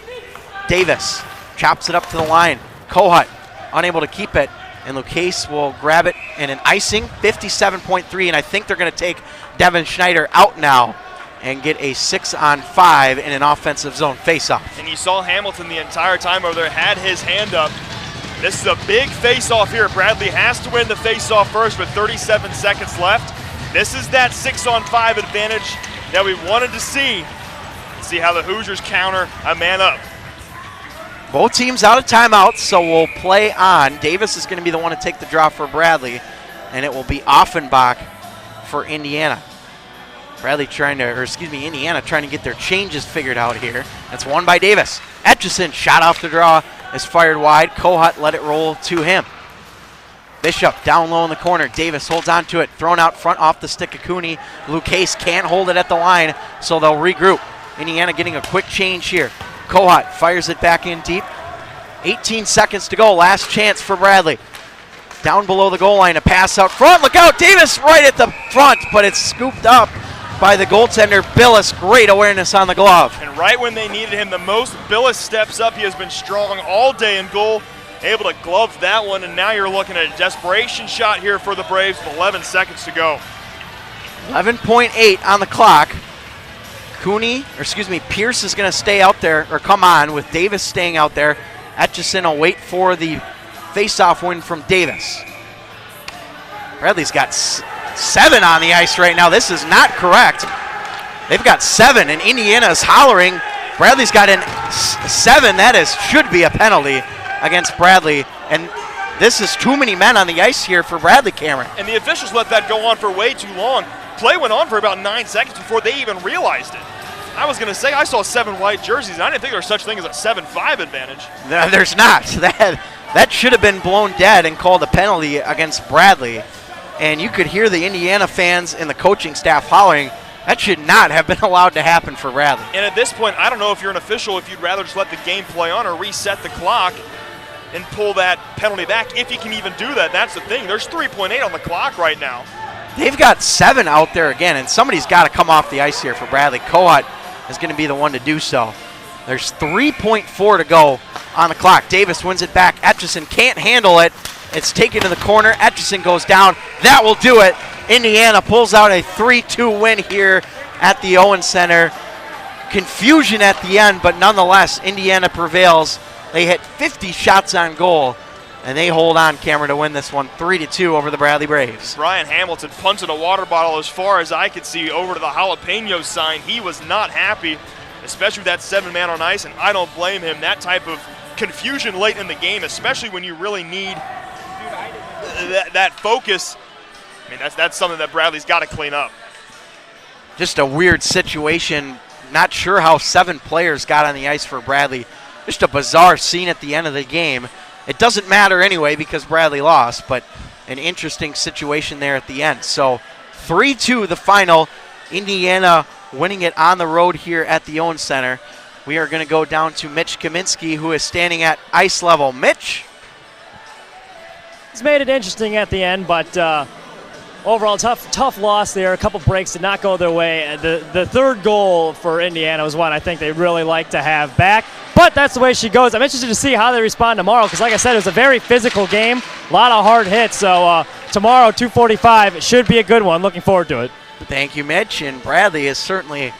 Davis chops it up to the line. Kohut unable to keep it, and Lucchese will grab it and an icing, 57.3, and I think they're going to take Devin Schneider out now and get a 6-on-5 in an offensive zone faceoff. And you saw Hamilton the entire time over there had his hand up. This is a big faceoff here. Bradley has to win the faceoff first with 37 seconds left. This is that 6-on-5 advantage that we wanted to see. See how the Hoosiers counter a man up. Both teams out of timeouts, so we'll play on. Davis is going to be the one to take the draw for Bradley, and it will be Offenbach for Indiana. Indiana trying to get their changes figured out here. That's won by Davis. Etchison, shot off the draw, is fired wide. Kohut let it roll to him. Bishop down low in the corner. Davis holds on to it, thrown out front off the stick of Cooney. Lucchese can't hold it at the line, so they'll regroup. Indiana getting a quick change here. Kohut fires it back in deep. 18 seconds to go. Last chance for Bradley. Down below the goal line, a pass out front. Look out, Davis right at the front, but it's scooped up by the goaltender, Billis. Great awareness on the glove. And right when they needed him the most, Billis steps up. He has been strong all day in goal, able to glove that one, and now you're looking at a desperation shot here for the Braves with 11 seconds to go. 11.8 on the clock. Pierce is going to stay out there, or come on, with Davis staying out there. Etchison will wait for the face-off win from Davis. Bradley's got 7 on the ice right now. This is not correct. They've got 7, and Indiana is hollering. Bradley's got an 7. That should be a penalty against Bradley, and this is too many men on the ice here for Bradley, Cameron. And the officials let that go on for way too long. Play went on for about 9 seconds before they even realized it. I was going to say I saw 7 white jerseys, and I didn't think there was such thing as a 7-5 advantage. No, there's not. That should have been blown dead and called a penalty against Bradley. And you could hear the Indiana fans and the coaching staff hollering. That should not have been allowed to happen for Bradley. And at this point, I don't know if you're an official, if you'd rather just let the game play on or reset the clock and pull that penalty back, if you can even do that. That's the thing. There's 3.8 on the clock right now. They've got 7 out there again, and somebody's got to come off the ice here for Bradley. Kohut is going to be the one to do so. There's 3.4 to go on the clock. Davis wins it back. Etchison can't handle it. It's taken to the corner. Etchison goes down. That will do it. Indiana pulls out a 3-2 win here at the Owens Center. Confusion at the end, but nonetheless, Indiana prevails. They hit 50 shots on goal, and they hold on, Cameron, to win this one 3-2 over the Bradley Braves. Brian Hamilton punted a water bottle as far as I could see over to the jalapeno sign. He was not happy, especially with that 7-man on ice, and I don't blame him. That type of confusion late in the game, especially when you really need that focus, I mean, that's something that Bradley's got to clean up. Just a weird situation. Not sure how 7 players got on the ice for Bradley. Just a bizarre scene at the end of the game. It doesn't matter anyway because Bradley lost, but an interesting situation there at the end. So 3-2 the final. Indiana winning it on the road here at the Owens Center. We are going to go down to Mitch Kaminski, who is standing at ice level. Mitch? He's made it interesting at the end, but overall tough loss there. A couple breaks did not go their way. The third goal for Indiana was one I think they really like to have back. But that's the way she goes. I'm interested to see how they respond tomorrow because, like I said, it was a very physical game. A lot of hard hits. So tomorrow, 2:45, it should be a good one. Looking forward to it. Thank you, Mitch. And Bradley is certainly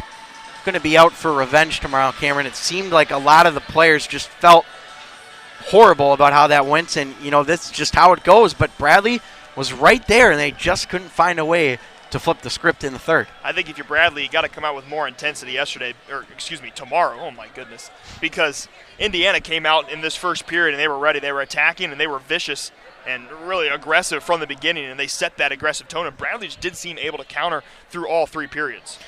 going to be out for revenge tomorrow, Cameron. It seemed like a lot of the players just felt horrible about how that went. And, you know, that's just how it goes. But Bradley was right there, and they just couldn't find a way to flip the script in the third. I think if you're Bradley, you got to come out with more intensity tomorrow. Oh, my goodness. Because Indiana came out in this first period, and they were ready. They were attacking, and they were vicious and really aggressive from the beginning, and they set that aggressive tone. And Bradley just did seem able to counter through all 3 periods.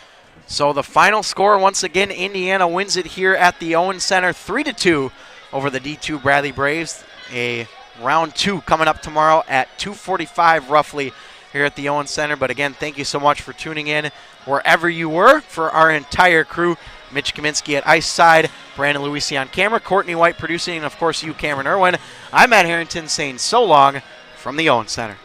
So the final score, once again, Indiana wins it here at the Owens Center 3-2 over the D2 Bradley Braves. A round 2 coming up tomorrow at 2:45 roughly here at the Owens Center. But again, thank you so much for tuning in wherever you were. For our entire crew, Mitch Kaminski at ice side, Brandon Luisi on camera, Courtney White producing, and of course you, Cameron Irwin. I'm Matt Harrington saying so long from the Owens Center.